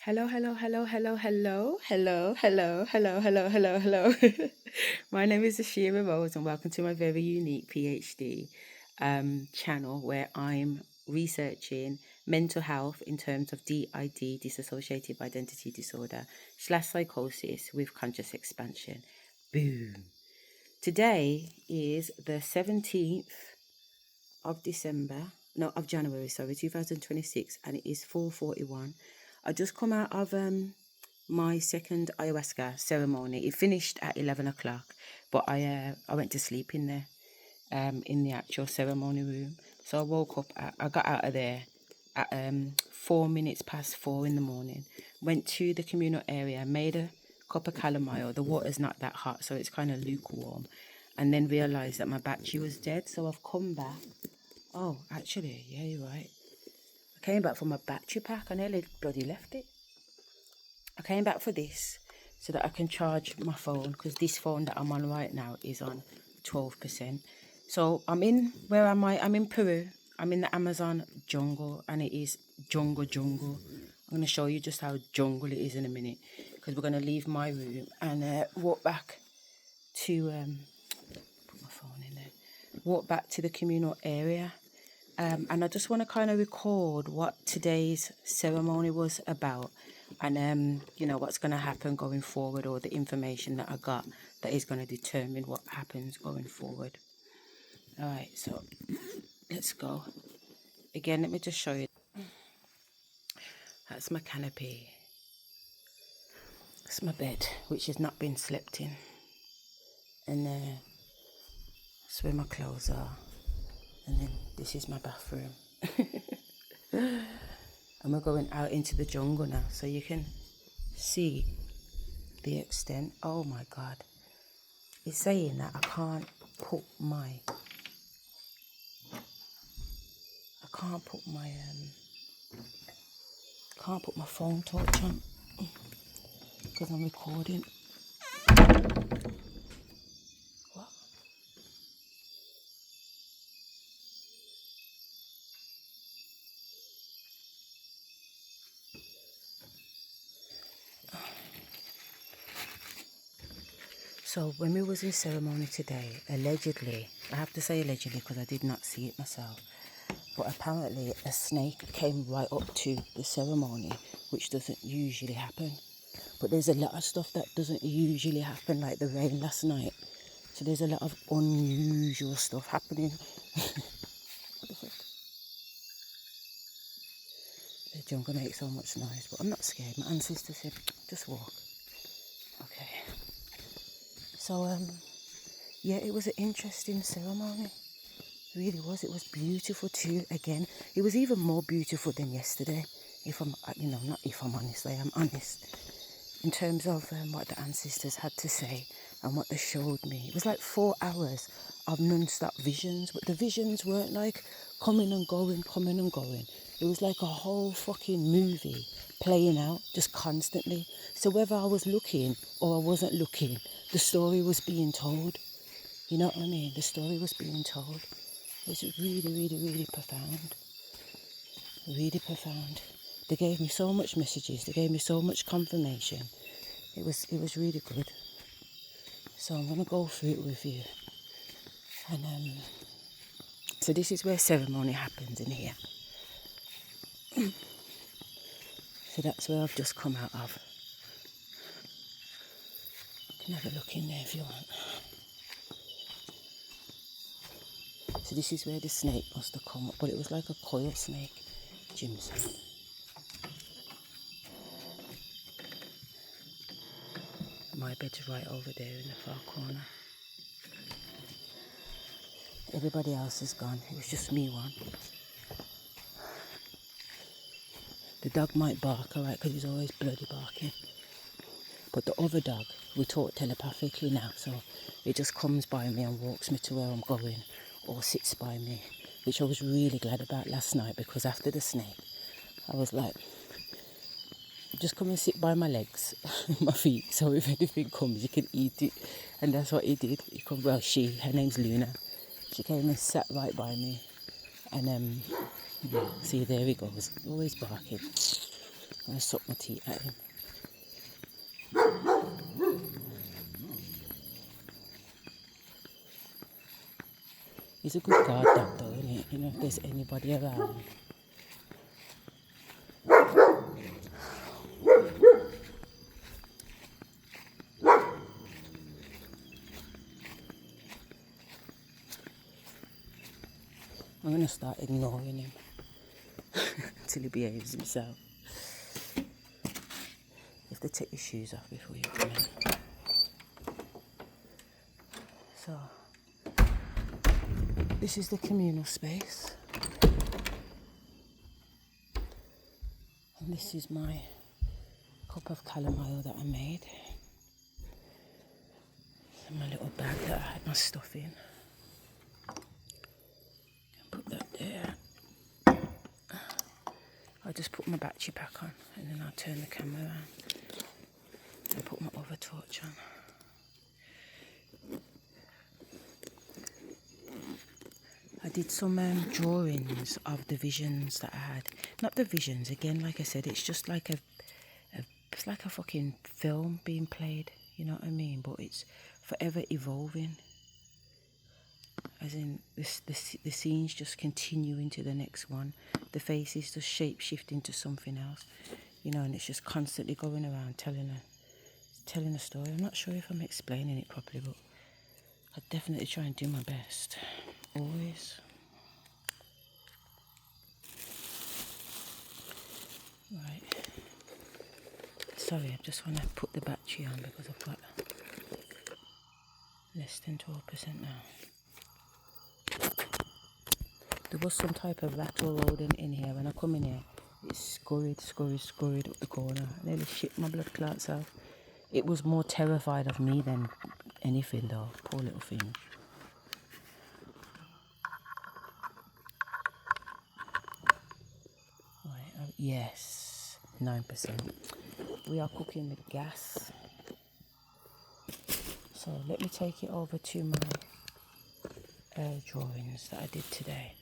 Hello, hello, hello, hello, hello, hello, hello, hello, hello, hello, hello. My name is Asherah Rose, and welcome to my very unique PhD channel where I'm researching mental health in terms of DID, dissociative identity disorder, / psychosis with conscious expansion. Boom. Today is the 17th of January, 2026, and it is 4:41. I just come out of my second ayahuasca ceremony. It finished at 11 o'clock, but I went to sleep in there, in the actual ceremony room. So I woke up, I got out of there at 4 minutes past 4 in the morning, went to the communal area, made a cup of chamomile. The water's not that hot, so it's kind of lukewarm, and then realized that my battery was dead. So I've come back. Oh, actually, yeah, you're right. I came back for my battery pack. I nearly bloody left it. I came back for this so that I can charge my phone, because this phone that I'm on right now is on 12%. So where am I? I'm in Peru. I'm in the Amazon jungle, and it is jungle. I'm going to show you just how jungle it is in a minute, because we're going to leave my room and walk back to, put my phone in there, walk back to the communal area. And I just want to kind of record what today's ceremony was about, and what's going to happen going forward, or the information that I got that is going to determine what happens going forward. All right, so let's go. Again, let me just show you. That's my canopy. That's my bed, which has not been slept in. And that's where my clothes are. And then this is my bathroom. And we're going out into the jungle now, so you can see the extent. Oh my God. It's saying that I can't put my phone torch on because I'm recording. What? So when we was in ceremony today, allegedly, I have to say allegedly because I did not see it myself, but apparently a snake came right up to the ceremony, which doesn't usually happen. But there's a lot of stuff that doesn't usually happen, like the rain last night. So there's a lot of unusual stuff happening. What the fuck? The jungle makes so much noise, but I'm not scared. My ancestor said, just walk. Okay. So, yeah, it was an interesting ceremony. It really was. It was beautiful too. Again, it was even more beautiful than yesterday. If I'm, not if I'm honest, I am honest. In terms of what the ancestors had to say and what they showed me. It was like 4 hours of non-stop visions, but the visions weren't like coming and going. It was like a whole fucking movie playing out just constantly. So whether I was looking or I wasn't looking, the story was being told. You know what I mean? The story was being told. It was really, really, really profound. Really profound. They gave me so much messages. They gave me so much confirmation. It was really good. So I'm going to go through it with you. And so this is where ceremony happens, in here. So that's where I've just come out of. You can have a look in there if you want. So this is where the snake must have come up, but it was like a coil snake. Jim's. My bed's right over there in the far corner. Everybody else is gone. It was just me one. The dog might bark, alright, because he's always bloody barking. But the other dog, we talk telepathically now, so it just comes by me and walks me to where I'm going, or sits by me, which I was really glad about last night, because after the snake, I was like, just come and sit by my legs, my feet, so if anything comes, you can eat it. And that's what he did. He come, well, her name's Luna. She came and sat right by me. And, yeah, see, there he goes, always barking. I'm gonna suck my teeth at him. He's a good guard dog though, isn't he? You know, if there's anybody around. I'm gonna start ignoring him until he behaves himself. You have to take your shoes off before you come in. So, this is the communal space. And this is my cup of chamomile that I made. And my little bag that I had my stuff in. Put that there. I just put my battery back on and then I'll turn the camera around and put my other torch on. I did some drawings of the visions that I had. Not the visions, again, like I said, it's just like it's like a fucking film being played, you know what I mean? But it's forever evolving. As in, the scenes just continue into the next one. The faces just shape shift into something else, you know, and it's just constantly going around telling a story. I'm not sure if I'm explaining it properly, but I definitely try and do my best. Always. Right. Sorry, I just want to put the battery on because I've got less than 12% now. There was some type of rattle rodent in here. When I come in here, it scurried up the corner. I nearly shit my blood clots out. It was more terrified of me than anything though. Poor little thing. Right, yes, 9%. We are cooking with gas. So let me take it over to my drawings that I did today.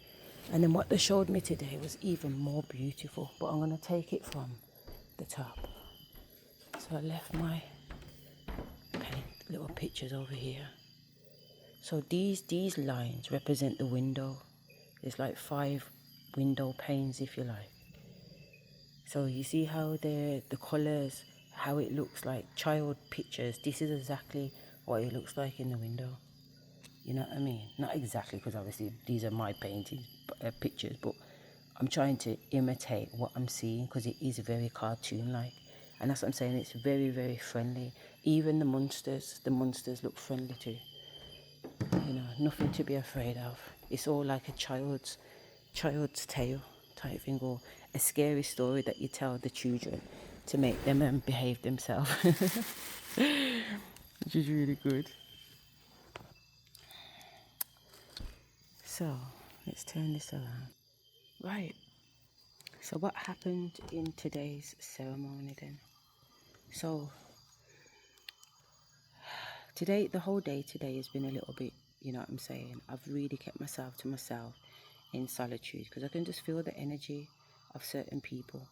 And then what they showed me today was even more beautiful, but I'm going to take it from the top. So I left my little pictures over here. So these lines represent the window. There's like 5 window panes, if you like. So you see how the colours, how it looks like child pictures. This is exactly what it looks like in the window. You know what I mean? Not exactly, because obviously these are my paintings, pictures, but I'm trying to imitate what I'm seeing because it is very cartoon-like. And that's what I'm saying, it's very, very friendly. Even the monsters look friendly too. You know, nothing to be afraid of. It's all like a child's tale type thing, or a scary story that you tell the children to make them behave themselves. Which is really good. So, let's turn this around. Right. So what happened in today's ceremony then? So, today, the whole day today has been a little bit, you know what I'm saying? I've really kept myself to myself in solitude because I can just feel the energy of certain people,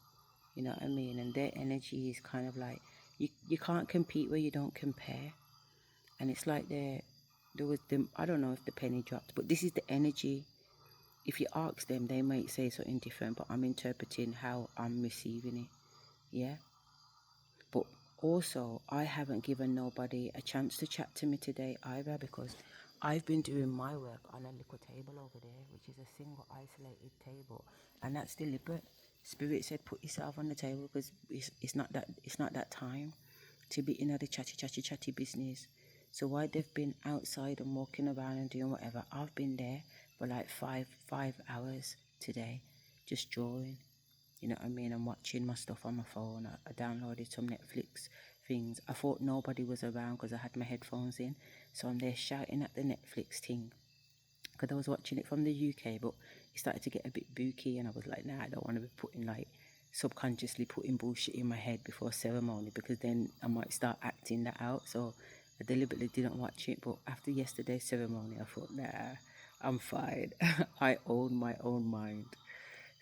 you know what I mean? And their energy is kind of like, you can't compete where you don't compare. And it's like I don't know if the penny dropped, but this is the energy. If you ask them, they might say something different, but I'm interpreting how I'm receiving it, yeah? But also, I haven't given nobody a chance to chat to me today either because I've been doing my work on a little table over there, which is a single isolated table, and that's deliberate. Spirit said, put yourself on the table because it's not that time to be in the chatty business. So while they've been outside and walking around and doing whatever, I've been there for like five hours today, just drawing. You know what I mean? I'm watching my stuff on my phone. I downloaded some Netflix things. I thought nobody was around because I had my headphones in. So I'm there shouting at the Netflix thing because I was watching it from the UK, but it started to get a bit booky and I was like, nah, I don't want to be putting subconsciously putting bullshit in my head before ceremony because then I might start acting that out. So I deliberately didn't watch it, but after yesterday's ceremony I thought, nah, I'm fine. I own my own mind.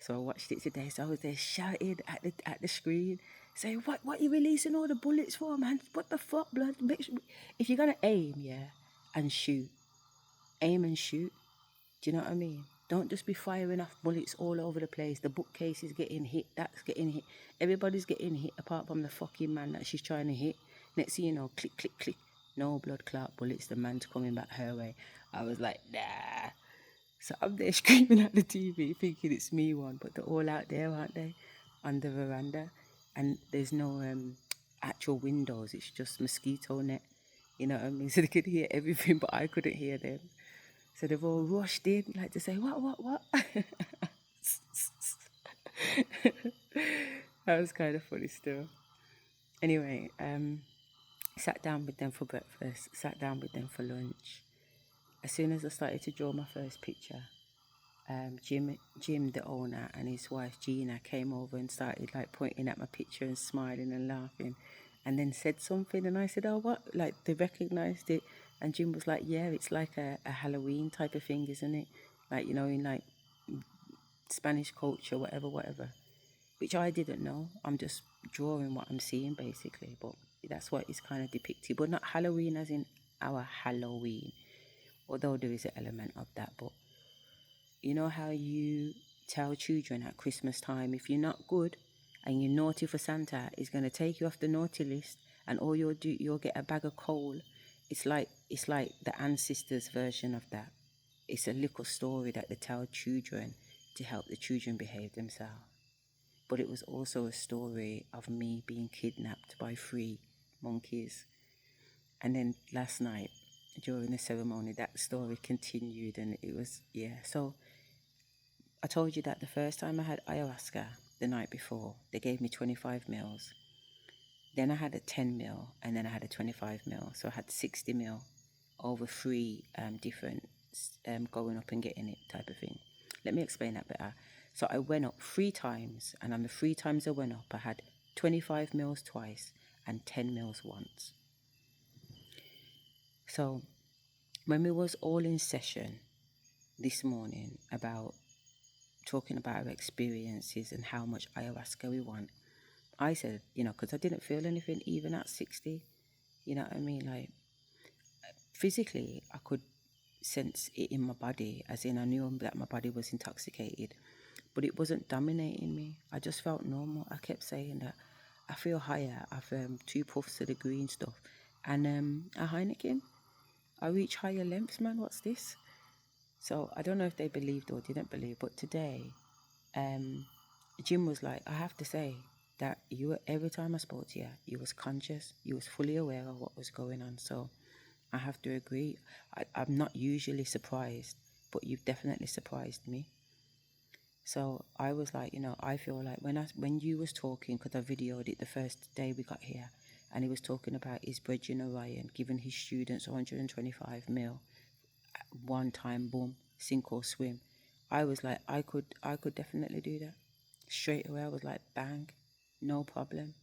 So I watched it today. So I was there shouting at the screen, saying, "What you releasing all the bullets for, man? What the fuck, blood? If you're gonna aim, yeah, and shoot, aim and shoot. Do you know what I mean? Don't just be firing off bullets all over the place. The bookcase is getting hit. That's getting hit. Everybody's getting hit apart from the fucking man that she's trying to hit. Next thing you know, click, click, click. No blood clot bullets. The man's coming back her way. I was like, nah. So I'm there screaming at the TV thinking it's me one, but they're all out there, aren't they? On the veranda. And there's no actual windows. It's just mosquito net. You know what I mean? So they could hear everything, but I couldn't hear them. So they've all rushed in, like to say, what? That was kind of funny still. Anyway, sat down with them for breakfast, sat down with them for lunch. As soon as I started to draw my first picture, Jim, the owner, and his wife Gina came over and started like pointing at my picture and smiling and laughing, and then said something, and I said, "Oh, what?" Like they recognised it, and Jim was like, "Yeah, it's like a Halloween type of thing, isn't it? Like, you know, in like Spanish culture, whatever." Which I didn't know. I'm just drawing what I'm seeing basically, but that's what is kind of depicted, but not Halloween as in our Halloween, although there is an element of that, but. You know how you tell children at Christmas time, if you're not good and you're naughty for Santa, he's going to take you off the naughty list, and all you'll get a bag of coal. It's like the ancestors version of that. It's a little story that they tell children to help the children behave themselves. But it was also a story of me being kidnapped by 3 monkeys. And then last night during the ceremony, that story continued, and it was, yeah. So I told you that the first time I had ayahuasca the night before, they gave me 25 mils. Then I had a 10 mil, and then I had a 25 mil. So I had 60 mil over 3 different going up and getting it type of thing. Let me explain that better. So I went up 3 times, and on the 3 times I went up, I had 25 mils twice and 10 mils once. So when we was all in session this morning about talking about our experiences and how much ayahuasca we want, I said, because I didn't feel anything even at 60, you know what I mean? Like, physically, I could sense it in my body, as in I knew that my body was intoxicated, but it wasn't dominating me. I just felt normal. I kept saying that I feel higher. I've 2 puffs of the green stuff and a Heineken. I reach higher lengths, man. What's this? So I don't know if they believed or didn't believe, but today, Jim was like, I have to say that you were, every time I spoke to you, you was conscious, you was fully aware of what was going on. So I have to agree. I'm not usually surprised, but you've definitely surprised me. So I was like, I feel like when you was talking, because I videoed it the first day we got here, and he was talking about his brethren Orion giving his students 125 mil, one time, boom, sink or swim. I was like, I could definitely do that. Straight away, I was like, bang, no problem.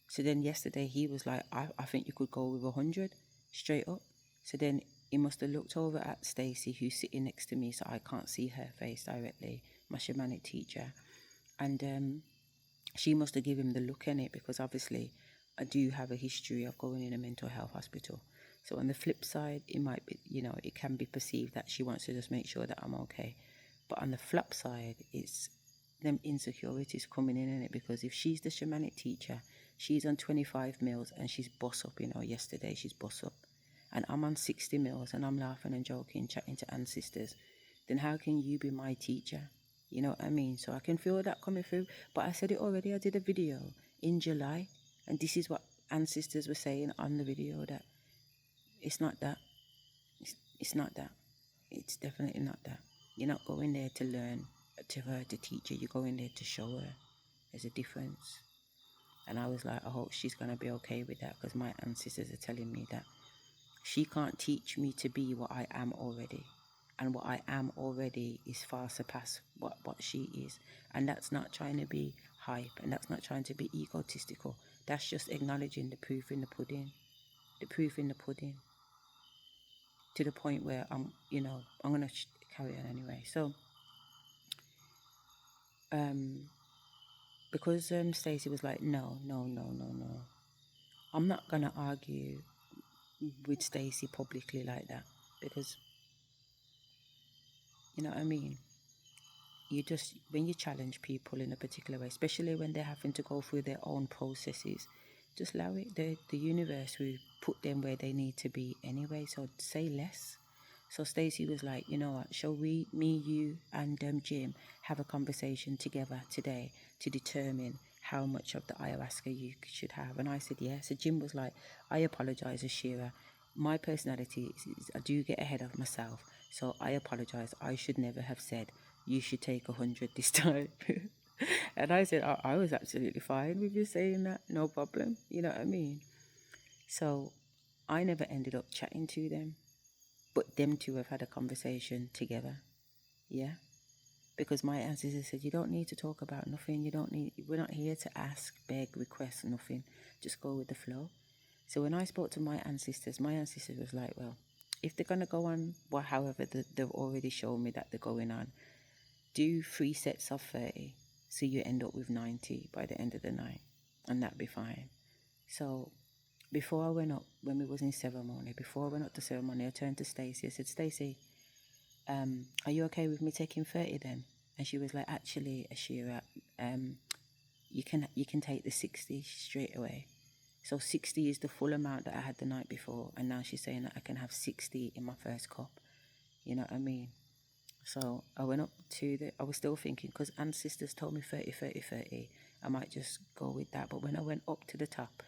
So then yesterday he was like, I think you could go with 100 straight up. So then he must have looked over at Stacey, who's sitting next to me, so I can't see her face directly, my shamanic teacher. And she must have given him the look in it, because obviously I do have a history of going in a mental health hospital. So on the flip side, it might be, it can be perceived that she wants to just make sure that I'm okay. But on the flip side, it's them insecurities coming in it, because if she's the shamanic teacher, she's on 25 mils and she's boss up, yesterday she's boss up. And I'm on 60 mils and I'm laughing and joking, chatting to ancestors. Then how can you be my teacher? You know what I mean? So I can feel that coming through. But I said it already. I did a video in July, and this is what ancestors were saying on the video, that it's not that. It's not that. It's definitely not that. You're not going there to learn, to her, to teach her. You're going there to show her. There's a difference. And I was like, I hope she's going to be okay with that, because my ancestors are telling me that she can't teach me to be what I am already. And what I am already is far surpass what she is. And that's not trying to be hype, and that's not trying to be egotistical. That's just acknowledging the proof in the pudding. The proof in the pudding. To the point where I'm going to carry on anyway. So because Stacey was like, no, I'm not gonna argue with Stacey publicly like that, because you know what I mean. You just, when you challenge people in a particular way, especially when they're having to go through their own processes, just allow it. The universe will put them where they need to be anyway. So say less. So Stacey was like, you know what, shall we, me, you, and Jim, have a conversation together today to determine how much of the ayahuasca you should have? And I said, yeah. So Jim was like, I apologize, Asherah. My personality is I do get ahead of myself. So I apologize. I should never have said you should take 100 this time. And I said, I was absolutely fine with you saying that. No problem. You know what I mean? So I never ended up chatting to them. But them two have had a conversation together. Yeah. Because my ancestors said, you don't need to talk about nothing. We're not here to ask, beg, request, nothing. Just go with the flow. So when I spoke to my ancestors was like, well, if they're going to go on, well, however, they've already shown me that they're going on, do 3 sets of 30. So you end up with 90 by the end of the night. And that'd be fine. So before I went up, when we was in ceremony, before I went up to ceremony, I turned to Stacey. I said, Stacey, are you okay with me taking 30 then? And she was like, actually, Asherah, you can take the 60 straight away. So 60 is the full amount that I had the night before, and now she's saying that I can have 60 in my first cup. You know what I mean? So I went up to I was still thinking, because ancestors told me 30, 30, 30. I might just go with that. But when I went up to the top,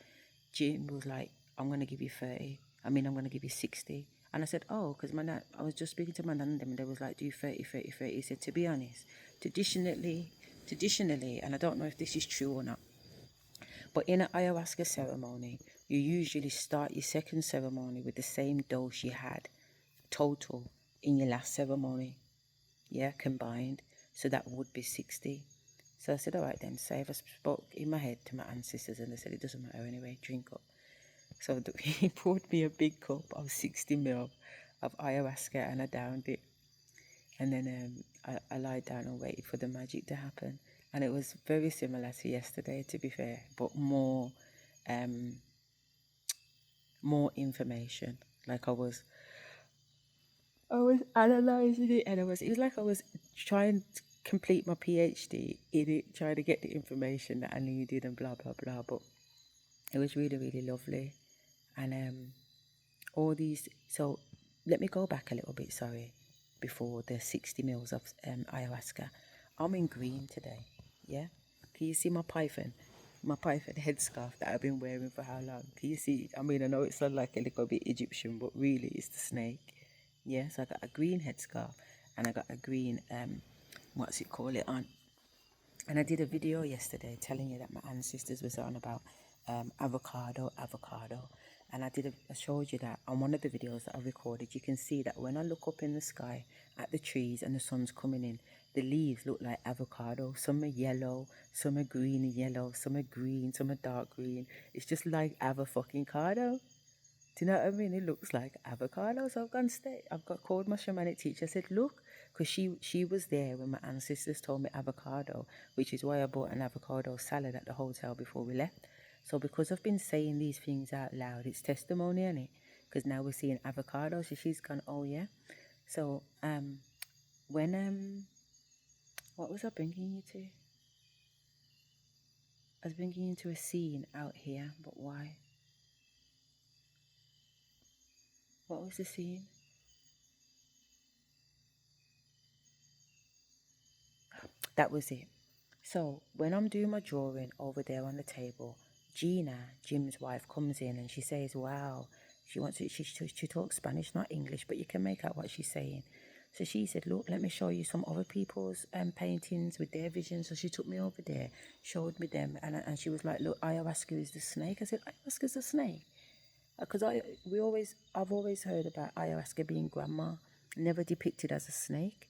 Jim was like, I'm going to give you 30. I'm going to give you 60. And I said, oh, because I was just speaking to my nan and they was like, do 30, 30, 30. He said, to be honest, traditionally, and I don't know if this is true or not, but in an ayahuasca ceremony, you usually start your second ceremony with the same dose you had total in your last ceremony. Yeah, combined. So that would be 60. So I said, all right then. So if I spoke in my head to my ancestors and they said, it doesn't matter anyway, drink up. So he poured me a big cup of 60 ml of ayahuasca and I downed it. And then I lied down and waited for the magic to happen. And it was very similar to yesterday, to be fair, but more information. Like I was analysing it, and it was like I was trying to complete my PhD in it, trying to get the information that I needed and blah blah blah. But it was really, really lovely. And all these, so let me go back a little bit, sorry, before the 60 mils of ayahuasca. I'm in green today. Yeah, can you see my python headscarf that I've been wearing for how long? Can you see? I know it's like a little bit Egyptian, but really it's the snake. Yeah, so I got a green headscarf and I got a green what's it called it on. And I did a video yesterday telling you that my ancestors was on about avocado. And I showed you that on one of the videos that I recorded. You can see that when I look up in the sky at the trees and the sun's coming in, the leaves look like avocado. Some are yellow, some are green and yellow, some are green, some are dark green. It's just like avocado. Do you know what I mean? It looks like avocado. So I've got called my shamanic teacher. I said, look, because she was there when my ancestors told me avocado, which is why I bought an avocado salad at the hotel before we left. So because I've been saying these things out loud, it's testimony, innit? Because now we're seeing avocado. So she's gone, oh yeah. So when what was I bringing you to? I was bringing you to a scene out here, but why? What was the scene? That was it. So when I'm doing my drawing over there on the table, Gina, Jim's wife, comes in and she says, wow, she talks Spanish, not English, but you can make out what she's saying. So she said, look, let me show you some other people's paintings with their visions. So she took me over there, showed me them, and she was like, look, ayahuasca is the snake. I said, ayahuasca is the snake? Because I've always heard about ayahuasca being grandma, never depicted as a snake.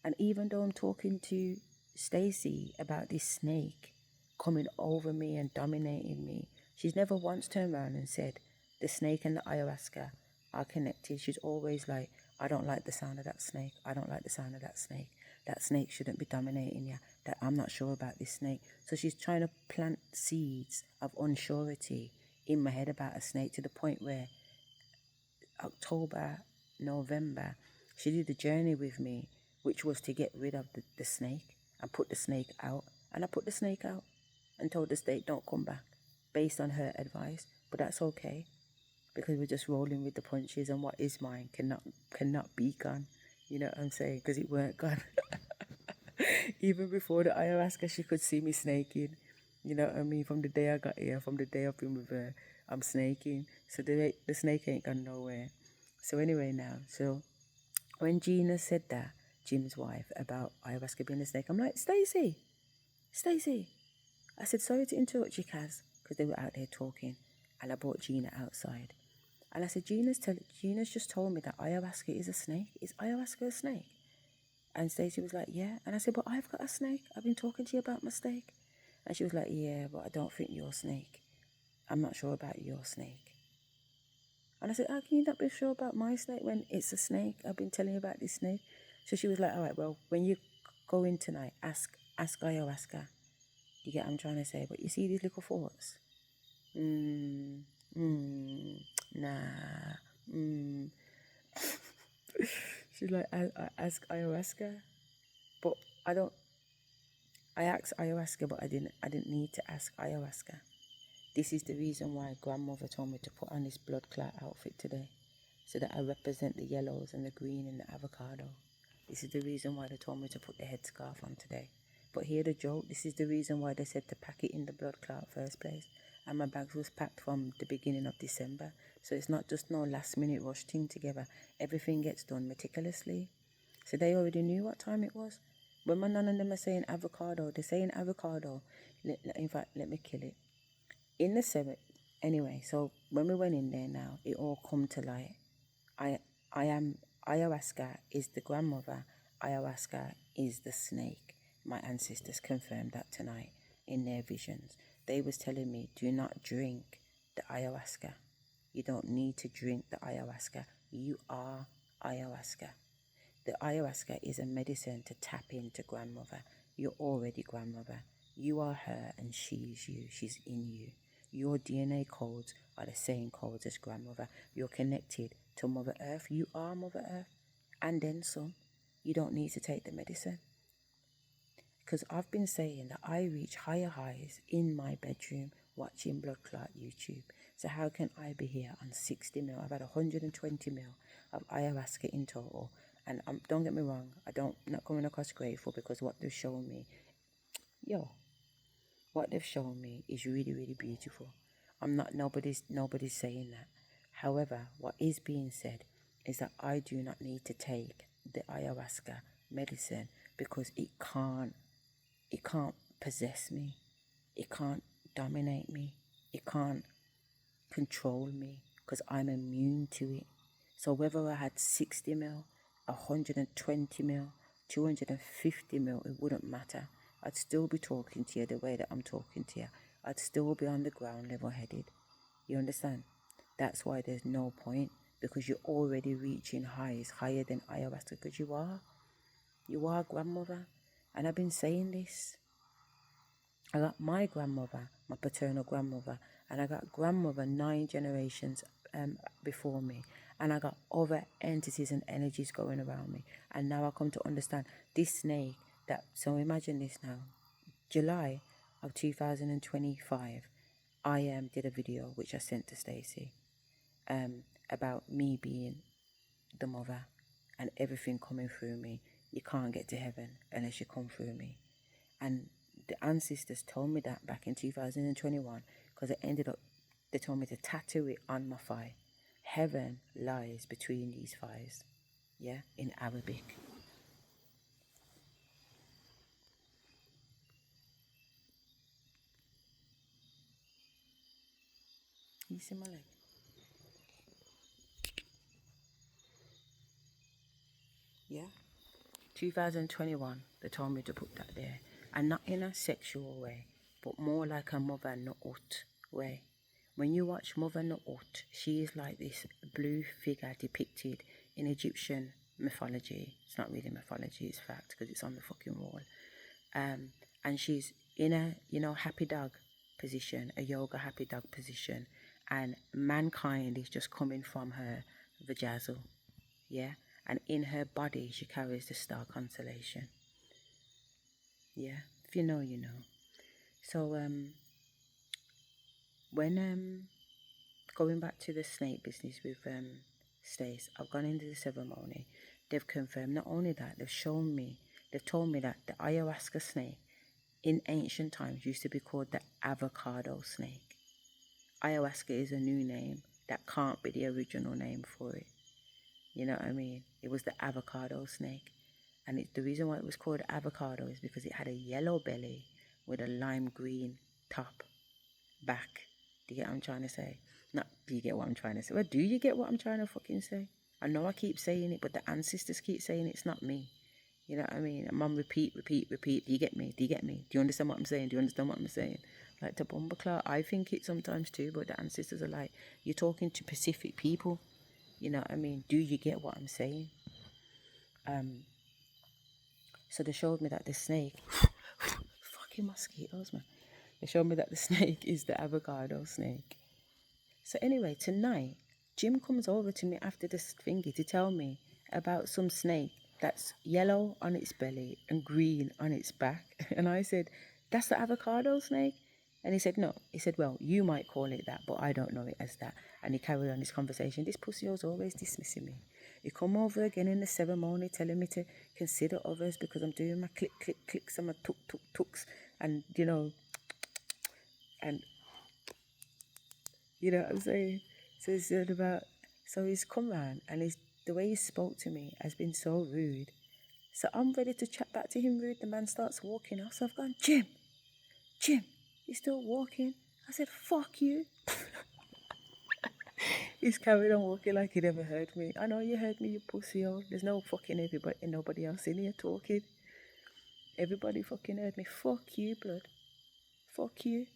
And even though I'm talking to Stacey about this snake coming over me and dominating me, she's never once turned around and said, the snake and the ayahuasca are connected. She's always like, I don't like the sound of that snake. I don't like the sound of that snake. That snake shouldn't be dominating you. that I'm not sure about this snake. So she's trying to plant seeds of unsurety in my head about a snake, to the point where October, November, she did a journey with me, which was to get rid of the snake and put the snake out. And I put the snake out and told the snake, don't come back, based on her advice. But that's okay, because we're just rolling with the punches, and what is mine cannot be gone. You know what I'm saying? Because it weren't gone. Even before the ayahuasca, she could see me snaking. You know what I mean? From the day I got here, from the day I've been with her, I'm snaking. So the snake ain't gone nowhere. So anyway now, so when Gina said that, Jim's wife, about ayahuasca being a snake, I'm like, Stacey. I said, sorry to interrupt you, Kaz, because they were out there talking. And I brought Gina outside. And I said, Gina's just told me that ayahuasca is a snake. Is ayahuasca a snake? And Stacey was like, yeah. And I said, but I've got a snake. I've been talking to you about my snake. And she was like, yeah, but I don't think you're a snake. I'm not sure about your snake. And I said, how can you not be sure about my snake when it's a snake? I've been telling you about this snake. So she was like, all right, well, when you go in tonight, ask ayahuasca. You get what I'm trying to say? But you see these little thoughts? Nah. She's like, I ask ayahuasca. But I asked ayahuasca, but I didn't need to ask ayahuasca. This is the reason why grandmother told me to put on this blood clot outfit today, so that I represent the yellows and the green in the avocado. This is the reason why they told me to put the headscarf on today. But hear the joke, this is the reason why they said to pack it in the blood clot first place. And my bags was packed from the beginning of December. So it's not just no last minute rush thing together. Everything gets done meticulously. So they already knew what time it was. When my none of them are saying avocado, they're saying avocado. In fact, let me kill it. In the 7th, anyway, so when we went in there now, it all come to light. Ayahuasca is the grandmother. Ayahuasca is the snake. My ancestors confirmed that tonight in their visions. They was telling me, do not drink the ayahuasca. You don't need to drink the ayahuasca. You are ayahuasca. The ayahuasca is a medicine to tap into grandmother. You're already grandmother. You are her and she is you. She's in you. Your DNA codes are the same codes as grandmother. You're connected to Mother Earth. You are Mother Earth. And then some. You don't need to take the medicine. Because I've been saying that I reach higher highs in my bedroom watching Blood Clot YouTube. So how can I be here on 60 mil? I've had 120 mil of ayahuasca in total. And don't get me wrong, not coming across grateful, because what they've shown me, what they've shown me is really, really beautiful. Nobody's saying that. However, what is being said is that I do not need to take the ayahuasca medicine, because it can't possess me. It can't dominate me. It can't control me, because I'm immune to it. So whether I had 60 mil, 120 mil, 250 mil, it wouldn't matter. I'd still be talking to you the way that I'm talking to you. I'd still be on the ground level headed. You understand? That's why there's no point, because you're already reaching highs, higher than ayahuasca, because you are grandmother. And I've been saying this. I got my grandmother, my paternal grandmother, and I got grandmother 9 generations before me. And I got other entities and energies going around me. And now I come to understand this snake so imagine this now. July of 2025, I did a video which I sent to Stacey about me being the mother and everything coming through me. You can't get to heaven unless you come through me. And the ancestors told me that back in 2021, because they told me to tattoo it on my thigh. Heaven lies between these thighs, in Arabic. You see my leg? 2021, they told me to put that there. And not in a sexual way, but more like a Mother Nu'ut way. When you watch Mother Nu'ut, she is like this blue figure depicted in Egyptian mythology. It's not really mythology, it's fact, because it's on the fucking wall. And she's in a, happy dog position, a yoga happy dog position, and mankind is just coming from her vajazzle, yeah? And in her body, she carries the star constellation, yeah? If you know, you know. So, when going back to the snake business with Stace, I've gone into the ceremony. They've confirmed not only that, they've told me that the ayahuasca snake in ancient times used to be called the avocado snake. Ayahuasca is a new name that can't be the original name for it. You know what I mean? It was the avocado snake. And the reason why it was called avocado is because it had a yellow belly with a lime green top, back. Do you get what I'm trying to say? Not, do you get what I'm trying to say? Well, do you get what I'm trying to fucking say? I know I keep saying it, but the ancestors keep saying it's not me. You know what I mean? I'm on repeat. Do you get me? Do you get me? Do you understand what I'm saying? Do you understand what I'm saying? Like to Bumbleclaw, I think it sometimes too, but the ancestors are like, you're talking to Pacific people. You know what I mean? Do you get what I'm saying? So they showed me that the snake, fucking mosquitoes, man. They showed me that the snake is the avocado snake. So anyway, tonight, Jim comes over to me after this thingy to tell me about some snake that's yellow on its belly and green on its back. And I said, that's the avocado snake? And he said, no. He said, well, you might call it that, but I don't know it as that. And he carried on this conversation. This pussy was always dismissing me. He come over again in the ceremony telling me to consider others because I'm doing my clicks and my tuks. And, and you know what I'm saying? So he said so he's come round and the way he spoke to me has been so rude. So I'm ready to chat back to him rude. The man starts walking off. So I've gone, Jim, he's still walking. I said, fuck you. He's carried on walking like he never heard me. I know you heard me, you pussy hole. There's no fucking nobody else in here talking. Everybody fucking heard me. Fuck you, blood. Fuck you.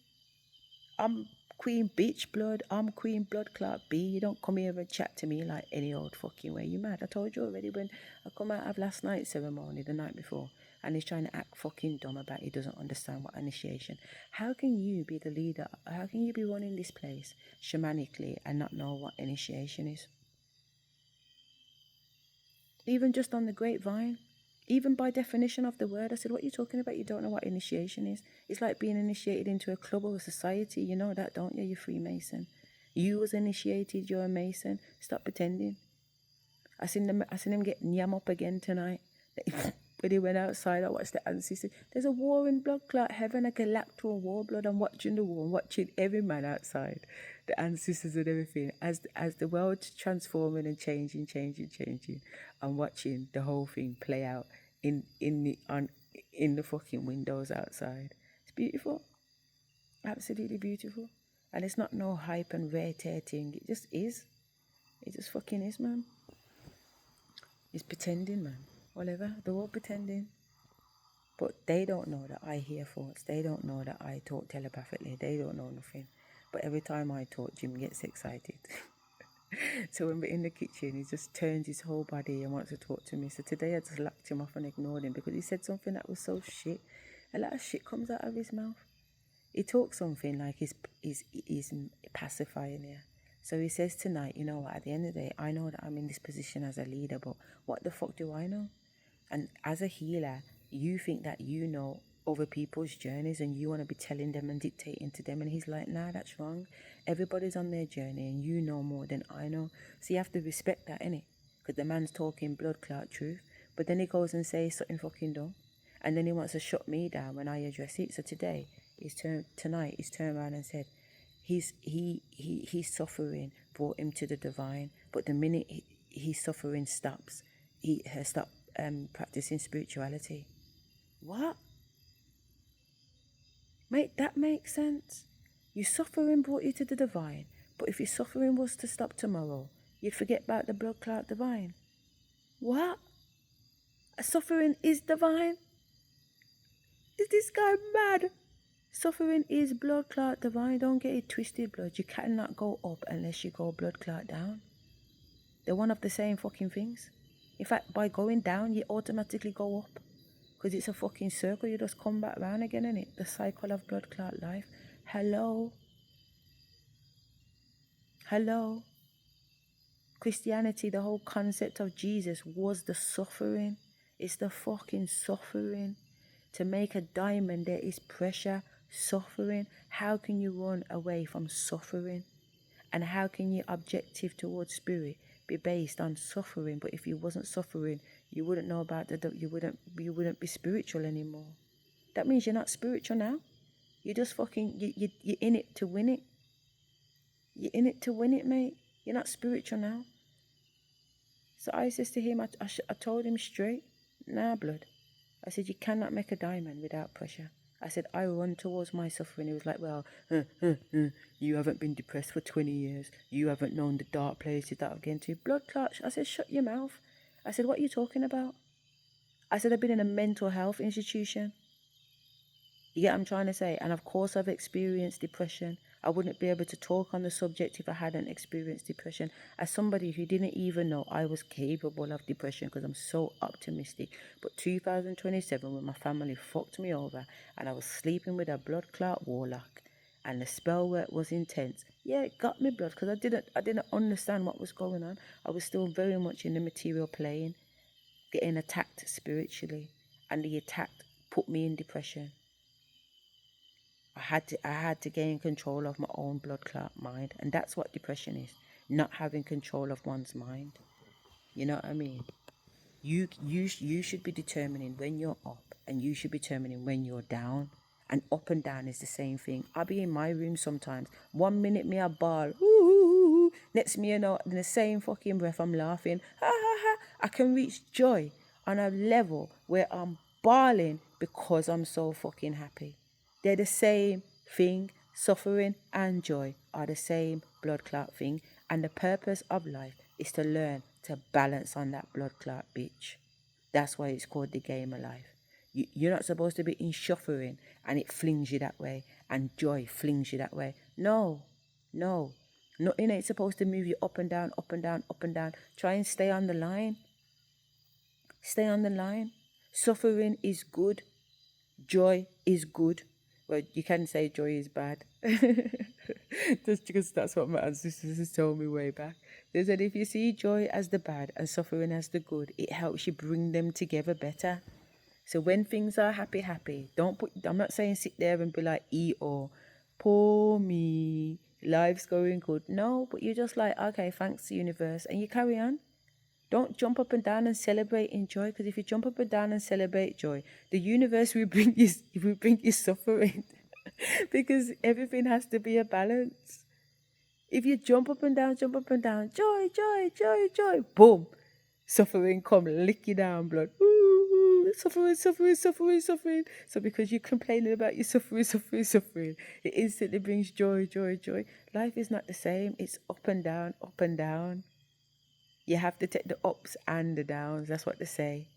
I'm Queen Bitch Blood. I'm Queen Blood Clot B. You don't come here and chat to me like any old fucking way. You mad? I told you already when I come out of last night's ceremony, the night before, and he's trying to act fucking dumb about he doesn't understand what initiation. How can you be the leader? How can you be running this place shamanically and not know what initiation is? Even just on the grapevine. Even by definition of the word, I said, what are you talking about? You don't know what initiation is. It's like being initiated into a club or a society. You know that, don't you? You're Freemason. You was initiated, you're a Mason. Stop pretending. I seen them get yam up again tonight. When they went outside, I watched the ancestors. There's a war in blood clot heaven, a galactural war, blood. I'm watching the war, I'm watching every man outside, the ancestors and everything. As the world's transforming and changing. I'm watching the whole thing play out in the fucking windows outside. It's beautiful. Absolutely beautiful. And it's not no hype and rare tear thing. It just is. It just fucking is, man. It's pretending, man. Whatever. They're all pretending. But they don't know that I hear thoughts. They don't know that I talk telepathically. They don't know nothing. But every time I talk, Jim gets excited. So when we're in the kitchen, he just turns his whole body and wants to talk to me. So today I just locked him off and ignored him because he said something that was so shit. A lot of shit comes out of his mouth. He talks something like he's pacifying here. So he says tonight, you know what, at the end of the day, I know that I'm in this position as a leader, but what the fuck do I know? And as a healer, you think that you know other people's journeys and you want to be telling them and dictating to them. And he's like, nah, that's wrong. Everybody's on their journey and you know more than I know. So you have to respect that, innit? Because the man's talking blood clot truth. But then he goes and says something fucking dumb. And then he wants to shut me down when I address it. So tonight, he's turned around and said, he's suffering brought him to the divine. But the minute his suffering stops, he has stopped practicing spirituality. What? Mate, that makes sense. Your suffering brought you to the divine. But if your suffering was to stop tomorrow, you'd forget about the blood clot divine. What? Suffering is divine? Is this guy mad? Suffering is blood clot divine. Don't get it twisted, blood. You cannot go up unless you go blood clot down. They're one of the same fucking things. In fact, by going down, you automatically go up. Because it's a fucking circle. You just come back round again, innit? The cycle of blood clot life. Hello? Hello? Christianity, the whole concept of Jesus was the suffering. It's the fucking suffering. To make a diamond, there is pressure, suffering. How can you run away from suffering? And how can your objective towards spirit be based on suffering? But if you wasn't suffering, you wouldn't know about you wouldn't be spiritual anymore. That means you're not spiritual now. You're just fucking you're in it to win it. You're in it to win it, mate. You're not spiritual now. So I says to him, I told him straight, nah, blood. I said, you cannot make a diamond without pressure. I said, I run towards my suffering. He was like, well, you haven't been depressed for 20 years. You haven't known the dark places that I've gone to. Blood clots. I said, shut your mouth. I said, what are you talking about? I said, I've been in a mental health institution. You get what I'm trying to say? And of course, I've experienced depression. I wouldn't be able to talk on the subject if I hadn't experienced depression. As somebody who didn't even know I was capable of depression because I'm so optimistic. But 2027, when my family fucked me over and I was sleeping with a blood clot warlock and the spell work was intense, yeah, it got me, blood, because I didn't understand what was going on. I was still very much in the material plane, getting attacked spiritually, and the attack put me in depression. I had to gain control of my own blood clot mind, and that's what depression is, not having control of one's mind. You know what I mean? You should be determining when you're up, and you should be determining when you're down. And up and down is the same thing. I'll be in my room sometimes. 1 minute me a ball, ooh, next me in the same fucking breath I'm laughing, ha ha ha. I can reach joy on a level where I'm bawling because I'm so fucking happy. They're the same thing. Suffering and joy are the same blood clot thing. And the purpose of life is to learn to balance on that blood clot, bitch. That's why it's called the game of life. You're not supposed to be in suffering and it flings you that way, and joy flings you that way. No. Nothing ain't supposed to move you up and down, up and down, up and down. Try and stay on the line. Stay on the line. Suffering is good. Joy is good. Well, you can say joy is bad. Just because that's what my ancestors told me way back. They said if you see joy as the bad and suffering as the good, it helps you bring them together better. So when things are happy, I'm not saying sit there and be like, or poor me, life's going good. No, but you're just like, okay, thanks universe, and you carry on. Don't jump up and down and celebrate in joy, because if you jump up and down and celebrate joy, the universe will bring you suffering. Because everything has to be a balance. If you jump up and down, joy, boom, suffering come, lick you down, blood. Ooh, suffering. So because you're complaining about your suffering, it instantly brings joy. Life is not the same. It's up and down, up and down. You have to take the ups and the downs. That's what they say.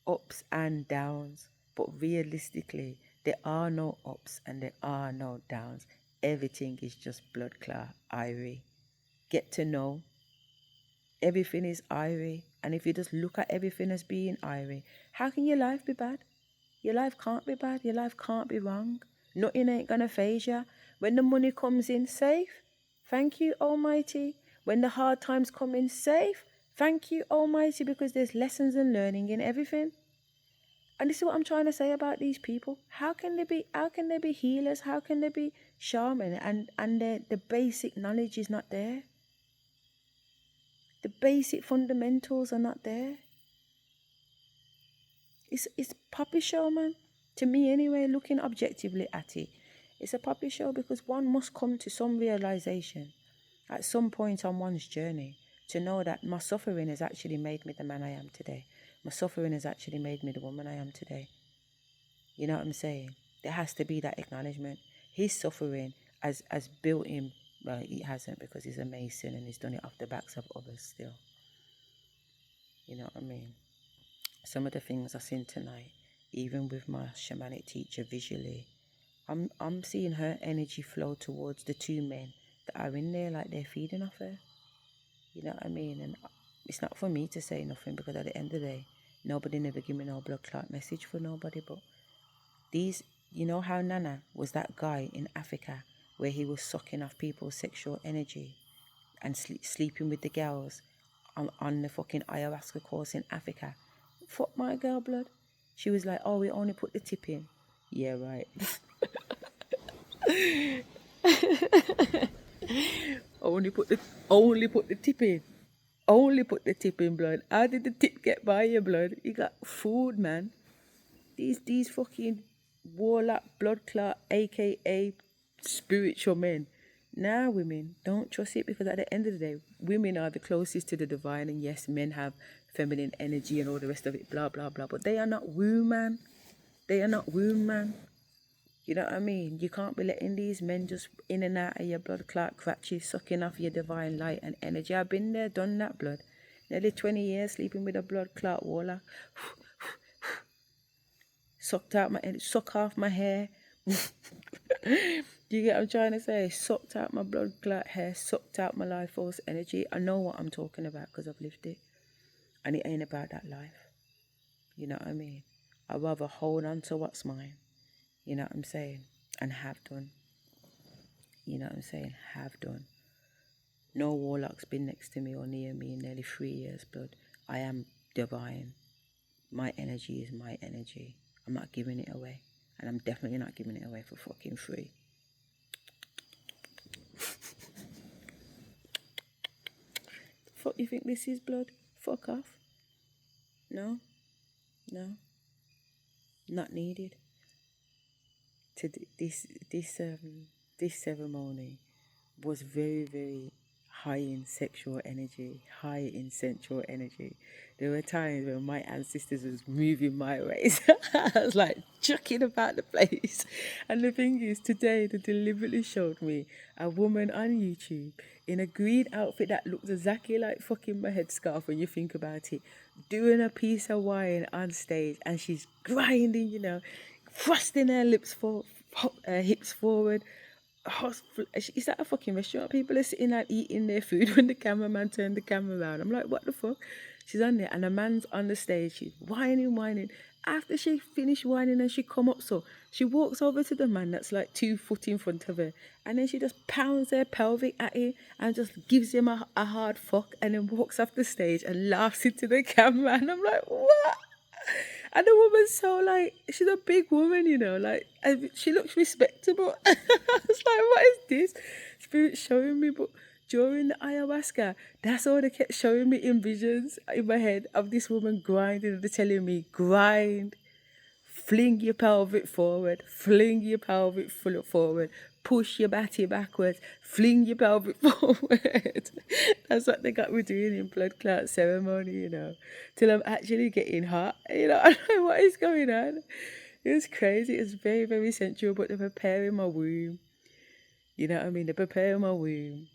Ups and downs. But realistically, there are no ups and there are no downs. Everything is just blood clot, irie. Get to know. Everything is irie. And if you just look at everything as being irie, how can your life be bad? Your life can't be bad. Your life can't be wrong. Nothing ain't gonna faze you. When the money comes in, safe. Thank you, Almighty. When the hard times come in, safe. Thank you, Almighty, because there's lessons and learning in everything. And this is what I'm trying to say about these people. How can they be healers? How can they be shaman? And the basic knowledge is not there. The basic fundamentals are not there. It's puppy show, man. To me anyway, looking objectively at it. It's a puppy show because one must come to some realization at some point on one's journey to know that my suffering has actually made me the man I am today. My suffering has actually made me the woman I am today. You know what I'm saying? There has to be that acknowledgement. His suffering has built him. Well, he hasn't, because he's a Mason and he's done it off the backs of others still. You know what I mean? Some of the things I've seen tonight, even with my shamanic teacher visually, I'm seeing her energy flow towards the two men that are in there, like they're feeding off her. You know what I mean? And it's not for me to say nothing, because at the end of the day, Nobody never give me no blood clot message for nobody, but these, you know how Nana was that guy in Africa where he was sucking off people's sexual energy and sleeping with the girls on the fucking ayahuasca course in Africa. Fuck my girl, blood. She was like, oh, we only put the tip in. Yeah, right. only put the tip in. Only put the tip in, blood. How did the tip get by your blood? You got food, man. These fucking warlock blood clot, aka spiritual men. Now, women, don't trust it, because at the end of the day, women are the closest to the divine, and yes, men have feminine energy and all the rest of it, blah blah blah. But they are not womb, man. They are not womb, man. You know what I mean? You can't be letting these men just in and out of your blood clot crutches, sucking off your divine light and energy. I've been there, done that, blood. Nearly 20 years sleeping with a blood clot warlock. Sucked out suck off my hair. Do you get what I'm trying to say? Sucked out my blood clot hair, sucked out my life force energy. I know what I'm talking about because I've lived it. And it ain't about that life. You know what I mean? I'd rather hold on to what's mine. You know what I'm saying? And have done. You know what I'm saying? Have done. No warlock's been next to me or near me in nearly 3 years, blood. I am divine. My energy is my energy. I'm not giving it away. And I'm definitely not giving it away for fucking free. Fuck you think this is, blood? Fuck off. No. No. Not needed. This ceremony was very, very high in sexual energy, high in sensual energy. There were times when my ancestors was moving my ways. I was like chucking about the place. And the thing is, today they deliberately showed me a woman on YouTube in a green outfit that looks exactly like fucking my headscarf when you think about it, doing a piece of wine on stage, and she's grinding, you know, thrusting her hips forward. Is that a fucking restaurant? People are sitting like eating their food when the cameraman turned the camera around. I'm like, what the fuck? She's on there, and a man's on the stage. She's whining. After she finished whining and she come up, so she walks over to the man that's like 2 foot in front of her, and then she just pounds her pelvic at him and just gives him a hard fuck, and then walks off the stage and laughs into the camera. And I'm like, what? And the woman's so like, she's a big woman, you know, like, she looks respectable. I was like, what is this? Spirit showing me, but during the ayahuasca, that's all they kept showing me in visions in my head of this woman grinding, and they're telling me, grind, fling your pelvic forward, push your body backwards, fling your pelvic forward. That's what they got me doing in blood clot ceremony, you know, till I'm actually getting hot. You know, I don't know what is going on. It was crazy. It's very, very sensual, but they're preparing my womb. You know what I mean? They're preparing my womb.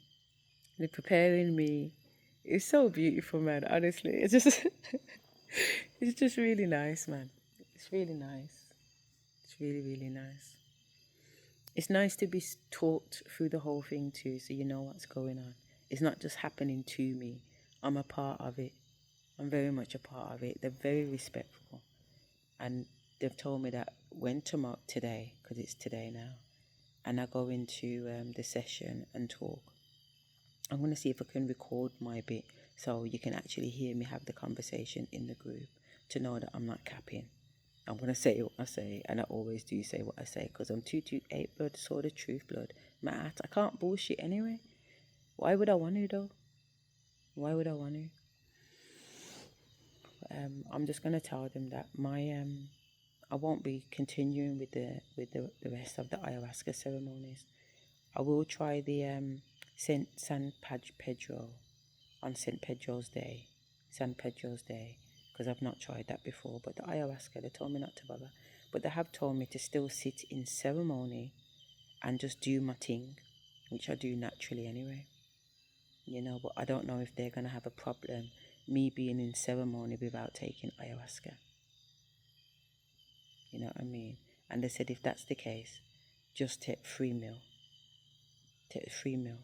They're preparing me. It's so beautiful, man. Honestly, it's just, it's just really nice, man. It's really nice. It's really, really nice. It's nice to be taught through the whole thing too, so you know what's going on. It's not just happening to me. I'm a part of it. I'm very much a part of it. They're very respectful. And they've told me that when today, because it's today now, and I go into the session and talk, I'm going to see if I can record my bit so you can actually hear me have the conversation in the group to know that I'm not capping. I'm going to say what I say, and I always do say what I say, because I'm 228 blood, saw the truth, blood. Matt, I can't bullshit anyway. Why would I want to, though? Why would I want to? I'm just going to tell them that I won't be continuing with the rest of the ayahuasca ceremonies. I will try the San Pedro on St. Pedro's Day, San Pedro's Day, because I've not tried that before. But the ayahuasca, they told me not to bother. But they have told me to still sit in ceremony and just do my thing, which I do naturally anyway. You know, but I don't know if they're going to have a problem, me being in ceremony without taking ayahuasca. You know what I mean? And they said if that's the case, just take 3 mil. Take 3 mil.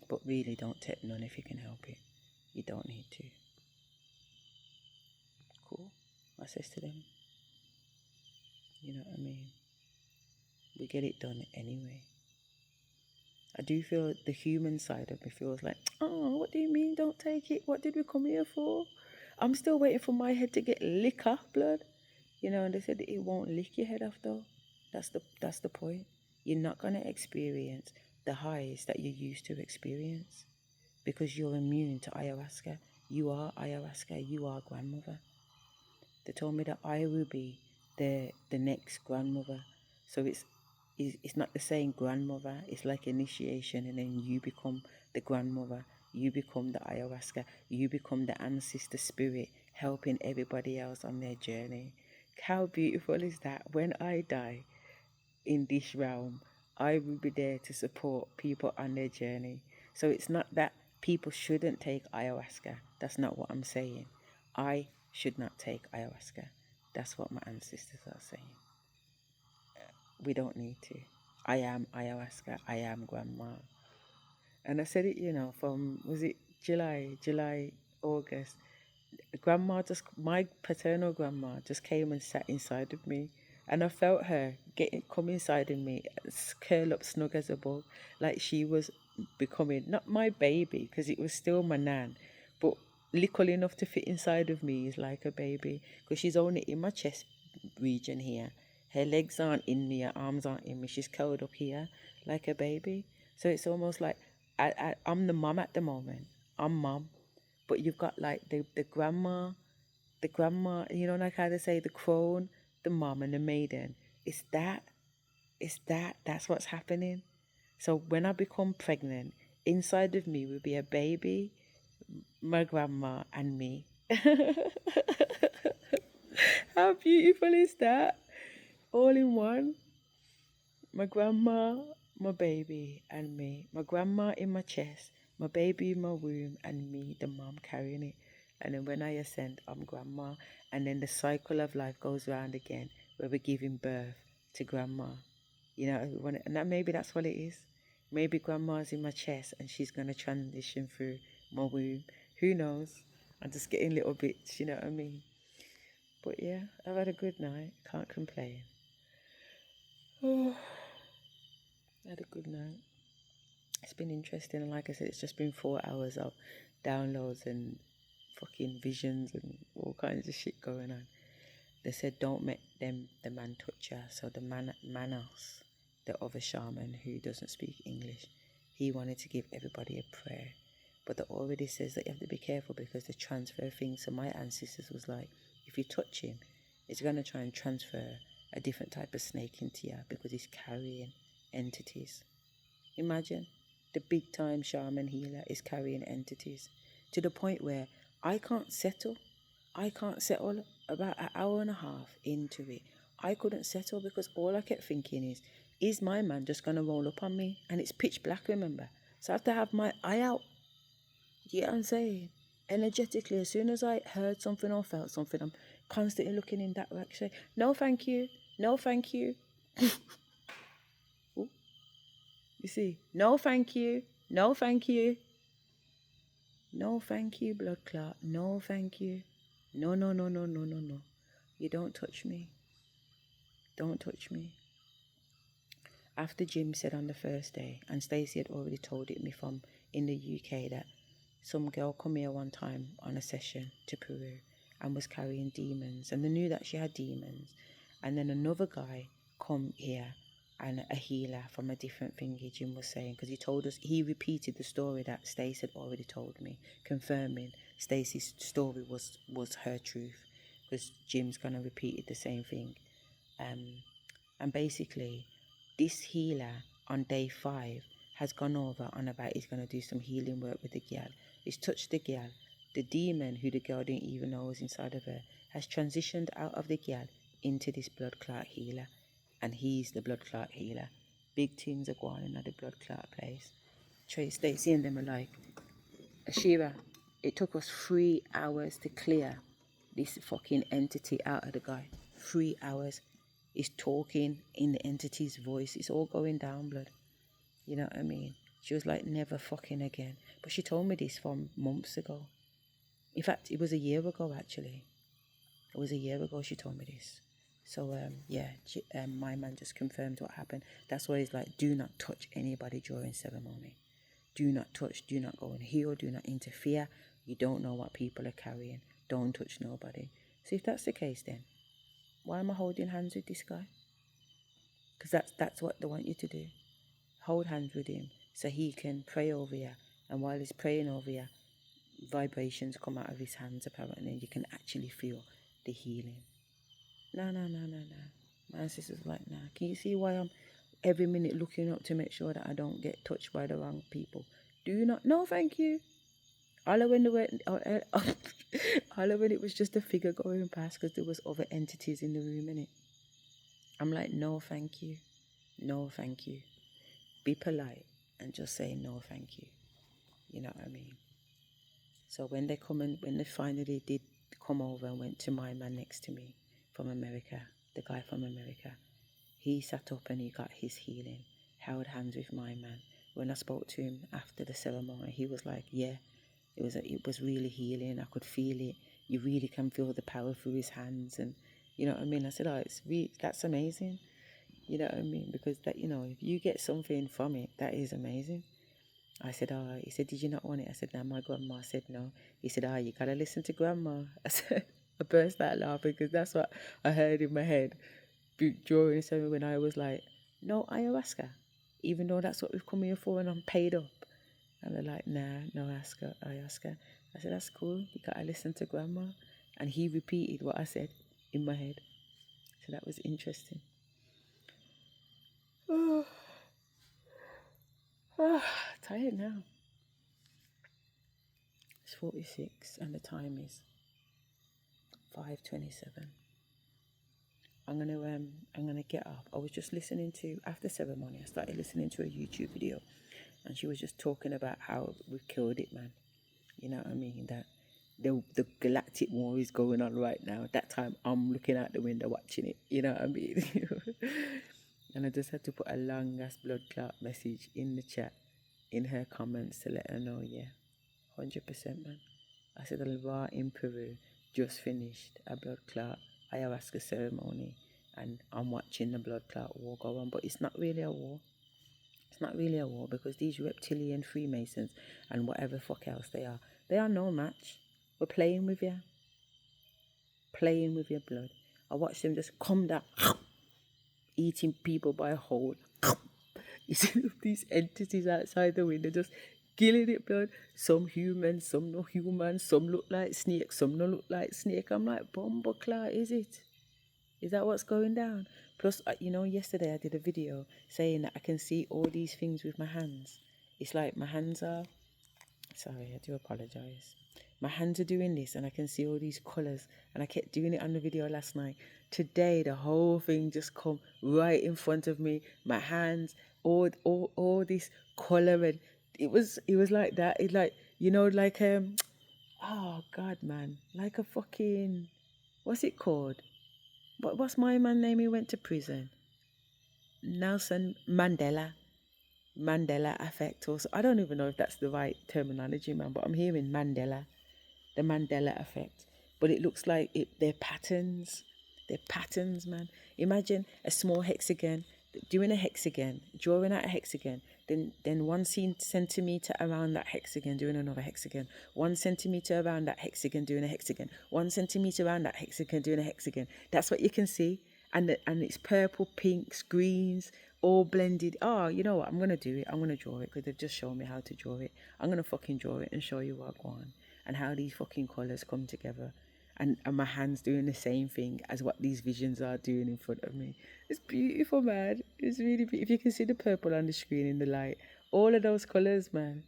But really don't take none if you can help it. You don't need to. I says to them, you know what I mean? We get it done anyway. I do feel the human side of me feels like, oh, what do you mean don't take it? What did we come here for? I'm still waiting for my head to get lick off blood. You know, and they said it won't lick your head off though. That's the point. You're not gonna experience the highs that you used to experience because you're immune to ayahuasca. You are ayahuasca, you are grandmother. They told me that I will be the next grandmother. So it's not the same grandmother. It's like initiation, and then you become the grandmother. You become the ayahuasca. You become the ancestor spirit, helping everybody else on their journey. How beautiful is that? When I die in this realm, I will be there to support people on their journey. So it's not that people shouldn't take ayahuasca. That's not what I'm saying. I should not take ayahuasca. That's what my ancestors are saying. We don't need to. I am ayahuasca. I am grandma. And I said it, you know, from, was it July, August? Grandma just, my paternal grandma just came and sat inside of me, and I felt her come inside of me, curl up snug as a bug, like she was becoming not my baby because it was still my nan, but little enough to fit inside of me is like a baby because she's only in my chest region here. Her legs aren't in me, her arms aren't in me. She's curled up here like a baby. So it's almost like I'm the mum at the moment. I'm mum, but you've got like the grandma, you know, like how they say the crone, the mom, and the maiden. That's what's happening. So when I become pregnant, inside of me will be a baby, my grandma, and me. How beautiful is that? All in one. My grandma, my baby, and me. My grandma in my chest, my baby in my womb, and me, the mom, carrying it. And then when I ascend, I'm grandma. And then the cycle of life goes round again, where we're giving birth to grandma. You know, and that maybe that's what it is. Maybe grandma's in my chest and she's going to transition through my womb. Who knows? I'm just getting little bits, you know what I mean? But yeah, I've had a good night. Can't complain. Oh, I had a good night. It's been interesting, and like I said, it's just been 4 hours of downloads and fucking visions and all kinds of shit going on. They said don't make them the man touch her. So the Manos, the other shaman who doesn't speak English, he wanted to give everybody a prayer, but it already says that you have to be careful because the transfer thing. So my ancestors was like, if you touch him, it's gonna try and transfer a different type of snake into you because he's carrying entities. Imagine the big time shaman healer is carrying entities to the point where I can't settle. I can't settle about an hour and a half into it. I couldn't settle because all I kept thinking is my man just going to roll up on me? And it's pitch black, remember? So I have to have my eye out. You get what I'm saying? Energetically, as soon as I heard something or felt something, I'm constantly looking in that direction. No, thank you. No, thank you. You see, no thank you, no thank you, no thank you, blood clot, no thank you, no, no, no, no, no, no, no. You don't touch me. Don't touch me. After Jim said on the first day, and Stacey had already told it me from in the UK that some girl come here one time on a session to Peru and was carrying demons, and they knew that she had demons. And then another guy come here and a healer from a different thingy, Jim was saying, because he told us, he repeated the story that Stacey had already told me, confirming Stacey's story was her truth, because Jim's kind of repeated the same thing. And basically, this healer on day 5 has gone over on about he's going to do some healing work with the girl. He's touched the girl. The demon, who the girl didn't even know was inside of her, has transitioned out of the girl into this blood clot healer. And he's the blood clot healer. Big things are going on at the blood clot place. Trey Stacey and them are like, Asherah, it took us 3 hours to clear this fucking entity out of the guy. 3 hours. He's talking in the entity's voice. It's all going down, blood. You know what I mean? She was like, never fucking again. But she told me this from months ago. In fact, it was a year ago, actually. It was a year ago she told me this. So my man just confirmed what happened. That's why he's like, do not touch anybody during ceremony. Do not touch, do not go and heal, do not interfere. You don't know what people are carrying. Don't touch nobody. So if that's the case, then why am I holding hands with this guy? Because that's what they want you to do. Hold hands with him so he can pray over you. And while he's praying over you, vibrations come out of his hands apparently, and you can actually feel the healing. No. My sister's like, nah. Can you see why I'm every minute looking up to make sure that I don't get touched by the wrong people? Do not. No, thank you. All when it was just a figure going past because there was other entities in the room, innit? I'm like, no, thank you. No, thank you. Be polite and just say no, thank you. You know what I mean? So when they finally did come over and went to my man next to me from America, the guy from America, he sat up and he got his healing, held hands with my man. When I spoke to him after the ceremony, he was like, yeah, it was really healing. I could feel it. You really can feel the power through his hands. And you know what I mean? I said, oh, that's amazing. You know what I mean? Because that, if you get something from it, that is amazing. I said, he said, did you not want it? I said, no, my grandma. I said, no. He said, you got to listen to grandma. I said, I burst out laughing because that's what I heard in my head during the ceremony when I was like, no ayahuasca, even though that's what we've come here for and I'm paid up. And they're like, nah, no ayahuasca. I said, that's cool. You got to listen to grandma. And he repeated what I said in my head. So that was interesting. Tired now. It's 46 and the time is 5:27. I'm gonna get up. I was just listening to, after ceremony, I started listening to a YouTube video, and she was just talking about how we've killed it, man. You know what I mean? That the galactic war is going on right now. At that time, I'm looking out the window watching it. You know what I mean? And I just had to put a long ass blood clot message in the chat, in her comments to let her know, 100%, man. I said, Alva in Peru just finished a blood clot ayahuasca ceremony, and I'm watching the blood clot war go on. But it's not really a war. It's not really a war because these reptilian Freemasons and whatever fuck else they are no match. We're playing with you. Playing with your blood. I watched them just come down, eating people by a hole. You see these entities outside the window just killing it, blood. Some human, some no human, some look like snake, some no look like snake. I'm like, Bumbleclaw, is it? Is that what's going down? Plus, yesterday I did a video saying that I can see all these things with my hands. It's like my hands are... Sorry, I do apologise. My hands are doing this and I can see all these colours. And I kept doing it on the video last night. Today, the whole thing just come right in front of me. My hands, all this colour. And it was like that. It's like, oh, God, man. Like a fucking... What's it called? What's my man's name? He went to prison. Nelson Mandela. Mandela effect. Also, I don't even know if that's the right terminology, man, but I'm hearing Mandela, the Mandela effect. But it looks like they're patterns. They're patterns, man. Imagine a small hexagon, doing a hexagon, drawing out a hexagon, then 1 centimeter around that hexagon, doing another hexagon, 1 centimeter around that hexagon, doing a hexagon, 1 centimeter around that hexagon, doing a hexagon. That's what you can see. And it's purple, pinks, greens, all blended. Oh, you know what? I'm going to do it. I'm going to draw it because they've just shown me how to draw it. I'm going to fucking draw it and show you what I want and how these fucking colours come together. And my hands doing the same thing as what these visions are doing in front of me. It's beautiful, man. It's really beautiful. If you can see the purple on the screen in the light, all of those colours, man.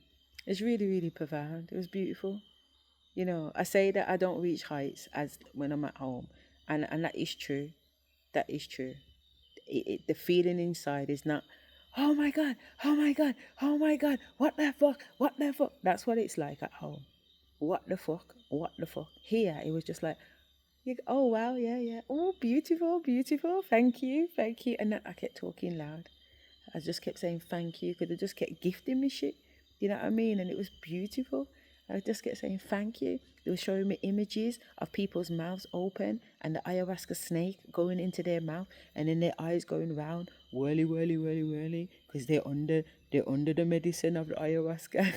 It's really, really profound. It was beautiful. I say that I don't reach heights as when I'm at home. And that is true. That is true. The feeling inside is not, oh my God, oh my God, oh my God, what the fuck, what the fuck. That's what it's like at home. What the fuck, what the fuck. Here, it was just like, oh wow, yeah. Oh, beautiful, beautiful. Thank you. And then I kept talking loud. I just kept saying thank you because they just kept gifting me shit. You know what I mean? And it was beautiful. I just kept saying thank you. They were showing me images of people's mouths open and the ayahuasca snake going into their mouth and then their eyes going round, whirly, whirly, whirly, whirly, because they're under the medicine of the ayahuasca.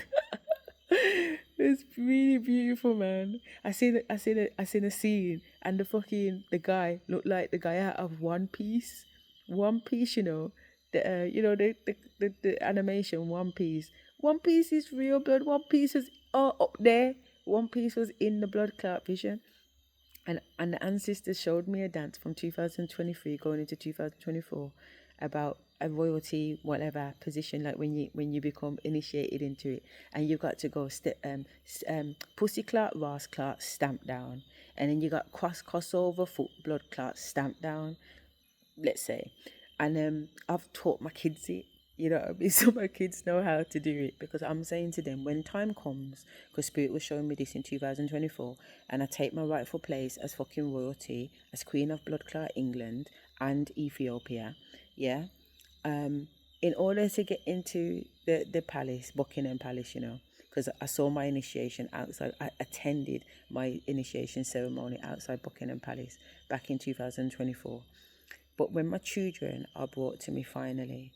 It's really beautiful, man. I seen a scene, and the guy looked like the guy out of One Piece. One Piece, the animation One Piece. One Piece is real blood. One Piece is up there. One Piece was in the blood clot vision. And the ancestors showed me a dance from 2023 going into 2024 about a royalty whatever position, like when you become initiated into it, and you got to go pussy clot, ras clot, stamp down, and then you got crossover foot blood clot, stamp down, let's say. And I've taught my kids it, so my kids know how to do it, because I'm saying to them, when time comes, because Spirit was showing me this in 2024, and I take my rightful place as fucking royalty, as Queen of Blood Clot England and Ethiopia, yeah, in order to get into the palace, Buckingham Palace, because I saw my initiation outside. I attended my initiation ceremony outside Buckingham Palace back in 2024. But when my children are brought to me finally,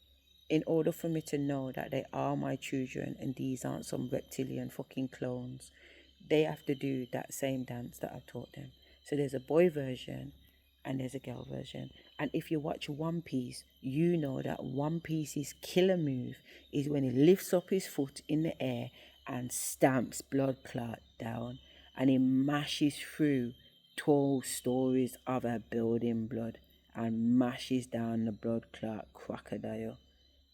in order for me to know that they are my children and these aren't some reptilian fucking clones, they have to do that same dance that I've taught them. So there's a boy version and there's a girl version. And if you watch One Piece, you know that One Piece's killer move is when he lifts up his foot in the air and stamps blood clot down, and he mashes through tall stories of a building blood and mashes down the blood clot crocodile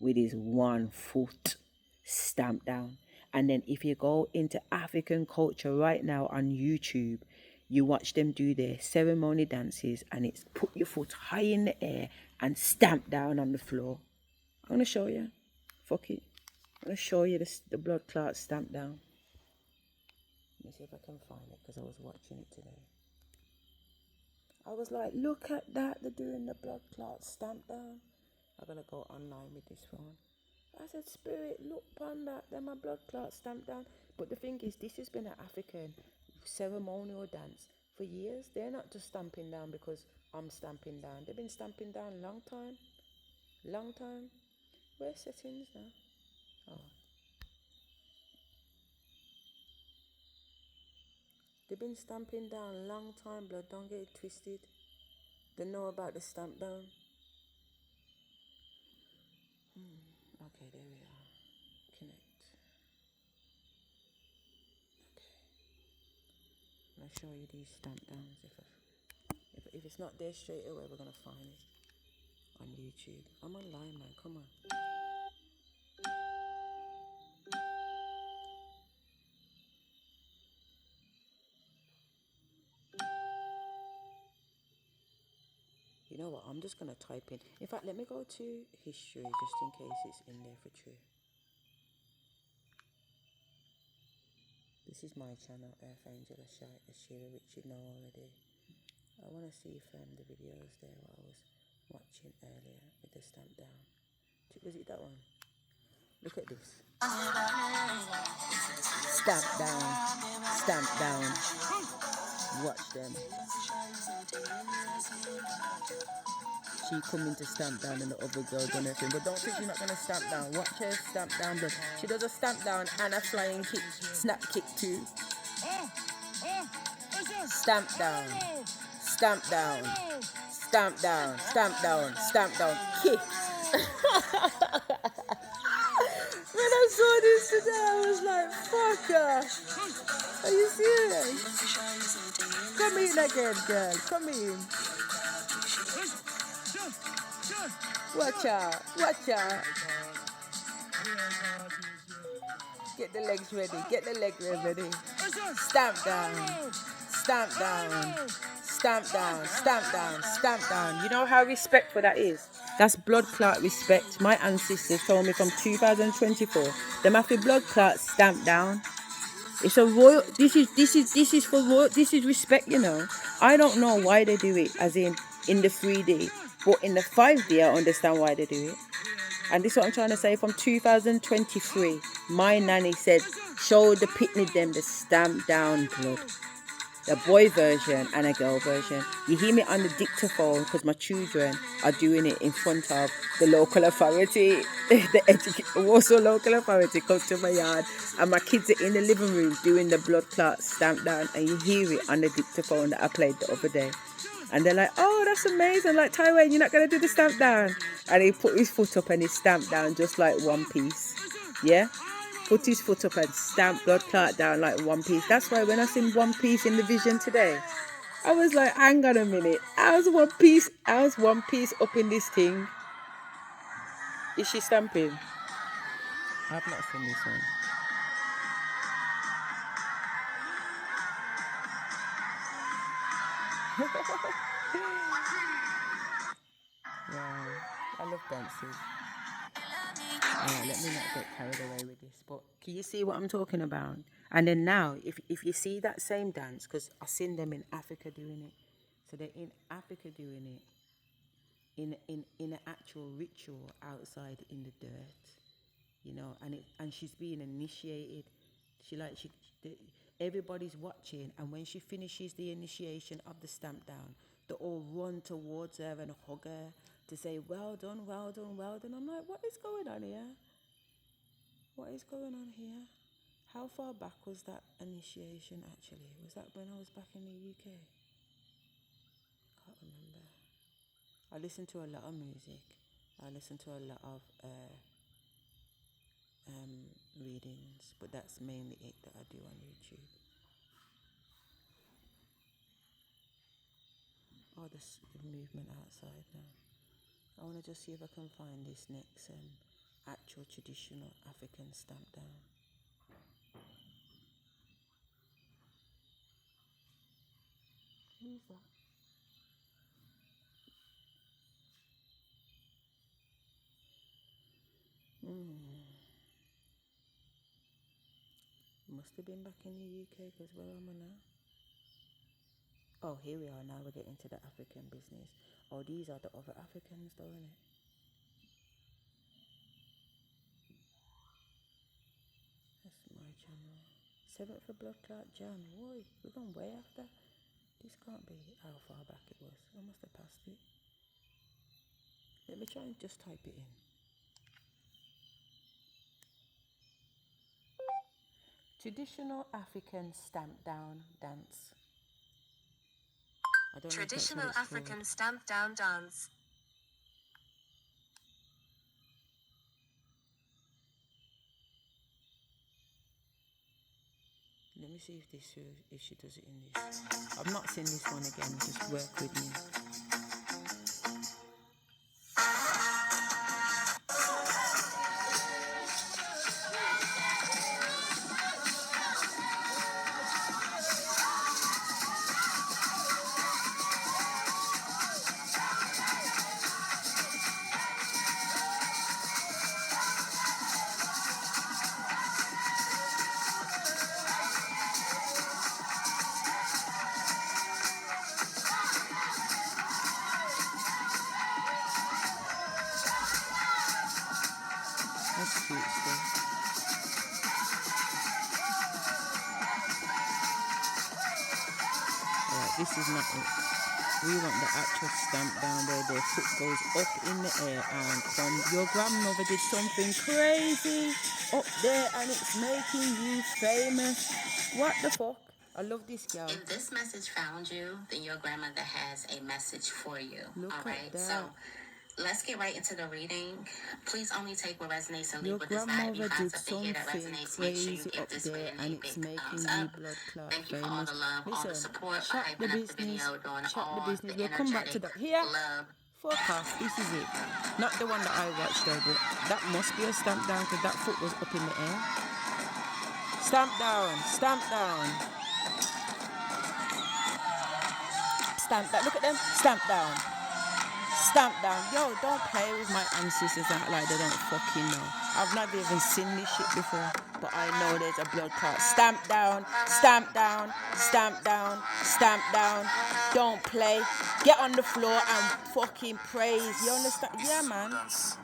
with his 1 foot stamped down. And then if you go into African culture right now on YouTube, you watch them do their ceremony dances, and it's put your foot high in the air and stamp down on the floor. I'm going to show you. Fuck it. I'm going to show you the blood clot stamp down. Let me see if I can find it, because I was watching it today. I was like, look at that. They're doing the blood clot stamp down. I'm going to go online with this phone. I said, Spirit, look upon that. They're my blood clot stamped down. But the thing is, this has been an African ceremonial dance for years. They're not just stamping down because I'm stamping down. They've been stamping down a long time. Long time. Where's settings now? Oh. They've been stamping down a long time, blood. Don't get it twisted. They know about the stamp down. Okay, there we are. Connect. Okay. I'm going to show you these stamp downs. If it's not there straight away, we're going to find it on YouTube. I'm online, man. Come on. You know what? I'm just going to type in. In fact, let me go to history just in case it's in there for true. This is my channel, Earth Angel Asherah, which you know already. I want to see if the video is there what I was watching earlier with the stamp down. Was it that one? Look at this. Stamp down. Stamp down. Watch them. She coming to stamp down and the other girl done her thing. But don't think she's not going to stamp down. Watch her stamp down. But she does a stamp down and a flying kick. Snap kick too. Stamp down. Stamp down. Stamp down. Stamp down. Stamp down. Kick. When I saw this today, I was like, fuck her. Are you serious? Come in again, girl. Come in. Watch out. Watch out. Get the legs ready. Get the leg ready. Stamp down. Stamp down. Stamp down. Stamp down. Stamp down. You know how respectful that is? That's blood clot respect. My ancestors told me from 2024. The mafia blood clot stamped down. It's a royal. This is for royal. This is respect. I don't know why they do it, as in the 3D, but in the 5D, I understand why they do it. And this is what I'm trying to say. From 2023, my nanny said, show the pitney them the stamp down blood. The boy version and a girl version. You hear me on the dictaphone because my children are doing it in front of the local authority. The Warsaw local authority comes to my yard and my kids are in the living room doing the blood clot stamp down, and you hear it on the dictaphone that I played the other day. And they're like, oh, that's amazing. Like, Taiwan, you're not going to do the stamp down? And he put his foot up and he stamped down just like one piece. Yeah? Put his foot up and stamp blood clot down like one piece. That's why when I seen one piece in the vision today, I was like, hang on a minute. I was one piece up in this thing. Is she stamping? I've not seen this one. Wow. I love dancing. Let me not get carried away with this, but can you see what I'm talking about? And then now, if you see that same dance, because I've seen them in Africa doing it, so they're in Africa doing it in an actual ritual outside in the dirt, and she's being initiated. Everybody's watching, and when she finishes the initiation of the stamp down, they all run towards her and hug her to say, well done, well done, well done. I'm like, what is going on here? What is going on here? How far back was that initiation actually? Was that when I was back in the UK? Can't remember. I listen to a lot of music. I listen to a lot of readings, but that's mainly it that I do on YouTube. Oh, the movement outside now. I want to just see if I can find this next actual traditional African stamp down. Who's that? Must have been back in the UK, because where am I now? Oh, here we are now. We're getting to the African business. Oh, these are the other Africans, though, isn't it? That's my channel. 7th of blood clot Jan. Why? We're gone way after. This can't be how far back it was. I must have passed it. Let me try and just type it in. Traditional African stamp down dance. Traditional African stamp down dance. Let me see if she does it in this. I've not seen this one again. Just work with me. That's cute stuff. Alright, this is not it. We want the actual stamp down where their foot goes up in the air and your grandmother did something crazy up there and it's making you famous. What the fuck? I love this girl. If this message found you, then your grandmother has a message for you. Alright, so let's get right into the reading. Please only take what resonates and leave what does not. Your grandmother did something crazy up there and it's making you blood clot Thank you for famous. all the love, all the support, Chat the business. We'll come back to that. Here, fuck off. This is it. Not the one that I watched though, but that must be a stamp down because that foot was up in the air. Stamp down. Stamp down. Stamp down. Look at them. Stamp down. Stamp down. Yo, don't play with my ancestors out like they don't fucking know. I've never even seen this shit before, but I know there's a blood clot. Stamp down, stamp down, stamp down, stamp down. Don't play. Get on the floor and fucking praise. You understand? Yeah, man.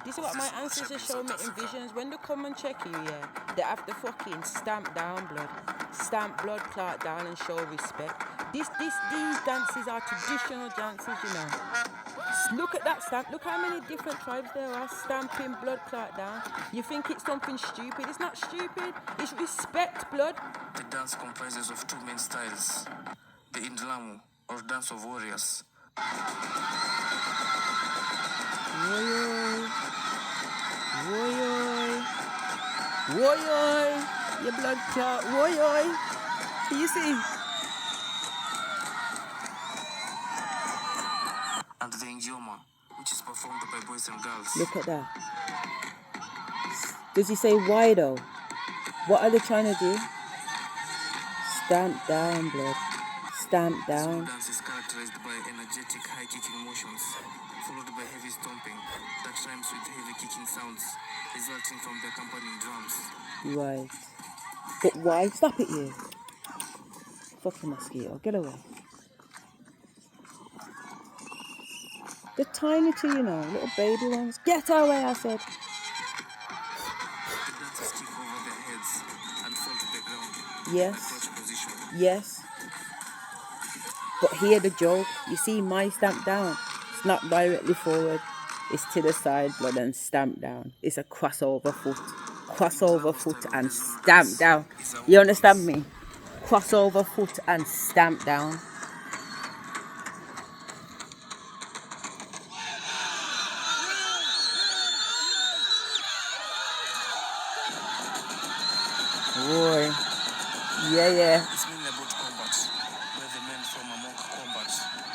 This is what my ancestors showed me in visions. When they come and check you, yeah, they have to fucking stamp down blood. Stamp blood clot down and show respect. These dances are traditional dances, you know. Look at that stamp. Look how many different tribes there are stamping blood clot down. You think it's something stupid. It's not stupid. It's respect, blood. The dance comprises of two main styles. The Indlamu, or dance of warriors. Woyoy. Woyoy. Woyoy. Your blood clot. Woyoy. Can you see? And the Ngioma, which is performed by boys and girls. Look at that. Does he say why though? What are they trying to do? Stamp down, blood. Stamp down. This dance is characterized by energetic high kicking motions, followed by heavy stomping that rhymes with heavy kicking sounds, resulting from the accompanying drums. Right. But why? Stop it, you. Fucking mosquito. Get away. They're tiny too, you know. Little baby ones. Get away, I said. The dancers kick over their heads and fall to the ground. Yes. Crouch position. Yes. But hear the joke. You see my stamp down. It's not directly forward. It's to the side, blood, and stamp down. It's a crossover foot. Crossover foot and stamp down. You understand me? Crossover foot and stamp down. Boy. Yeah. It's mainly about combat, where the men form a mock combat,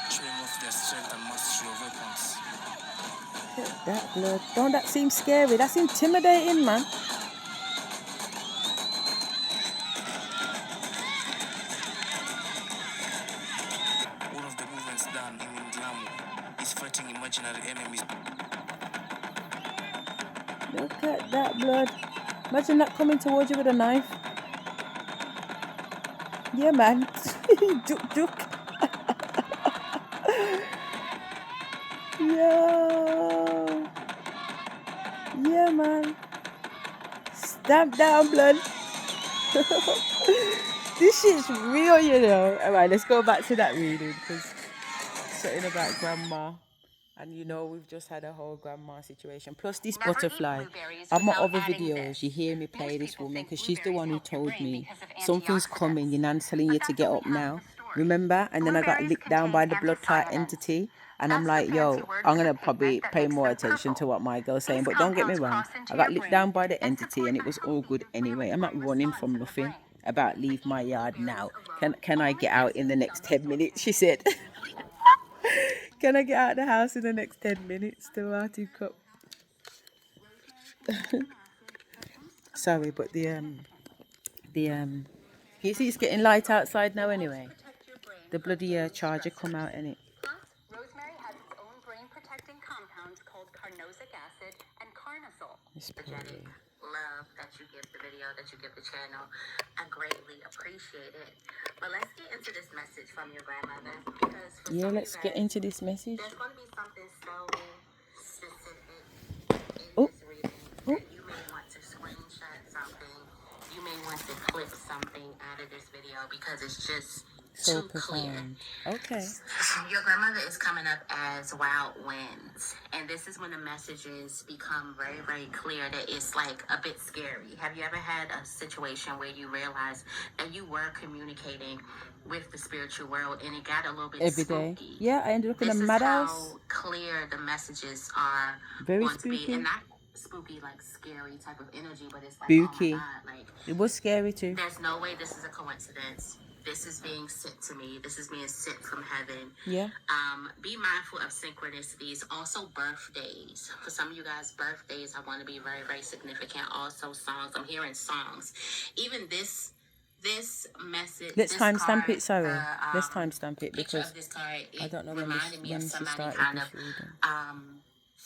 showing off their strength and mastery of weapons. That blood. Don't that seem scary? That's intimidating, man. One of the movements done in Indlamu is fighting imaginary enemies. Look at that blood. Imagine that coming towards you with a knife. Yeah, man. Duck. Yo. Yeah, man. Stamp down, blood. This shit's real, you know. Alright, let's go back to that reading because something about grandma. And you know, we've just had a whole grandma situation. Plus this butterfly. On my other videos, you hear me play this woman because she's the one who told me something's coming. Your nan's telling you to get up now. Remember? And then I got licked down by the blood clot entity. And I'm like, yo, I'm going to probably pay more attention to what my girl's saying. But don't get me wrong. I got licked down by the entity and it was all good anyway. I'm not running from nothing about leave my yard now. Can I get out in the next 10 minutes? She said. Can I get out of the house in the next 10 minutes to Marty Cup? Sorry, but you see it's getting light outside now anyway. The bloody charger come out in it. Rosemary has its own brain-protecting compounds called carnosic acid and carnosol. Energetic love that you give the video, that you give the channel. I greatly appreciate it. But let's get into this message from your grandmother. Because yeah, let's get into this message. There's going to be something so specific in this reading that you may want to screenshot something. You may want to clip something out of this video because it's just so too profound. Clear. Okay. Your grandmother is coming up as wild winds. And this is when the messages become very, very clear that it's like a bit scary. Have you ever had a situation where you realized that you were communicating with the spiritual world and it got a little bit every day? spooky? Yeah, I ended up in a madhouse. This is how clear the messages are very going spooky. to be. And not spooky like scary type of energy, but it's like, spooky. oh my God, like it was scary too. There's no way this is a coincidence. This is being sent to me. This is being sent from heaven. Yeah. Be mindful of synchronicities. Also, birthdays. For some of you guys, birthdays I want to be very, very significant. Also, songs. I'm hearing songs. Even this message. Let's timestamp it. Sorry. Let's timestamp it because because of this card, I don't know when she started kind of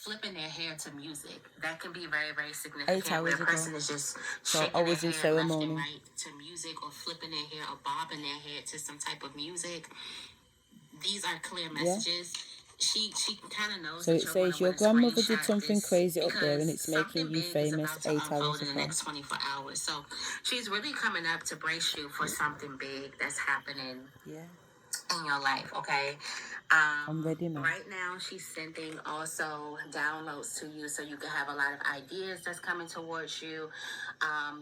flipping their hair to music. That can be very, very 8 significant, where hours a ago. person is just So shaking I their was in hair left and ceremony. right to music, or flipping their hair or bobbing their head to some type of music. These are clear messages. She kind of knows So that it you're going says to your want to grandmother did screenshot something this crazy up there and because it's making something you big is famous about to 8 unfold hours in the ago. next 24 hours. So she's really coming up to brace you for something big that's happening in your life, okay? I'm ready now. Right now, she's sending also downloads to you, so you can have a lot of ideas that's coming towards you.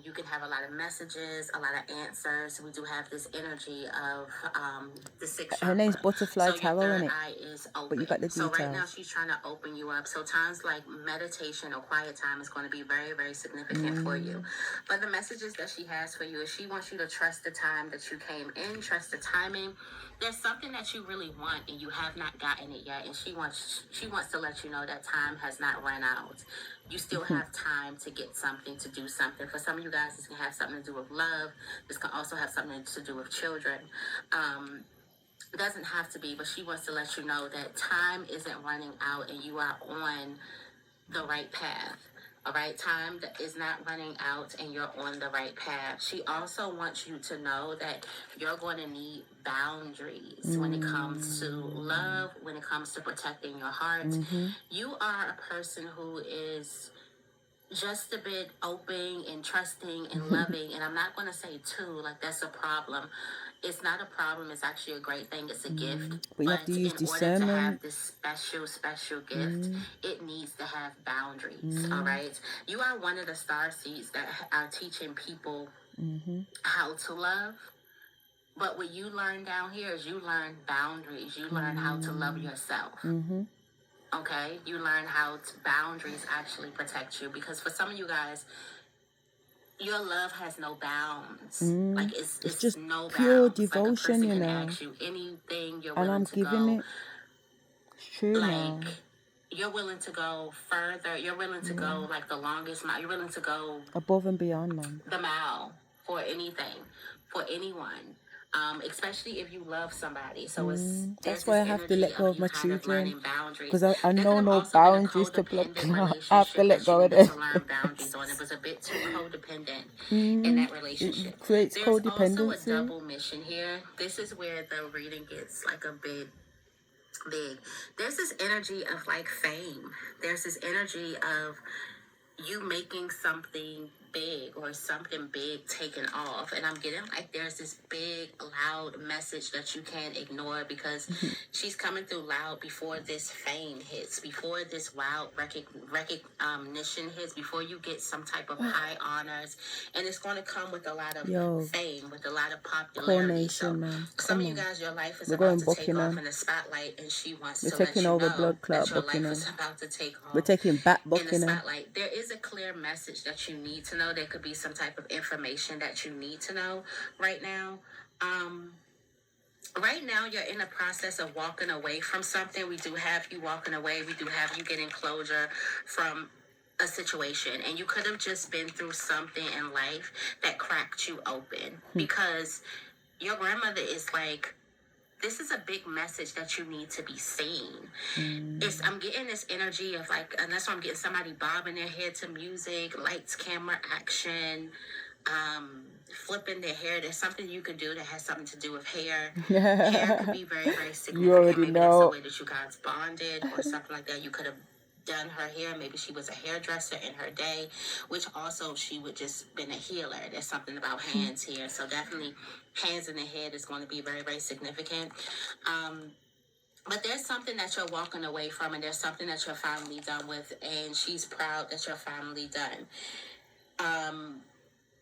You can have a lot of messages, a lot of answers. We do have this energy of the sixth chakra. Her name's Butterfly So your Tarot, third innit? eye is open. But you got the So right now, details. she's trying to open you up. So times like meditation or quiet time is going to be very, very significant for you. But the messages that she has for you is she wants you to trust the time that you came in, trust the timing. There's something that you really want and you have not gotten it yet, and she wants to let you know that time has not run out. You still have time to get something, to do something. For some of you guys, this can have something to do with love. This can also have something to do with children. It doesn't have to be, but she wants to let you know that time isn't running out and you are on the right path. All right, time is not running out and you're on the right path. She also wants you to know that you're going to need boundaries when it comes to love, when it comes to protecting your heart. You are a person who is just a bit open and trusting and loving, and I'm not going to say too, like that's a problem. It's not a problem. It's actually a great thing. It's a gift. But you have to use in order to have discernment. this special gift, it needs to have boundaries. All right. You are one of the star seeds that are teaching people how to love. But what you learn down here is you learn boundaries. You learn how to love yourself. Okay? You learn how boundaries actually protect you. Because for some of you guys, your love has no bounds. Like it's just no pure bounds. Like a devotion, person you can know. ask you anything, you're And willing I'm to giving go. it. It's true now. Like you're willing to go further. You're willing to go like the longest mile. You're willing to go Above and beyond, man. the mile for anything, for anyone. Especially if you love somebody. So That's why I have to let go of my kind of children. learning boundaries. Because I There know could have no also been a boundaries to blood codependent clot. I have to relationship let that go you of needed them. to learn boundaries on. It was a bit too codependent in that relationship. It creates There's also a codependency. double mission here. This is where the reading gets like a bit big. There's this energy of like fame. There's this energy of you making something big or something big taken off, and I'm getting like there's this big loud message that you can't ignore because she's coming through loud before this fame hits, before this wild recognition hits, before you get some type of high honors, and it's going to come with a lot of fame, with a lot of popularity. So some of you guys, your life is about to take off in the spotlight, and she wants to let you know that your life is about to take off. We're taking back in the Buckingham. spotlight. There is a clear message that you need to know. There could be some type of information that you need to know right now. Right now, you're in the process of walking away from something. We do have you walking away. We do have you getting closure from a situation. And you could have just been through something in life that cracked you open. Because your grandmother is like, this is a big message that you need to be seen. I'm getting this energy of like, and that's why I'm getting somebody bobbing their head to music, lights, camera, action, flipping their hair. There's something you can do that has something to do with hair. Hair could be very, very significant. You already Maybe know. that's the way that you guys bonded or something like that. You could have done her hair. Maybe she was a hairdresser in her day, which also she would just been a healer. There's something about hands here. So definitely hands in the head is going to be very, very significant. But there's something that you're walking away from, and there's something that you're finally done with, and she's proud that you're finally done.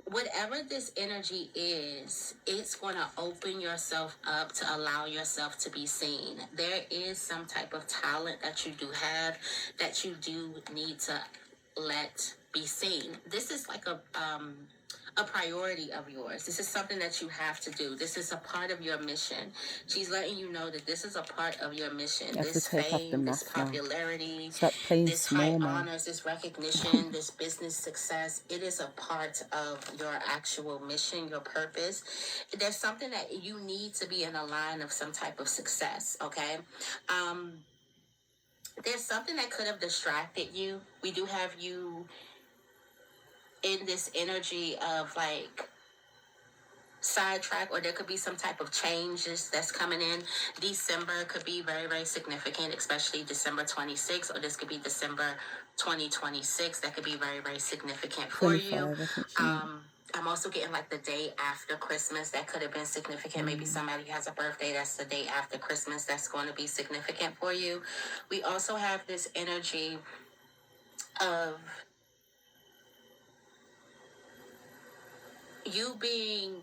Whatever this energy is, it's going to open yourself up to allow yourself to be seen. There is some type of talent that you do have that you do need to let be seen. This is like a priority of yours. This is something that you have to do. This is a part of your mission. She's letting you know that this is a part of your mission. This fame, this popularity, this high honors, this recognition, this business success, it is a part of your actual mission, your purpose. There's something that you need to be in a line of some type of success, okay? there's something that could have distracted you. We do have you in this energy of like sidetrack, or there could be some type of changes that's coming in. December could be very, very significant, especially December 26th, or this could be December 2026. That could be very, very significant for you. 25, I think she meant. I'm also getting like the day after Christmas. That could have been significant. Maybe somebody has a birthday that's the day after Christmas. That's going to be significant for you. We also have this energy of you being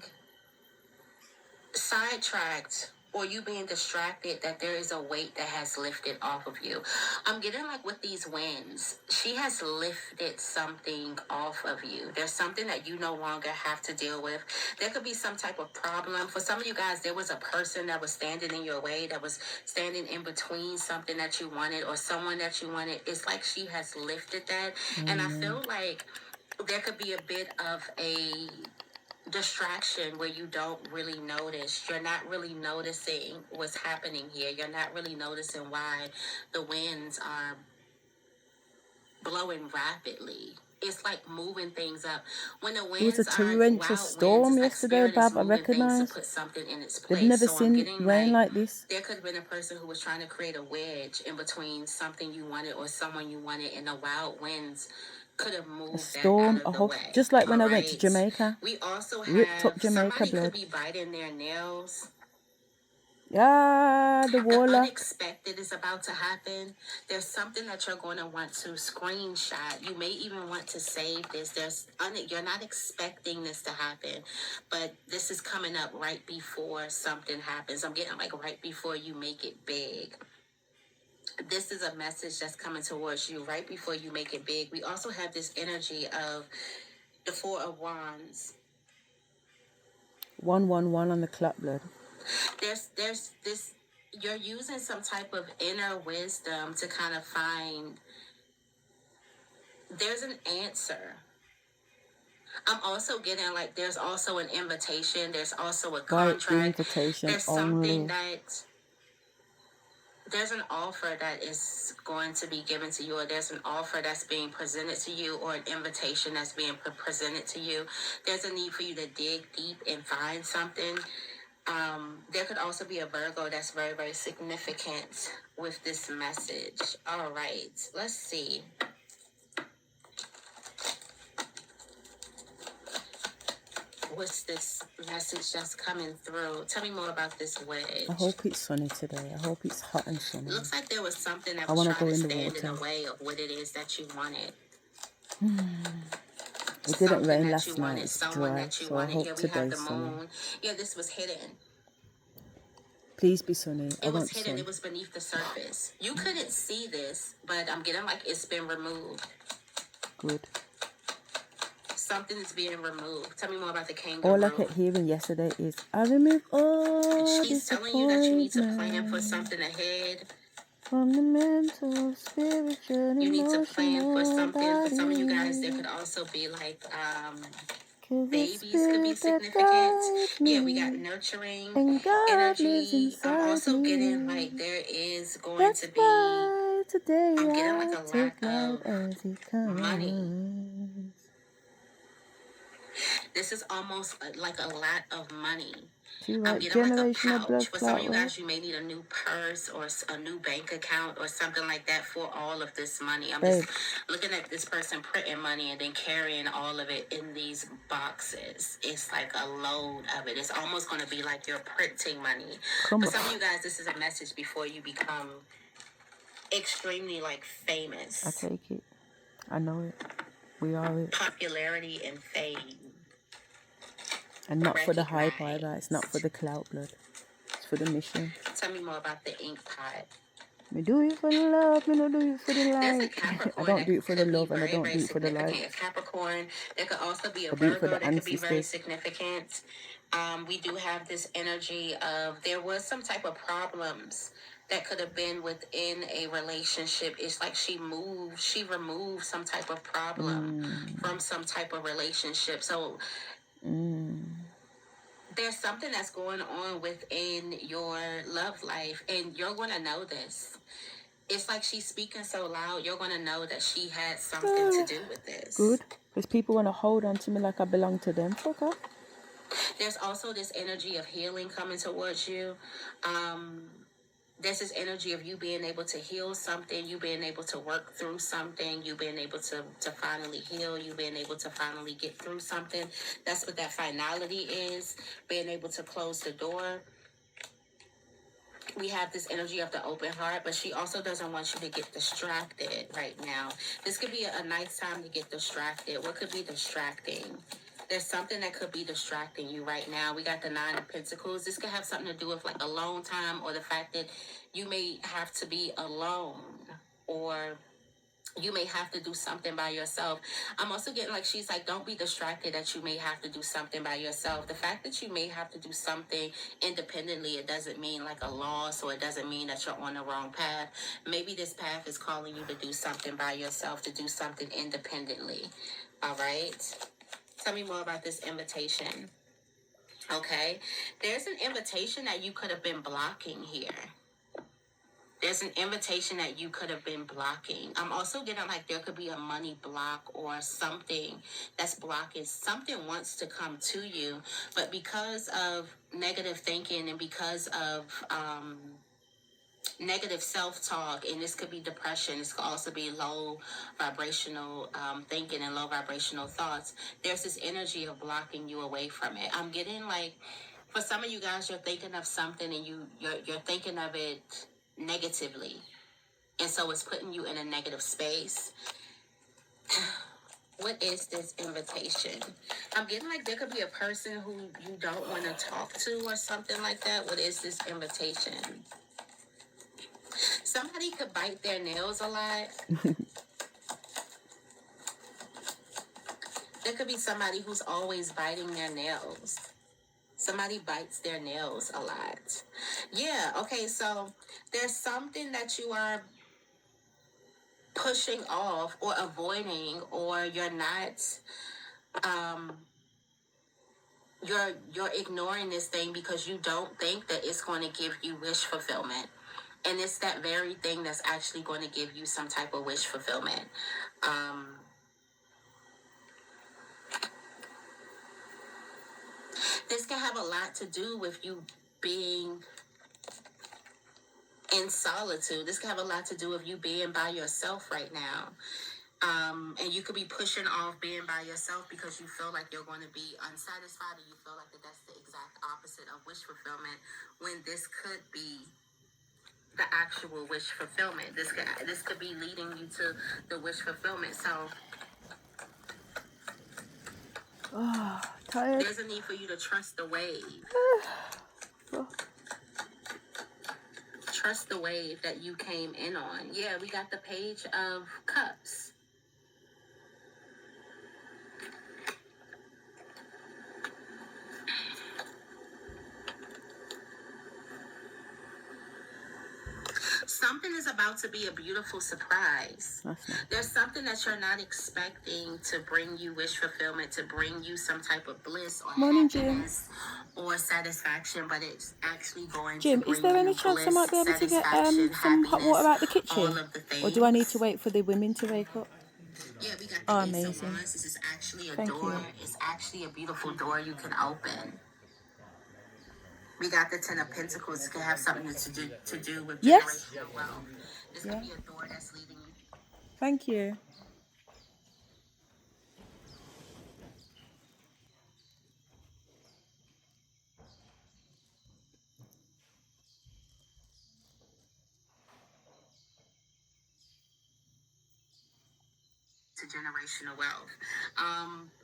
sidetracked or you being distracted, that there is a weight that has lifted off of you. I'm getting like with these winds, she has lifted something off of you. There's something that you no longer have to deal with. There could be some type of problem. For some of you guys, there was a person that was standing in your way, that was standing in between something that you wanted or someone that you wanted. It's like she has lifted that. And I feel like there could be a bit of a distraction where you don't really notice. You're not really noticing what's happening here. You're not really noticing why the winds are blowing rapidly. It's like moving things up. When the There was winds a are torrential wild storm winds, it's like yesterday, spirit is Bab, I moving things to recognise. put something in its They've place. never So I'm seen getting rain like like this. there could have been a person who was trying to create a wedge in between something you wanted or someone you wanted, and the wild winds could have moved A that storm, out a of the whole, way. just like when I All went to right. Jamaica. We also Ripped up have Jamaica somebody blood. could be biting their nails. Ah, the The warlock. unexpected is about to happen. There's something that you're going to want to screenshot. You may even want to save this. You're not expecting this to happen, but this is coming up right before something happens. I'm getting like right before you make it big. This is a message that's coming towards you right before you make it big. We also have this energy of the Four of Wands. 111 on the clock blood. There's this, you're using some type of inner wisdom to kind of find there's an answer. I'm also getting like there's also an invitation, there's also a contract. Right, invitation there's only. something that there's an offer that is going to be given to you, or there's an offer that's being presented to you, or an invitation that's being presented to you. There's a need for you to dig deep and find something. There could also be a Virgo that's very, very significant with this message. All right, let's see. What's this message that's coming through? Tell me more about this wedge. I hope it's sunny today. I hope it's hot and sunny. It looks like there was something that I was want to trying go to in the stand in water. the way of what it is that you wanted. It didn't rain that last you night. wanted, It's someone dry, that you so I wanted. hope Yeah, we have the today's sunny. moon. Yeah, this was hidden. Please be sunny. I It was want hidden. sun. It was beneath the surface. You couldn't see this, but I'm getting like it's been removed. Good. Something is being removed. Tell me more about the kangaroo. All I kept hearing yesterday is, I remove all She's telling you that you need to plan for something ahead. From the mental, spiritual, you need to plan for something. body. For some of you guys, there could also be like babies could be significant. Yeah, we got nurturing energy. I'm also getting like there is going to be. Today I'm getting like a lot of money. This is almost like a lot of money. I'm getting like a pouch. For some of you guys, you may need a new purse or a new bank account or something like that for all of this money. I'm just looking at this person printing money and then carrying all of it in these boxes. It's like a load of it. It's almost going to be like you're printing money. For some of you guys, this is a message before you become extremely like famous. I take it. I know it. We are it. Popularity and fame. And not for the hype either. It's not for the clout blood. It's for the mission. Tell me more about the ink pot. Me do it for the love, me don't do it for the light. I don't do it for the love and I don't do it for the light. Capricorn. There could also be a Virgo that could be very significant. We do have this energy of there was some type of problems that could have been within a relationship. It's like she removed some type of problem from some type of relationship. So there's something that's going on within your love life, and you're going to know this. It's like she's speaking so loud, you're going to know that she had something to do with this. Good. Because people want to hold on to me like I belong to them. Fuck off. There's also this energy of healing coming towards you. There's this energy of you being able to heal something, you being able to work through something, you being able to finally heal, you being able to finally get through something. That's what that finality is, being able to close the door. We have this energy of the open heart, but she also doesn't want you to get distracted right now. This could be a nice time to get distracted. What could be distracting? There's something that could be distracting you right now. We got the 9 of Pentacles. This could have something to do with like alone time, or the fact that you may have to be alone, or you may have to do something by yourself. I'm also getting like, she's like, don't be distracted that you may have to do something by yourself. The fact that you may have to do something independently, it doesn't mean like a loss, or it doesn't mean that you're on the wrong path. Maybe this path is calling you to do something by yourself, to do something independently. All right. Tell me more about this invitation. Okay. There's an invitation that you could have been blocking here. There's an invitation that you could have been blocking. I'm also getting like there could be a money block or something that's blocking. Something wants to come to you, but because of negative thinking and because of negative self-talk, and this could be depression, this could also be low vibrational thinking and low vibrational thoughts, there's this energy of blocking you away from it. I'm getting like, for some of you guys, you're thinking of something and you're thinking of it negatively, and so it's putting you in a negative space. What is this invitation? I'm getting like there could be a person who you don't want to talk to or something like that. What is this invitation? Somebody could bite their nails a lot. There could be somebody who's always biting their nails. Somebody bites their nails a lot. Yeah, okay, so there's something that you are pushing off or avoiding, or you're not, you're ignoring this thing because you don't think that it's going to give you wish fulfillment. And it's that very thing that's actually going to give you some type of wish fulfillment. This can have a lot to do with you being in solitude. This can have a lot to do with you being by yourself right now. And you could be pushing off being by yourself because you feel like you're going to be unsatisfied, or you feel like that's the exact opposite of wish fulfillment, when this could be the actual wish fulfillment. This could be leading you to the wish fulfillment. So Tired. there's a need for you to trust the wave. Trust the wave that you came in on. Yeah, we got the Page of Cups. Something is about to be a beautiful surprise. There's something that you're not expecting to bring you wish fulfillment, to bring you some type of bliss or happiness or satisfaction, but it's actually going to bring is there any you chance bliss, I might be able to get some hot water out the kitchen? Or do I need to wait for the women to wake up? Yeah, we got the Ace of Wands. This is actually a door. It's actually a beautiful door you can open. We got the 10 of Pentacles. It can have something to do with generational wealth. This could be a door that's leading you. Thank you. To generational wealth.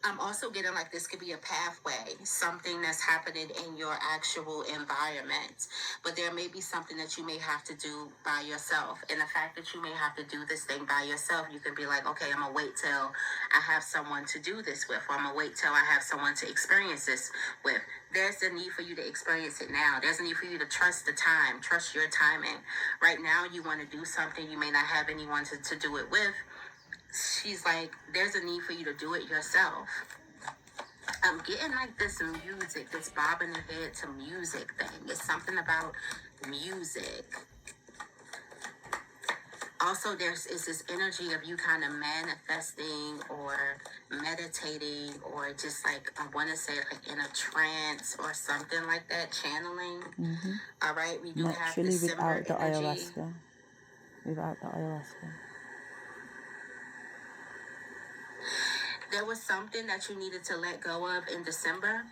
I'm also getting like this could be a pathway, something that's happening in your actual environment, but there may be something that you may have to do by yourself. And the fact that you may have to do this thing by yourself, you can be like, okay, I'm gonna wait till I have someone to do this with, or I'm gonna wait till I have someone to experience this with. There's a need for you to experience it now. There's a need for you to trust the time, trust your timing. Right now, you want to do something, you may not have anyone to do it with. She's like, there's a need for you to do it yourself. I'm getting like this music, this bobbing the head to music thing. It's something about music. Also, is this energy of you kind of manifesting or meditating or just like, I want to say like in a trance or something like that, channeling. All right, we do have Naturally, this similar without the energy. ayahuasca. Without the ayahuasca. There was something that you needed to let go of in December.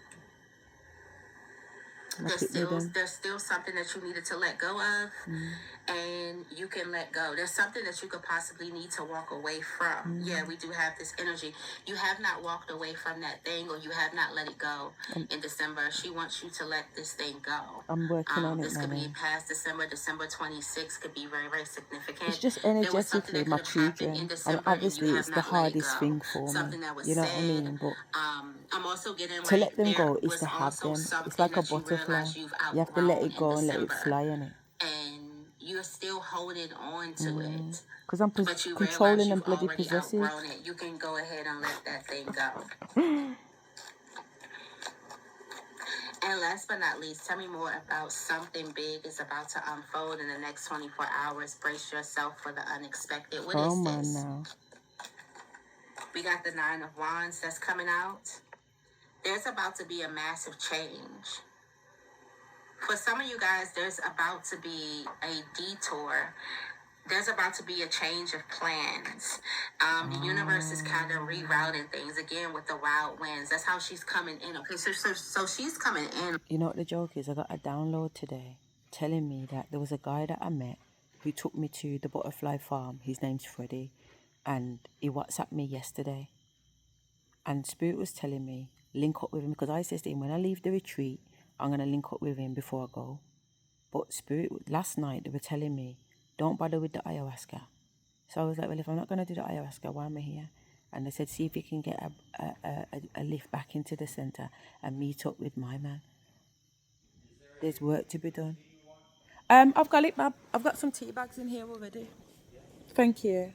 There's still something that you needed to let go of, and you can let go. There's something that you could possibly need to walk away from. Yeah, we do have this energy. You have not walked away from that thing, or you have not let it go in December. She wants you to let this thing go. I'm working on it This now. could be past December. December 26th could be very, very significant. It's just energetically my children, and obviously it's the hardest thing for me. You know what I mean? But I'm also getting to let like them there go is was to have also them. It's something like a that you butterfly. realize you've You have to let outgrown it go in and let it December, fly in it. and you're still holding on to it. Because I'm But you realize controlling and you've bloody already possessive. outgrown it. You can go ahead and let that thing go. And last but not least, tell me more about something big is about to unfold in the next 24 hours. Brace yourself for the unexpected. What is this? Now. We got the 9 of Wands that's coming out. There's about to be a massive change. For some of you guys, there's about to be a detour. There's about to be a change of plans. The universe is kind of rerouting things again with the wild winds. That's how she's coming in. Okay, so she's coming in. You know what the joke is? I got a download today telling me that there was a guy that I met who took me to the butterfly farm. His name's Freddie, and he WhatsApped me yesterday. And Spirit was telling me, link up with him, because I said to him, when I leave the retreat, I'm going to link up with him before I go. But Spirit, last night, they were telling me, don't bother with the ayahuasca. So I was like, well, if I'm not going to do the ayahuasca, why am I here? And they said, see if you can get a lift back into the center and meet up with my man. There's work to be done. I've got it, Bob. I've got some tea bags in here already. Thank you.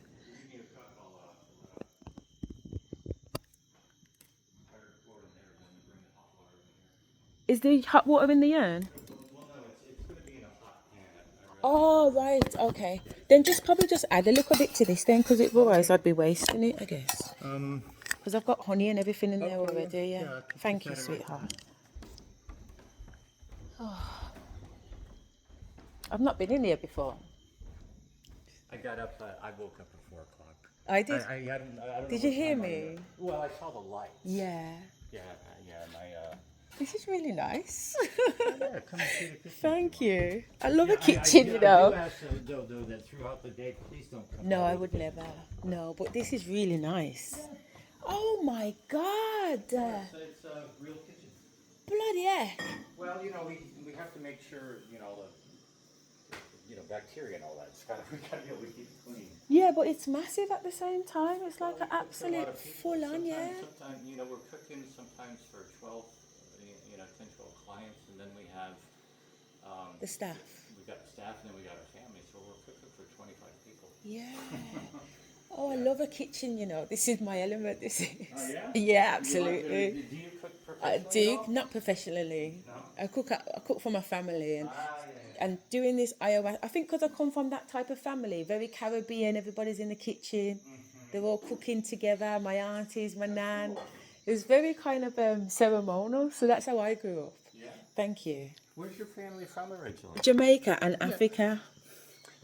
Is the hot water in the urn? Oh, right, okay. Then probably just add a little bit to this then, because otherwise I'd be wasting it, I guess. Because I've got honey and everything in there already, yeah. Thank you, sweetheart. Oh. I've not been in here before. I got up, I woke up at 4 o'clock. I did? I don't know Did you what hear time me? Well, I saw the lights. Yeah. Yeah, my, This is really nice. yeah, come and see the kitchen. Thank you. I love a kitchen, you know. I do ask though that throughout the day, please don't come. No, I would never. No, but this is really nice. Oh my God! It's a real kitchen. Bloody heck! Well, we have to make sure, bacteria and all that. It's we gotta be able to keep it clean. Yeah, but it's massive at the same time. It's like an absolute full on, yeah. Sometimes, we're cooking sometimes for 12, 10, 12 clients, and then we have The staff. we got staff, and then we got our family, so we're cooking for 25 people. Yeah. Oh, I love a kitchen, you know. This is my element. This is. Oh, yeah? Yeah, absolutely. Do you cook I professionally? do, not professionally. No? I cook for my family, and Yeah. and doing this ayahuasca. I think because I come from that type of family, very Caribbean. Everybody's in the kitchen. They're all cooking together. My aunties, my nan. It was very kind of ceremonial. So that's how I grew up. Yeah. Thank you. Where's your family from originally? Jamaica and Africa.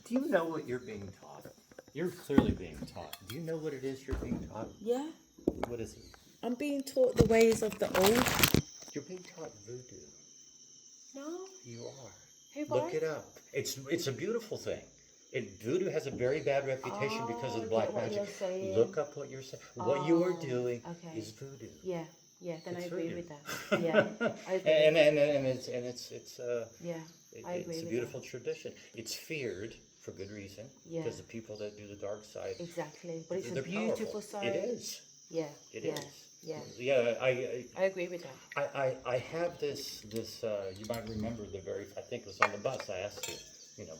Do you know what you're being taught? You're clearly being taught. Do you know what it is you're being taught? Yeah. What is it? I'm being taught the ways of the old. You're being taught voodoo. No. You are. Who Look it up. It's a beautiful thing. Voodoo has a very bad reputation because of the black magic. Look up what you're saying. What you are doing is voodoo. Yeah, then It's I agree voodoo. with that. Yeah, I agree. and I agree it's a with beautiful tradition. It's feared for good reason Yeah. because the people that do the dark side, Exactly, but it's a they're beautiful powerful. side. It is. Yeah, It yeah, is. yeah. Yeah, I agree with that. I have this you might remember I think it was on the bus, I asked you,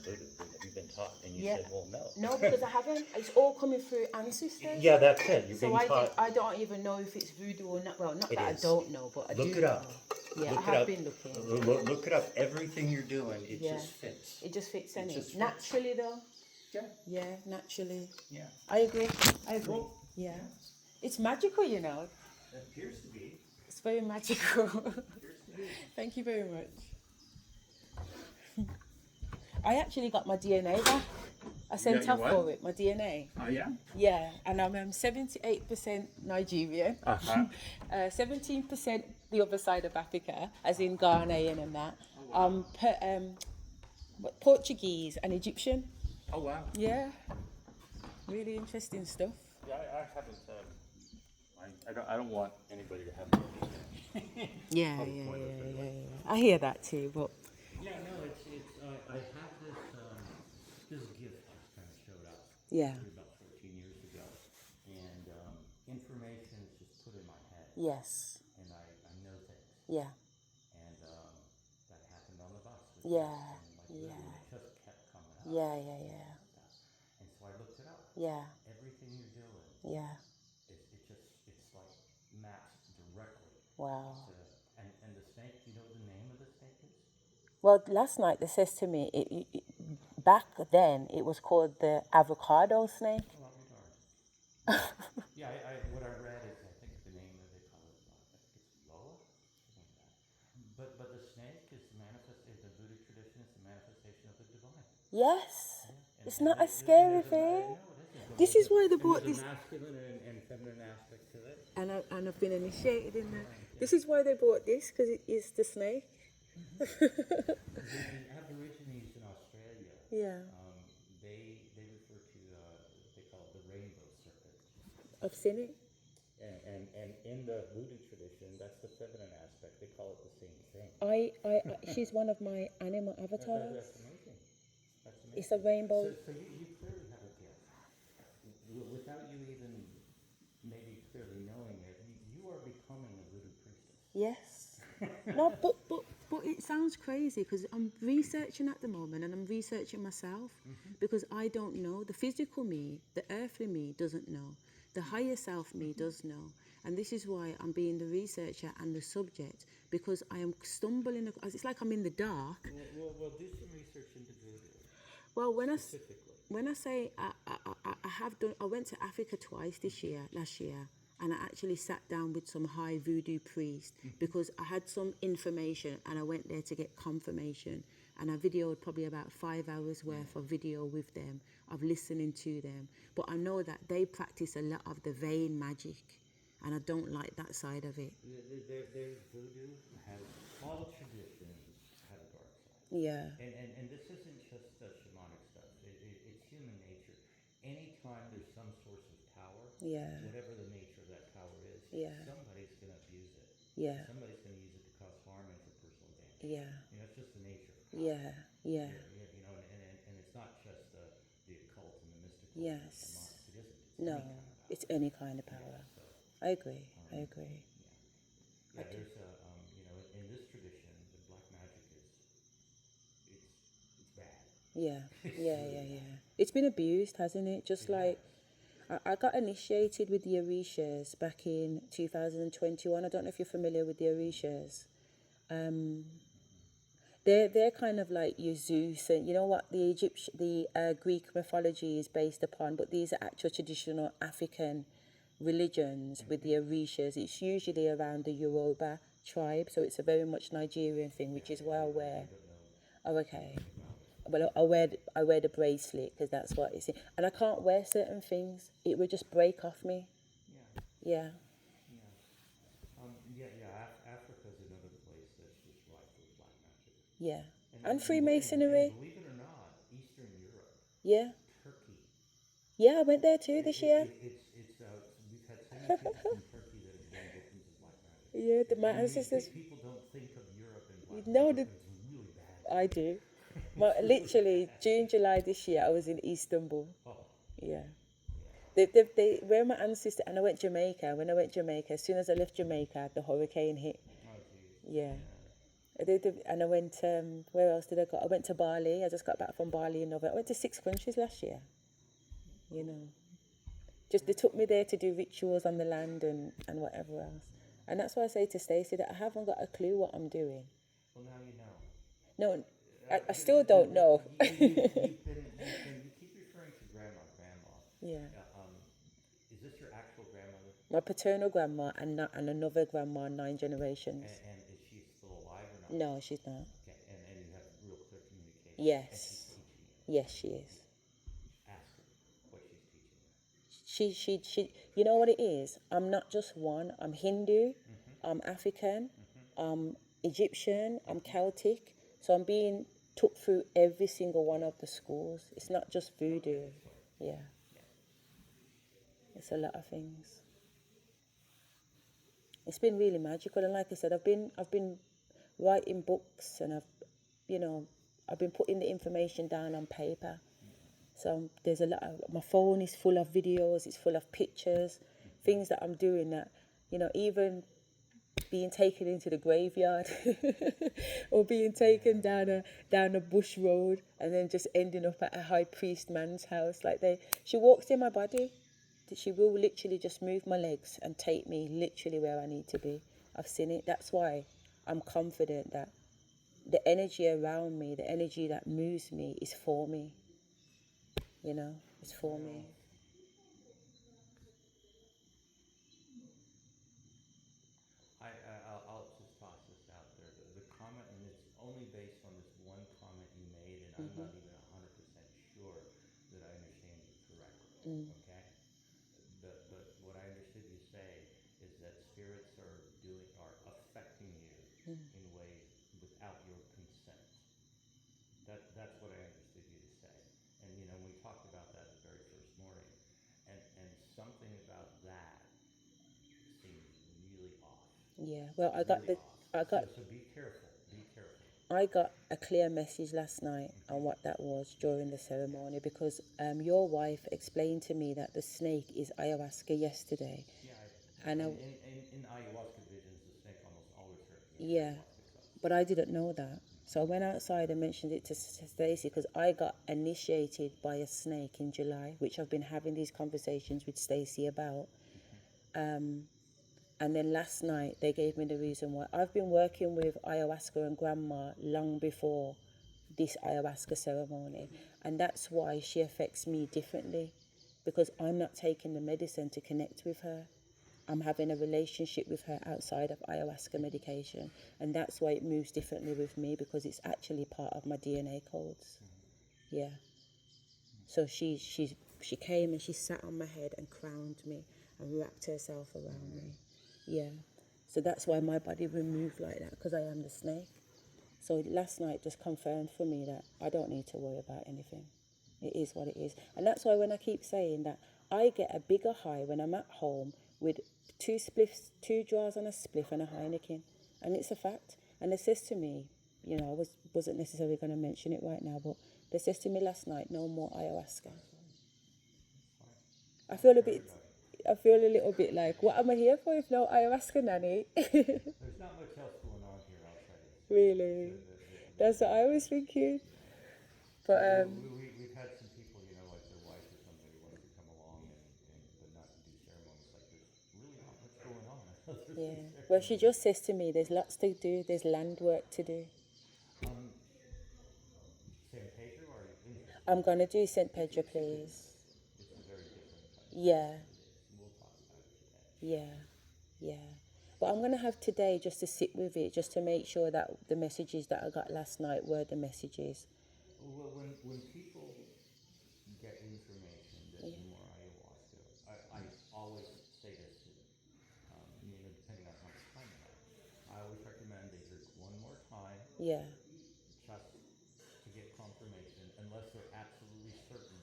voodoo, have you been taught? And you Yeah. said, well, no. No, because I haven't. It's all coming through ancestors. Yeah, that's it. You're So being taught. I don't even know if it's voodoo or not. Well, not It that is. I don't know, but I Look do it up. know. Yeah, Look I it have up. been looking. Look it up. Everything you're doing, it Yeah. just fits. It just fits It in just it. fits. Naturally, though. Yeah, naturally. Yeah. I agree. Yeah. Yeah. It's magical, you know. It appears to be. It's very magical. Appears to be. Thank you very much. I actually got my DNA back. I sent off for it, my DNA. Oh, yeah? Yeah, and I'm 78% Nigerian, 17% the other side of Africa, as in Ghanaian and that. Portuguese and Egyptian. Oh, wow. Yeah, really interesting stuff. Yeah, I haven't. I don't want anybody to have. Yeah. I hear that too, but Yeah, no, it's. I have this gift just kind of showed up. yeah, About 14 years ago, and information is just put in my head, yes, and I know things, yeah, and that happened on the bus. yeah, And yeah, it just kept coming up. yeah, And so I looked it up. yeah, Everything you're doing, yeah. it's like maps directly. Wow. And the snake, do you know what the name of the snake is? Well, last night they says to me, back then it was called the avocado snake. Oh, yeah, what I read is, I think the name of they call it, I think it's Loa, something like that. But the snake is the Buddhist tradition is the manifestation of the divine. Yes, Yeah. it's not a scary thing. No, it isn't. This is why they brought There's this, a masculine and feminine aspect to it. and I've been initiated in that. This is why they brought this, because it is the snake. The Aborigines in Australia, Yeah, they refer to they call it the rainbow serpent. I've seen it. And in the voodoo tradition, that's the feminine aspect. They call it the same thing. She's one of my animal avatars. That's amazing. That's amazing. It's a rainbow. So you clearly have a gift. Without you even maybe clearly knowing it, you are becoming a voodoo priestess. Yes. No, but it sounds crazy because I'm researching at the moment and I'm researching myself because I don't know. The physical me, the earthly me doesn't know. The higher self me does know. And this is why I'm being the researcher and the subject because I am stumbling across. It's like I'm in the dark. Well, do some research into voodoo. Well, Specifically. when I say I have done, I went to Africa twice last year, and I actually sat down with some high voodoo priests because I had some information and I went there to get confirmation. And I videoed probably about 5 hours worth of video with them, of listening to them. But I know that they practice a lot of the vein magic, and I don't like that side of it. There's voodoo has all traditions have a dark side. Yeah. And this isn't just shamanic stuff. It's human nature. Anytime there's some source of power, Yeah. whatever the nature of that power is, Yeah. somebody's going to abuse it. Yeah. Somebody's going to use it to cause harm and for personal damage. Yeah. You know, it's just the nature of power. Yeah. Yeah. You know, and it's not just the occult and the mystical. Yes. And the shamanic. It isn't. No, it's any kind of power. So, I agree. I agree. yeah, there's a you know, in this tradition, the black magic it's bad. Yeah. It's been abused, hasn't it? Just like I got initiated with the Orishas back in 2021. I don't know if you're familiar with the Orishas. They're kind of like your Zeus, and you know what the Greek mythology is based upon. But these are actual traditional African religions with the Orishas. It's usually around the Yoruba tribe, so it's a very much Nigerian thing, which is why I wear. Oh, okay. Well, I wear the bracelet because that's what it's in. And I can't wear certain things; it would just break off me. Yeah. Africa's another place that's just rife with black magic. Yeah. And Freemasonry. And believe it or not, Eastern Europe. Yeah. Turkey. Yeah, I went there too this year. We've had so many people from Turkey that have been victims of black magic. Yeah, my ancestors. People don't think of Europe and black No, magic, but it's really bad. I do. Literally, June, July this year, I was in Istanbul. Oh. Yeah. They where my ancestors, and I went Jamaica. When I went Jamaica, as soon as I left Jamaica, the hurricane hit. Oh, geez. Yeah. And I went, where else did I go? I went to Bali. I just got back from Bali in November. I went to 6 countries last year. You know. Just they took me there to do rituals on the land and whatever else. And that's why I say to Stacey that I haven't got a clue what I'm doing. Well, now you know. No, I still don't know. You keep referring Yeah. Is this your actual grandmother? My paternal grandma and another grandma, 9 generations. And is she still alive or not? No, she's not. Okay, and you have real clear communication. Yes. And she's teaching you. Yes, she is. Ask her what she's teaching you. She, you know what it is? I'm not just one. I'm Hindu, I'm African, I'm Egyptian, I'm Celtic. So I'm being took through every single one of the schools. It's not just voodoo. Yeah. It's a lot of things. It's been really magical, and like I said, I've been writing books, and you know, I've been putting the information down on paper. So there's a lot of, my phone is full of videos, it's full of pictures, things that I'm doing that, you know, even being taken into the graveyard or being taken down a bush road and then just ending up at a high priest man's house. Like she walks in my body. She will literally just move my legs and take me literally where I need to be. I've seen it. That's why I'm confident that the energy around me, the energy that moves me is for me. You know, it's for me. I'll just toss this out there. The comment, and it's only based on this one comment you made, and I'm not even 100% sure that I understand you correctly. Okay? But what I understood you say is that spirits are affecting you in ways without your consent. That's what I understood you to say. And you know, we talked about that the very first morning, and something about that seems really off. Yeah. Well, Really off. So be careful. Be careful. I got a clear message last night on what that was during the ceremony, because your wife explained to me that the snake is ayahuasca yesterday. Yeah, And in ayahuasca visions, the snake almost always represents yeah, ayahuasca substance. but I didn't know that. So I went outside and mentioned it to Stacey, because I got initiated by a snake in July, which I've been having these conversations with Stacey about. And then last night they gave me the reason why. I've been working with ayahuasca and grandma long before this ayahuasca ceremony, and that's why she affects me differently, because I'm not taking the medicine to connect with her. I'm having a relationship with her outside of ayahuasca medication, and that's why it moves differently with me, because it's actually part of my DNA codes. Yeah. So she came and she sat on my head and crowned me and wrapped herself around me. Yeah. So that's why my body will move like that, because I am the snake. So last night just confirmed for me that I don't need to worry about anything. It is what it is. And that's why when I keep saying that, I get a bigger high when I'm at home with 2 jars on a spliff and a Heineken. And it's a fact. And they says to me, you know, wasn't necessarily going to mention it right now, but they says to me last night, no more ayahuasca. I feel a little bit like, what am I here for if no ayahuasca, Nanny? There's not much else going on here outside of this. Really? That's what I was thinking. But we've had some people, you know, like their wife or somebody wants to come along but not do ceremonies. Like there's really not much going on. yeah. Well, she just says to me, there's lots to do. There's land work to do. San Pedro, or are you interested? I'm gonna do St. Pedro, please. It's a very different type of Yeah. place. It is. We'll talk about it today. Yeah. Yeah. But I'm gonna have today just to sit with it, just to make sure that the messages that I got last night were the messages. Well, when people get information that's more ayahuasca, I always say this to them. You know, depending on how much time they have, I always recommend they drink one more time, Yeah. just to get confirmation, unless they're absolutely certain,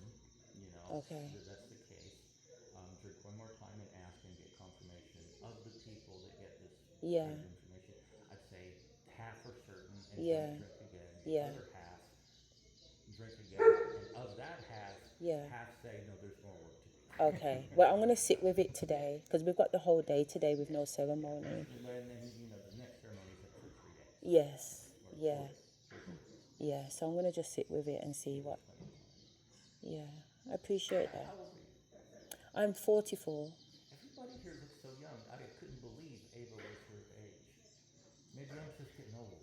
you know, Okay. that that's the case. Drink one more time and ask and get confirmation of the people that get this Yeah. kind of information. I'd say half are certain and Yeah. don't drink again. The Yeah. other half drink again, and of that half, Yeah. half say no, there's more work to do. Okay. Well, I'm gonna sit with it today, because we've got the whole day today with no ceremony. And you know, the next ceremony is for 3 days. Yes. Or Yeah. 4 days. 4 days. Yeah. So I'm gonna just sit with it and see what. Plenty of time. Yeah. I appreciate that. How old are you? I'm 44. Everybody here looks so young. I couldn't believe Ava was her age. Maybe I'm just getting old.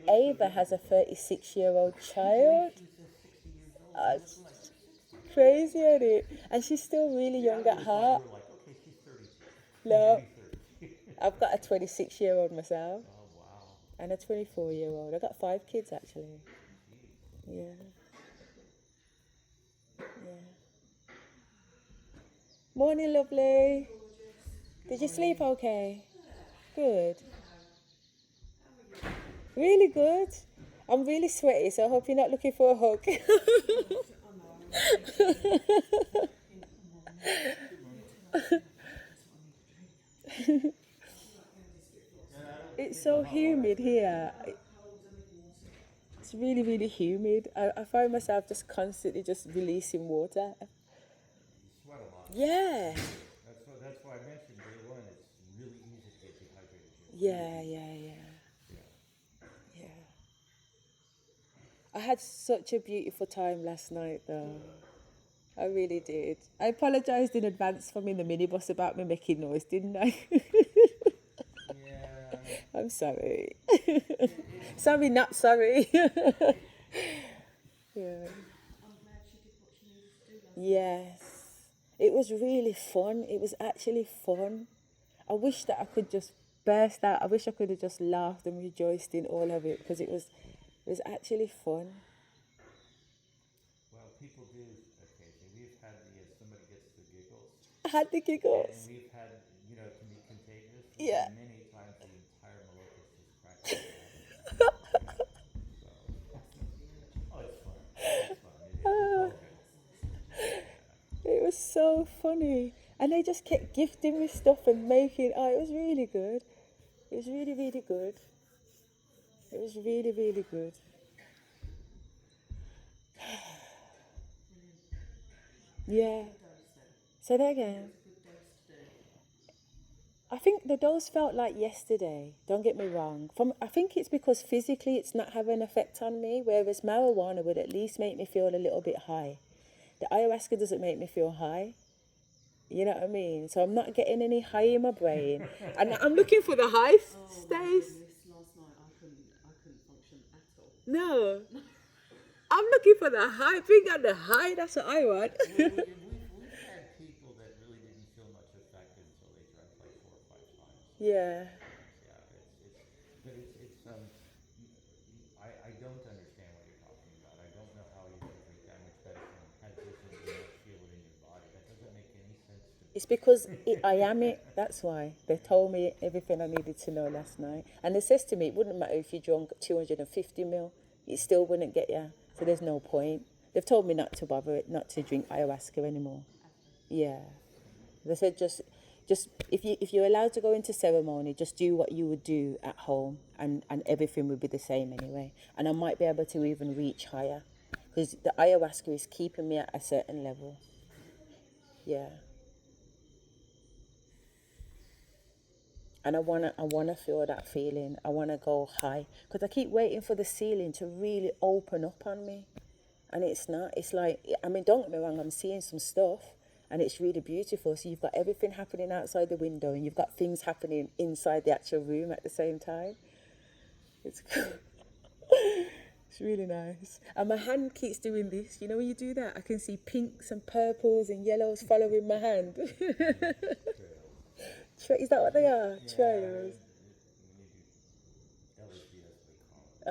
Ava has a 36-year-old child. She's 60 years old. She looks like 60. Crazy, isn't it? And she's still really young It at was heart. like, we're like, okay, she's 32. No, Maybe 30. I've got a 26-year-old myself Oh, wow. and a 24-year-old. I got 5 kids actually. Jeez. Yeah, yeah. Morning, lovely. Did you sleep okay? Good. Really good. I'm really sweaty, so I hope you're not looking for a hug. It's so humid here. It's really, really humid. I find myself just constantly just releasing water. You sweat a lot. Yeah. That's why I mentioned day one, it's really easy to get dehydrated here. Yeah. Yeah. Yeah. I had such a beautiful time last night, though. I really did. I apologised in advance from in the minibus about me making noise, didn't I? Yeah. I'm sorry. Sorry, not sorry. Yeah. Yes. It was really fun. It was actually fun. I wish that I could just burst out. I wish I could have just laughed and rejoiced in all of it because it was actually fun. Well, people do occasionally. We've had somebody gets the giggles. I had the And giggles. we've had, it can be contagious. We've Yeah. had many times the entire Malokas just cracking up. So, oh, it's fun. It's fun. It's all good. It was so funny. And they just kept gifting me stuff and making, it was really good. It was really, really good. It was really, really good. Yeah. Say that again. I think the dose felt like yesterday. Don't get me wrong. I think it's because physically it's not having an effect on me, whereas marijuana would at least make me feel a little bit high. The ayahuasca doesn't make me feel high. You know what I mean? So I'm not getting any high in my brain, and I'm looking for the high stays. Last night I couldn't function at all. No, I'm looking for the high. Bring out the high. That's what I want. We've had people that really didn't feel much effect until they drank like 4 or 5 times. Yeah. But I don't understand what you're talking about. I don't know how you can drink that much medicine and have this and not feel it in your body. That doesn't make any sense to me. It's because I am it. That's why. They told me everything I needed to know last night. And they says to me, it wouldn't matter if you drank 250 ml, it still wouldn't get you. So there's no point. They've told me not to bother it, not to drink ayahuasca anymore. Yeah. They said just if you're allowed to go into ceremony, just do what you would do at home, and everything would be the same anyway. And I might be able to even reach higher, because the ayahuasca is keeping me at a certain level. Yeah. And I wanna feel that feeling. I wanna go high, because I keep waiting for the ceiling to really open up on me, and it's not. It's like, I mean, don't get me wrong, I'm seeing some stuff, and it's really beautiful. So you've got everything happening outside the window, and you've got things happening inside the actual room at the same time. It's cool. It's really nice. And my hand keeps doing this. You know when you do that, I can see pinks and purples and yellows following my hand. Is that what they are? Yeah, Trails. when you do LSD, that's what they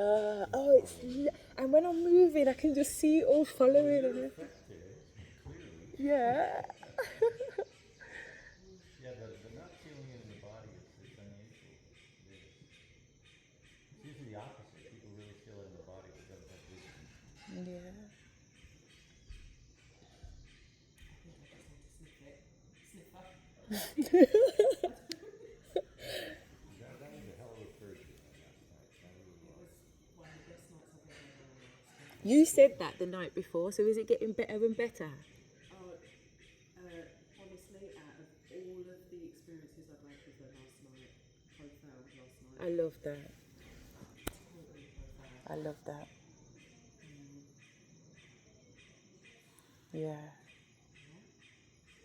call it. And when I'm moving, I can just see it all following. You're affected, clearly. Yeah. Yeah, the not feeling it in the body is unusual. It is. It's usually the opposite. People really feel it in the body but don't have vision. Yeah. That was a hell of a Thursday night last night. That really was. One of the best nights I've ever had on last. You said that the night before, so is it getting better and better? Honestly, out of all of the experiences I've had with her last night, profound last night. I love that. Totally profound. I love that. Yeah.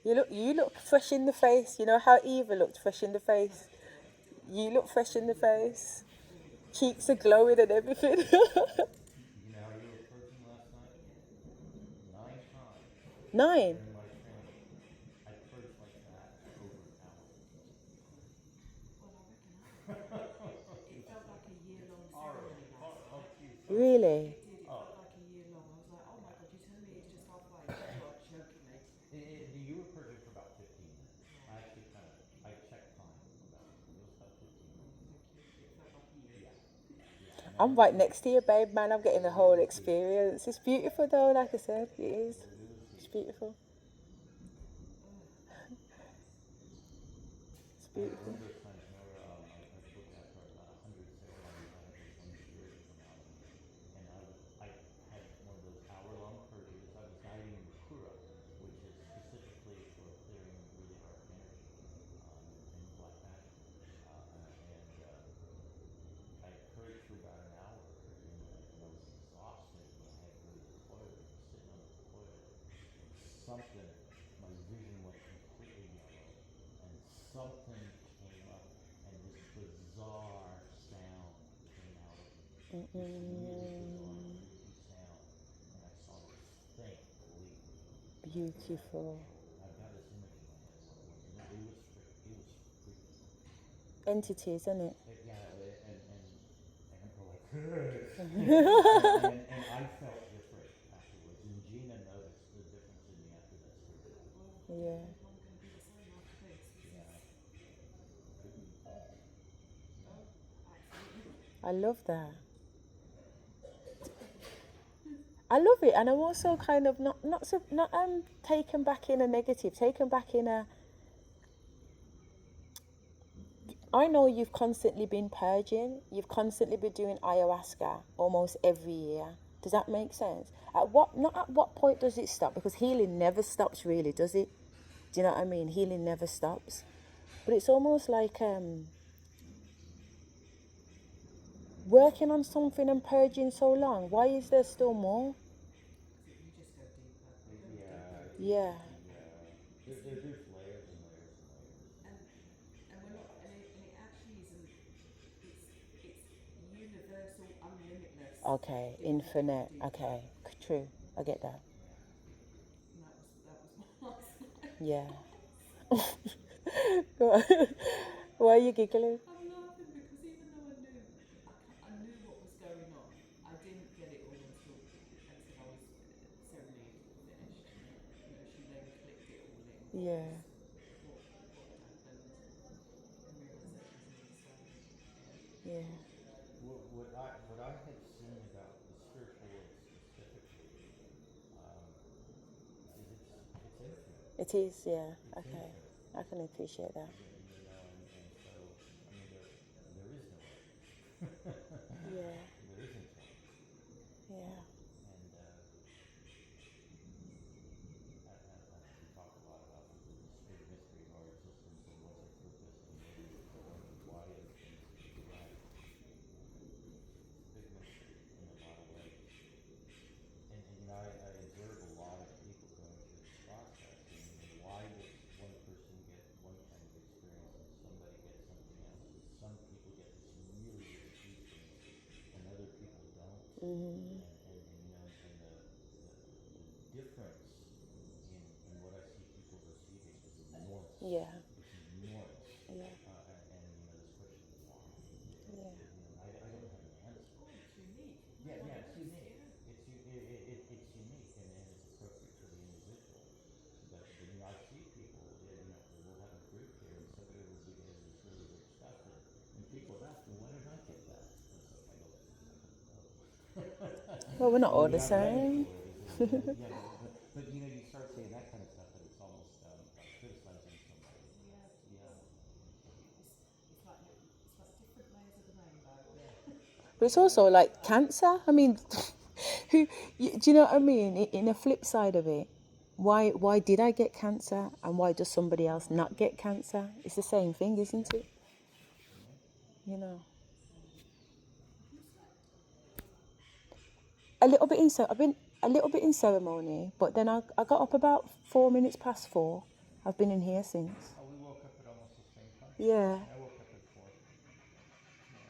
You look fresh in the face. You know how Eva looked fresh in the face? You look fresh in the face. Cheeks are glowing and everything. You know how you were purging last night? 9 times. 9. During my trance, I purged like that for over an hour. Well, I reckon it felt like a year-long ceremony last night. Really? It did. It felt like a year long. I was like, oh my God, you're telling me it's just halfway? You are joking me. You were purging for about 15 minutes. Right. I actually I checked time about it. It was about 15 Oh, minutes. thank you. It felt like a year. Yeah. Yeah. And I'm right next to you, babe, man. I'm getting the whole experience. It's beautiful, though, like I said. It is. It was It's deep. beautiful. It's I had one beautiful. of those times, Nora, I've looked after about 100 ceremonies. I had this one spirit come out, and I had one of those hour-long purges. I was guiding Kura, which is specifically for clearing really dark energy and black magic. I purged for about an hour, and I was exhausted, and I had to go to the toilet. I was sitting on the toilet, and something, my vision went completely yellow, and something came up, and this bizarre sound came out of me. This really bizarre, creepy sound, and I saw this thing leave. Beautiful. I've got this image in my head of what it was, and it was freaky. Entities, isn't it? And go like, and I felt different afterwards. And Gina noticed the difference in me after that spirit left. Well, Yeah. I think I'm going to be the same after this. Yeah, could be. Oh, absolutely. I love that. I love it, and I'm also kind of not taken back in a negative, taken back in a. I know you've constantly been purging. You've constantly been doing ayahuasca almost every year. Does that make sense? Not at what point does it stop? Because healing never stops, really, does it? Do you know what I mean? Healing never stops. But it's almost like working on something and purging so long. Why is there still more? Because you just go deeper. It goes Yeah, deeper and Yeah. deeper and deeper. There's layers and layers and layers. And we're not, and it actually isn't. It's universal, unlimitless. Okay, Deeper, deeper, infinite. deeper. Okay, true. I get that. And that was my last night. Yeah. Why are you giggling? I'm laughing because even though I knew what was going on, I didn't get it all until I was ceremony finished. You know, she then clicked it all in. Yeah. What had happened, and realizations needed started. Yeah. What I had seen about the spiritual world specifically is it's infinite. It is, yeah. It's Okay. infinite. I can appreciate that. And so I mean there is no end. Yeah. There isn't one. Yeah. And we talk a lot about this big mystery of our existence and what's our purpose and where do we go and why do things get done. It's a big mystery in a lot of ways. And I observe a lot of people going through this process, and why does one person get one kind of experience and somebody gets something else, and some people get this really, really deep things and other people don't. Mhm. The difference in what I see people receiving is enormous. Yeah. It's enormous. Yeah. This question of why. Yeah. I don't have an answer. Oh, it's unique. Yeah, No one it's knows. unique. Yeah. It's unique and it's appropriate for the individual. But I see people, we'll have a group here and somebody will be getting this really rich stuff and people ask, well, why don't I get that? And it's like, I don't know. Well, we're not all You're the not ready same. for it. But you start saying that kind of stuff and it's almost like criticizing somebody. Yeah. Yeah. It's like different layers of the rainbow. Yeah. But it's also like cancer. I mean, do you know what I mean? In a flip side of it, why did I get cancer and why does somebody else not get cancer? It's the same thing, isn't it? You know. Have you slept? A little bit I've been a little bit in ceremony, but then I got up about 4 minutes past 4. I've been in here since. Oh, we woke up at almost the same time. Yeah. I woke up at 4. Yeah.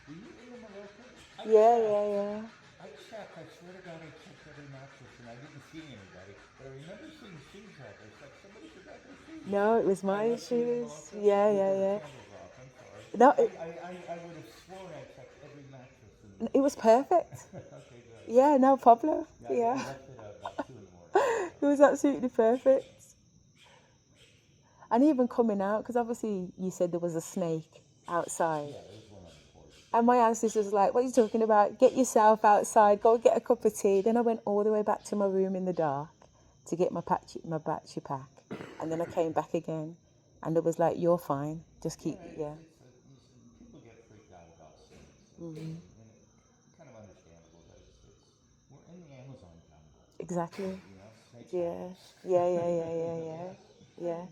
Were you in the Mallorca? Yeah. I checked I swear to God, I checked every mattress and I didn't see anybody. But I remember seeing shoes out there. It's like somebody forgot their shoes. No, it was I my left you in the shoes. locker. Yeah, You yeah, turned the yeah. candles off. I'm sorry. No, I would have sworn I checked every mattress. it was perfect. Okay, good. Yeah, no problem. Yeah, I Yeah. left it at about 2 in the morning. It was absolutely perfect. And even coming out, because obviously you said there was a snake outside. Yeah, there was one on the porch. And my ancestors was like, what are you talking about? Get yourself outside, go get a cup of tea. Then I went all the way back to my room in the dark to get my battery pack. And then I came back again. And it was like, you're fine. Just keep, yeah. People get freaked out about snakes. And it's kind of understandable, but we're in the Amazon jungle. Exactly. You know, snakes Yeah. happen. Yeah. Yeah. Yeah.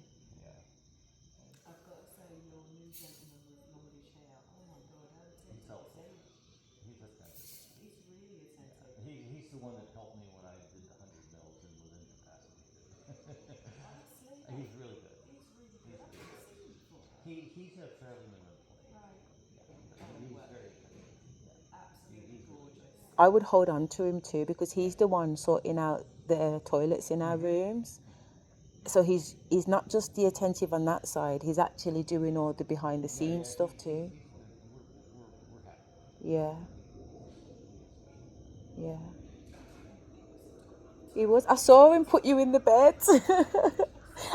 I've got to say, your new gentleman with longish hair. Oh my God, how attentive He's helpful. is he? He's attentive. He's really attentive. He's the one that helped me when I did the 100 mils and was incapacitated. Honestly, He's really good. he's really good. I've never seen him before. He's a fairly new employee. Right. Yeah. Oh, He's well, very attentive. Yeah. absolutely He's really gorgeous. good. I would hold on to him too because he's the one sorting out the toilets in our rooms. So he's not just the attentive on that side, he's actually doing all the behind the scenes stuff too. We're happy. Yeah, He is good. yeah. He was a total. He was. I saw him put you in the bed.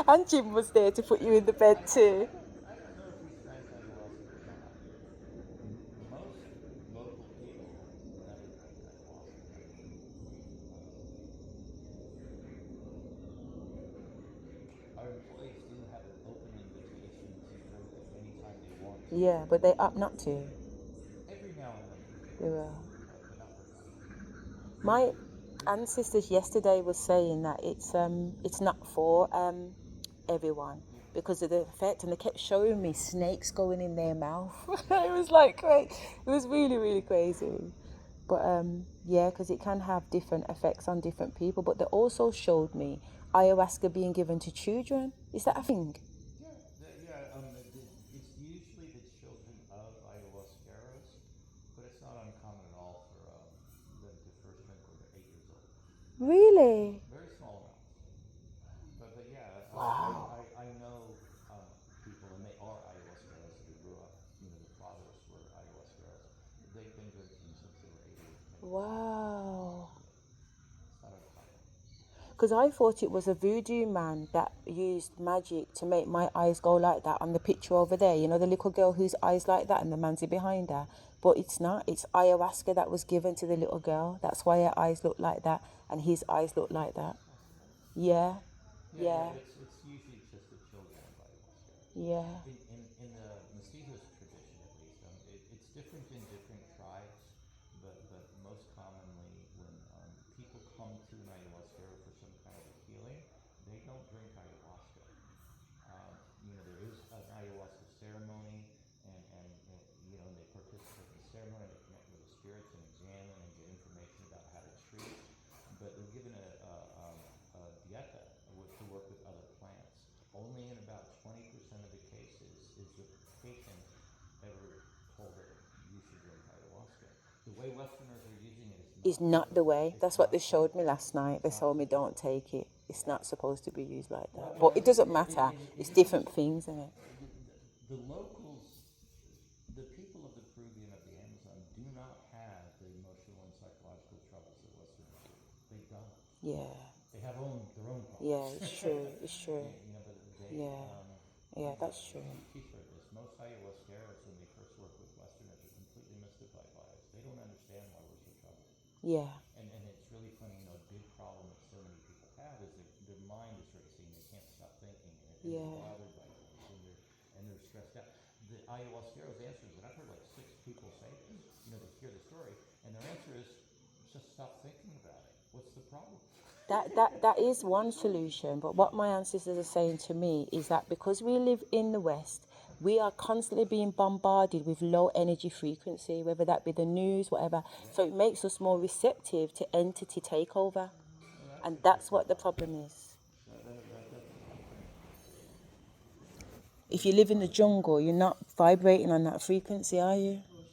And Jim was there to put you in the bed too. I don't know if he's drank ayahuasca or not. Most local people never drink ayahuasca. Our employees do have an open invitation to drink it anytime they want to. Yeah, but they opt not to. Every now and then they do. They will. But not very often. My ancestors yesterday was saying that it's not for everyone because of the effect, and they kept showing me snakes going in their mouth. It was like great. It was really, really crazy. But yeah, because it can have different effects on different people. But they also showed me ayahuasca being given to children. Is that a thing? It's usually the children of ayahuasqueros, but it's not uncommon at all for them to first drink when they're 8 years old. Really? Very small amounts. But yeah, Wow. I know people, and they are ayahuasqueros that grew up. The fathers were ayahuasqueros. They've been drinking since they were 8 or 10 years old. Wow. It's not uncommon. Because I thought it was a voodoo man that used magic to make my eyes go like that on the picture over there. You know, the little girl whose eyes like that and the man's behind her. But it's not. It's ayahuasca that was given to the little girl. That's why her eyes look like that and his eyes look like that. Yeah. Yeah. It's usually just the children of ayahuasca. Yeah. In the mestizos tradition, at least, it's different in different tribes, but most commonly when people come to an ayahuasca for some kind of a healing, they don't drink ayahuasca. There is an ayahuasca ceremony, and they participate in the ceremony, they connect with the spirits and examine and get information about how to treat. But they're given a dieta to work with other plants. Only in about 20% of the cases is the patient ever told that you should drink ayahuasca. The way Westerners are using it Is is not the way. That's what they showed me last night. They It's told me not don't take it. It's not supposed to be used like that. Well, But it doesn't matter. It's different things, isn't it? the locals, the people of the Peruvian of the Amazon do not have the emotional and psychological troubles that Westerners do. They don't. Yeah. They have their own problems. Yeah, it's true. It's true. But Yeah. Yeah, that's true. She's heard this. Most ayahuasqueros, when they first work with Westerners, are completely mystified by us. They don't understand why we're so troubled. Yeah. And it's really funny, a big problem that so many people have is their mind is racing. They can't stop thinking, and they're Yeah. bothered by things, and they're stressed out. The ayahuasqueros answers, and I've heard like 6 people say this, they hear the story, and their answer is just stop thinking about it. What's the problem? That is one solution. But what my ancestors are saying to me is that because we live in the West, we are constantly being bombarded with low energy frequency, whether that be the news, whatever. So it makes us more receptive to entity takeover. And that's what the problem is. If you live in the jungle, you're not vibrating on that frequency, are you? Well,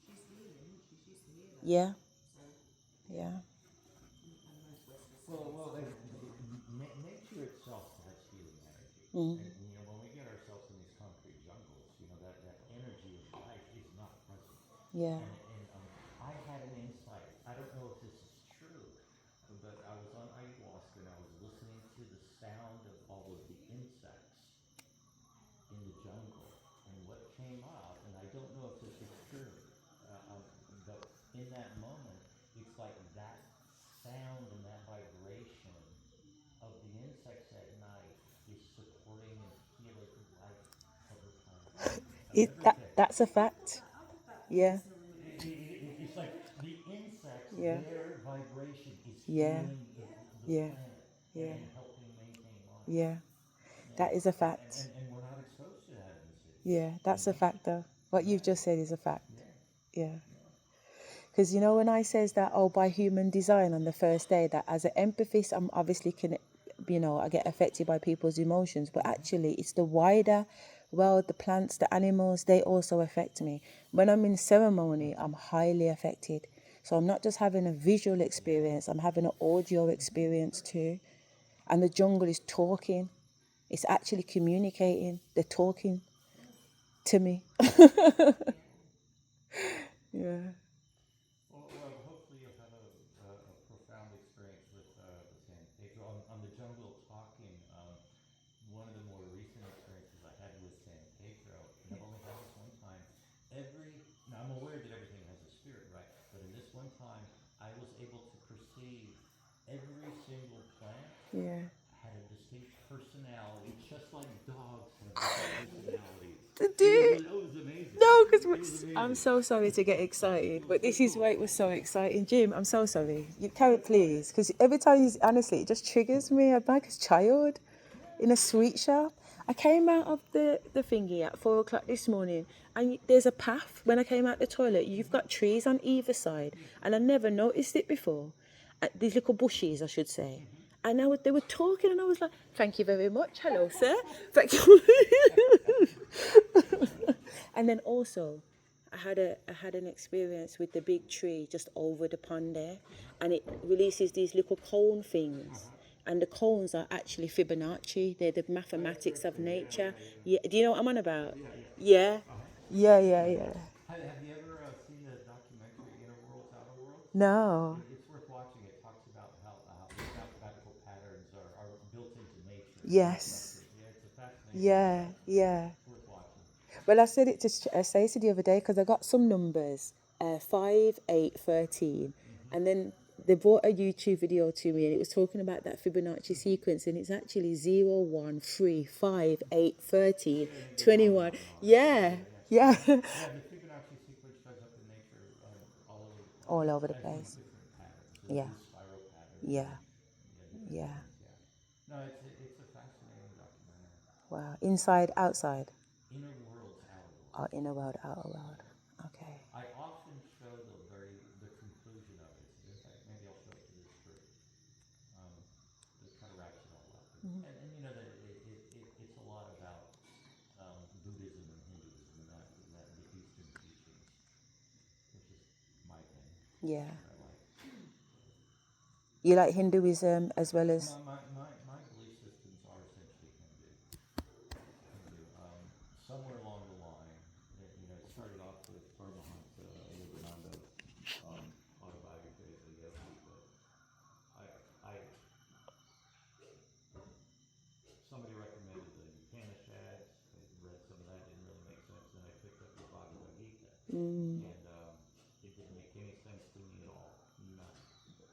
she's healing, isn't she? She's used to hear that. Yeah. So Yeah. And when we get ourselves in these concrete jungles, that energy of life is not present. Yeah. And I had an insight. I don't know if this is true, but I was on ayahuasca and I was listening to the sound of all of the insects in the jungle. And what came up, and I don't know if this is true, but in that moment, it's like that sound and that vibration of the insects at night is supporting and healing life of the planet, of everything. That's a fact. Yeah. It's like the insects, Yeah. their vibration is Yeah. healing the Yeah. planet Yeah. and helping maintain life. Yeah. Yeah. That is a fact. And we're not exposed to that in the city. Yeah, that's a fact though. What you've just said is a fact. Yeah. Yeah. Yeah. Because when I says that, oh, by human design on the first day, that as an empathist, I'm obviously I get affected by people's emotions, but actually it's the wider world, the plants, the animals, they also affect me. When I'm in ceremony, I'm highly affected. So I'm not just having a visual experience, I'm having an audio experience too. And the jungle is talking. It's actually communicating. They're talking to me. Yeah. Well, hopefully you'll have a profound experience with San Pedro. On the jungle talking, one of the more recent experiences I had with San Pedro, and I've only had this one time, now I'm aware that everything has a spirit, right? But in this one time, I was able to perceive every single plant Yeah. had a distinct personality, just like dogs have different personalities. Dude. It was amazing. No, It was because amazing. I'm so sorry to get excited, but this is why it was so exciting. Jim, I'm so sorry. You carry it, please, because every time honestly, it just triggers me. I'm like a child in a sweet shop. I came out of the thingy at 4 o'clock this morning, and there's a path. When I came out the toilet, you've got trees on either side, and I never noticed it before. These little bushes, I should say. And they were talking, and I was like, "Thank you very much. Hello, sir. Thank you." And then also, I had an experience with the big tree just over the pond there, and it releases these little cone things. And the cones are actually Fibonacci. They're the mathematics of nature. Yeah, do you know what I'm on about? Yeah, yeah, yeah, yeah. Have you ever seen the documentary Inner Worlds, Outer Worlds? No. It's worth watching. It talks about how these mathematical patterns are built into nature. Yes. Yeah, it's a fascinating. Yeah, yeah. It's worth watching. Well, I said it to Stacey the other day because I got some numbers, 5, 8, 13, and then they brought a YouTube video to me and it was talking about that Fibonacci sequence, and it's actually 0, 1, 3, 5, 8, 13, 21. Yeah, yeah. Yeah, the Fibonacci sequence shows up in nature all over the place. All over the place. Different patterns, Yeah, these spiral patterns. yeah, Different yeah. things, yeah. No, it's a fascinating documentary. Wow. Inside, outside. Inner worlds, outer worlds. Oh, inner world, outer world. Okay. I often show the conclusion of it. In fact, maybe I'll show it to this group. That kind of wraps it all up. And that it's a lot about Buddhism and Hinduism and that the Eastern teachings, which is my thing. Yeah. That I like. You like Hinduism as well as. My belief systems are essentially Hindu. Somewhere along the line, it started off with Paramahansa Yogananda's autobiography as a yogi, but I somebody recommended the Upanishads. I read some of that, didn't really make sense. Then I picked up the Bhagavad Gita, and it didn't make any sense to me at all, none.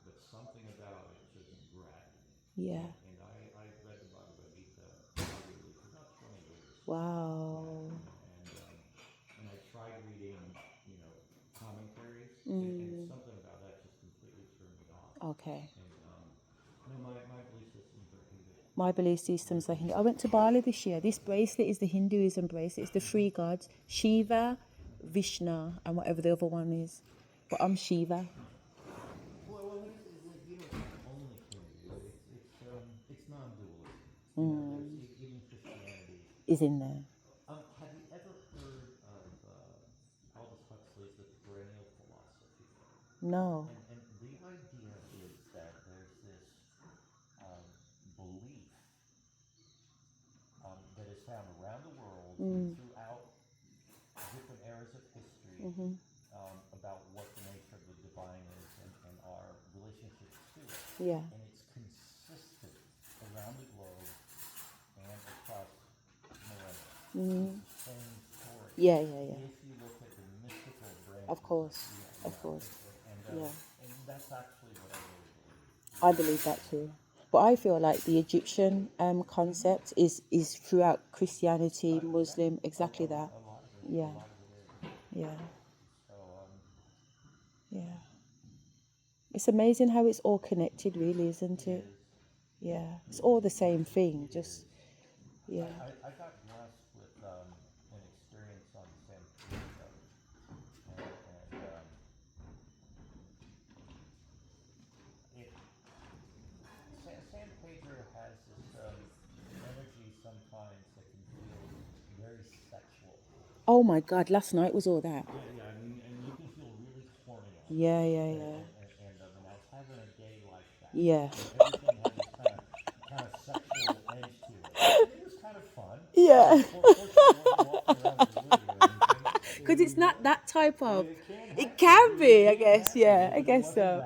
But something about it just grabbed me. Yeah. And I read the Bhagavad Gita regularly for about 20 years. Wow. And I tried reading, commentaries, and something about that just completely turned me off. Okay. And no, my belief systems are Hindu. My belief systems are Hindu. I went to Bali this year. This bracelet is the Hinduism bracelet. It's the three gods: Shiva, Vishnu, and whatever the other one is. But I'm Shiva. Well, it's not only Hindu. It's non-dualistic. There's even Christianity. Is in there. Have you ever heard of Aldous Huxley's The Perennial Philosophy? No. And the idea is that there's this belief sound around the world throughout different eras of history about what the nature of the divine is and our relationships to it. Yeah. And it's consistent around the globe and across millennia. It's the same story. Yeah, yeah, yeah. If you look at the mystical branches. Of course. Yeah, Of course. And Yeah. and that's actually what I really believe. I believe that too. But I feel like the Egyptian concept is throughout Christianity, Muslim, exactly that. A lot of it. Yeah. A lot of it is. Yeah. So Yeah. It's amazing how it's all connected, really, isn't it? Yeah. It's all the same thing, just, yeah. I got blessed with an experience on San Pedro, and San Pedro has this energy sometimes that can feel very sexual. Oh my God, last night was all that. Yeah, I mean, and you can feel really horny on it. Yeah. And I was having a day like that. Yeah. Everything had this kind of sexual edge to it. And it was kind of fun. Yeah. Fortunately, I wasn't walking around the zoo or anything. Because it's not that type of. It It can be, I guess. Yeah, I guess so.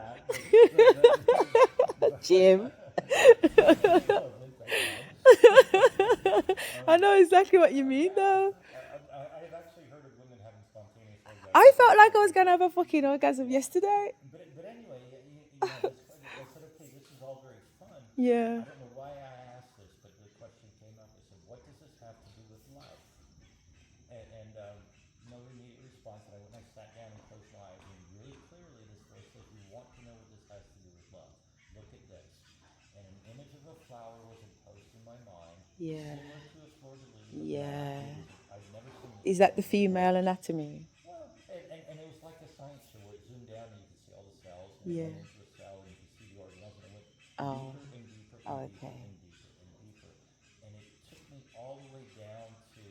Jim. I know exactly what you mean, though. I've actually heard of women having spontaneous orgasms. I felt like I was going to have a fucking orgasm yesterday. But anyway, I said, okay, this is all very fun. Yeah. I don't know why I asked this, but the question came up. I said, what does this have to do with love? And no immediate response. And I went and I sat down and closed my eyes, and really clearly this voice said, you want to know what this has to do with love? Look at this. And an image of a flower was imposed in my mind. Yeah. Similar to a fleur-de-lis. Yeah. I've never seen it. Is that the female anatomy? Well, and it was like a science show where it zoomed down and you could see all the cells. And Yeah. it went into a cell and you could see the organelles. And it went Oh. deeper and deeper and Oh, deeper okay. and deeper and deeper. And it took me all the way down to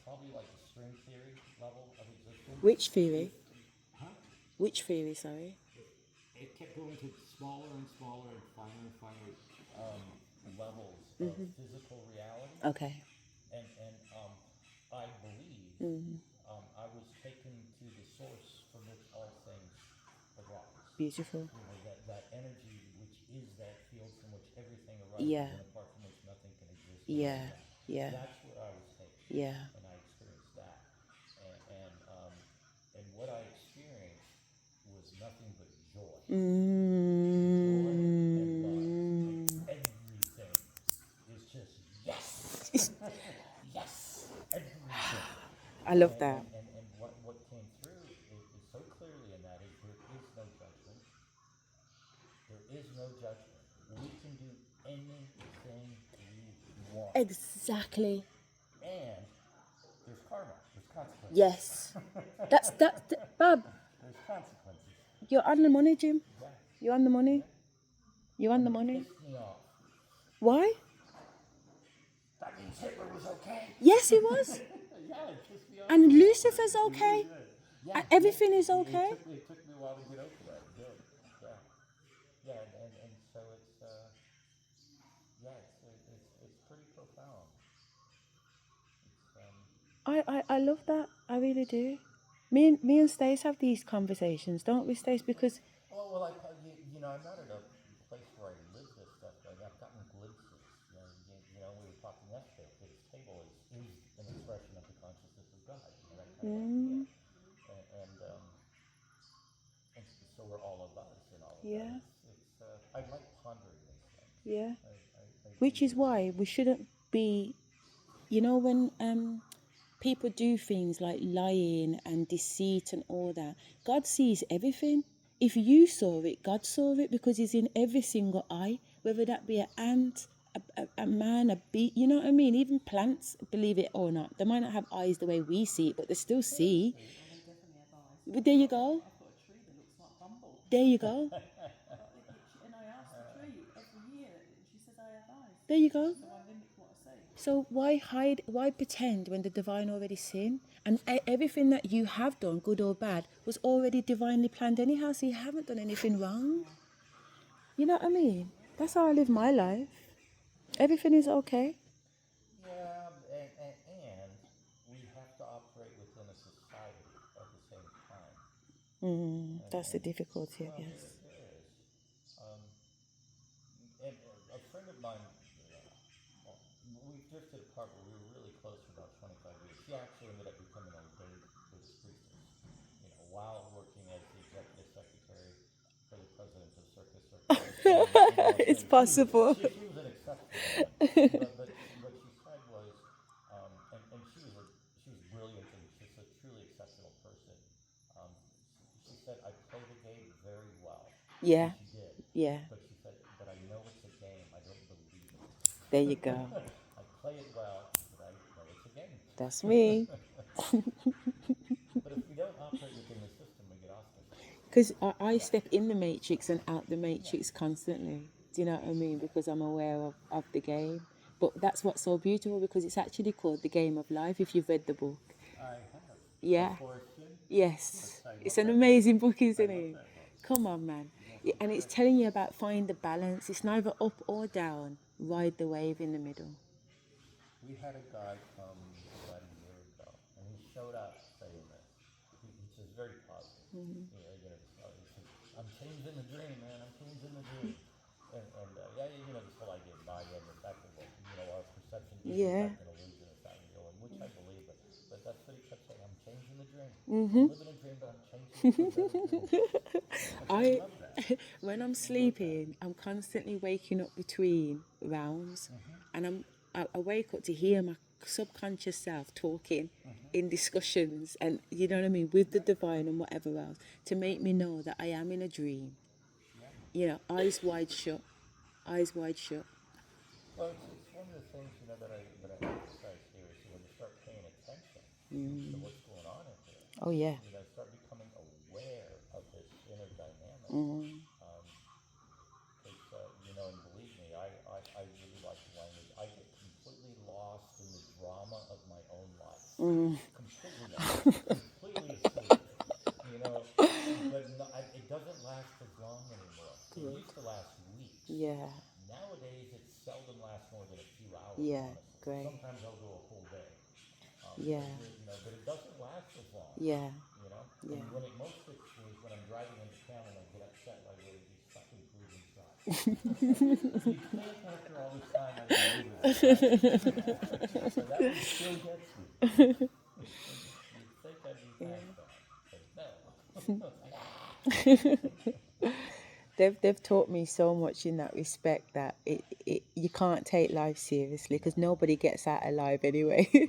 probably like the string theory level of existence. Which theory? Huh? Which theory, sorry? It kept going to smaller and smaller and finer levels of physical reality. Okay. And I believe I was taken to the source from which all things arise. Beautiful. You know, that energy which is that field from which everything arises Yeah. and apart from which nothing can exist. Yeah. Yeah. That's where I was taken. Yeah. And I experienced that. And what I experienced was nothing but joy. Joy and love. And everything is just yes. Yes. Everything. I love that. And what came through is so clearly in that is there is no judgment. There is no judgment. We can do anything we want. Exactly. And there's karma. There's consequences. Yes. That's Bab. There's consequences. You're on the money, Jim. Yeah. You're on the money. You're on the money. Pissed me off. Why? That means Hitler was okay. Yes, he was. Yeah, it pissed me off. And Lucifer's okay. Yeah, And everything is okay. It took me a while to get over that. Really. Yeah, and so it's it's pretty profound. I love that. I really do. Me and Stace have these conversations, don't we, Stace? Because Well, I'm not at a place where I live this stuff, but I've gotten glimpses. We were talking yesterday. This table is an expression of the consciousness of God. That kind of idea. And so we're all of us and all of that. I like pondering these things. yeah. I Which do. is why we shouldn't be, when people do things like lying and deceit and all that, God sees everything. If you saw it, God saw it because he's in every single eye, whether that be an ant, a man, a bee, you know what I mean? Even plants, believe it or not, they might not have eyes the way we see it, but they still see. They definitely have eyes. But there you go. I've got a tree that looks like Bumble. There you go. And I ask the tree every year, and she says I have eyes. There you go. So I mimic what I say. So why hide, why pretend when the divine already seen? And everything that you have done, good or bad, was already divinely planned anyhow, so you haven't done anything wrong. You know what I mean? That's how I live my life. Everything is okay. a society at the same time. That's the difficulty, I Well, guess. there is. And a friend of mine, well, we drifted apart, but we were really close for about 25 years. She actually ended up becoming an ordained Buddhist priestess, while working as the executive secretary for the president of Circus Circus. It's possible. She was an exceptional woman. But what she said was, and she was brilliant and she's a truly exceptional person. Um, she said, I play the game very well. Yeah, And she did. yeah. But she said, but I know it's a game. I don't believe it. There you go. I play it well, but I know it's a game. That's me. But if we don't operate within the system, we get ostracized. Because I step in the matrix and out the matrix constantly. Do you know what I mean? Because I'm aware of the game. But that's what's so beautiful, because it's actually called The Game of Life, if you've read the book. I have. Yeah. Yes. Yes, It's an amazing book, isn't I love it? that book. Come on, man. Yeah, and it's telling you about find the balance. It's neither up or down. Ride the wave in the middle. We had a guy come about a year ago, and he showed up saying this. He's just very positive. He says, I'm changing the dream, man. I'm changing the dream. And this whole idea of Maya and the fact that, our perception is in fact an illusion, is that which I believe, but that's what he kept saying. I'm changing the dream. I'm living a dream, but I'm changing it to a better dream. I love that. When I'm sleeping, I'm constantly waking up between realms, and I wake up to hear my subconscious self talking in discussions, and you know what I mean, with the divine and whatever else, to make me know that I am in a dream. Eyes wide shut, eyes wide shut. Well, it's one of the things that I emphasize here is when you start paying attention to what's going on in here. Oh yeah. Start becoming aware of this inner dynamic. Because and believe me, I really like the language. I get completely lost in the drama of my own life. Completely lost, completely asleep. But it doesn't last as long anymore. It used to last weeks. Yeah. Nowadays, it seldom lasts more than a few hours. Yeah, Honestly. great. Sometimes I'll go a whole day. Yeah. But it doesn't last as long. Yeah. And when it most hits me is when I'm driving into town and I get upset by where these fucking cruising trucks. You think after all this time I've been moving it, right? So that one still gets me. You'd think I'd be past that, but no. They've taught me so much in that respect, that you can't take life seriously, because nobody gets out alive anyway. Do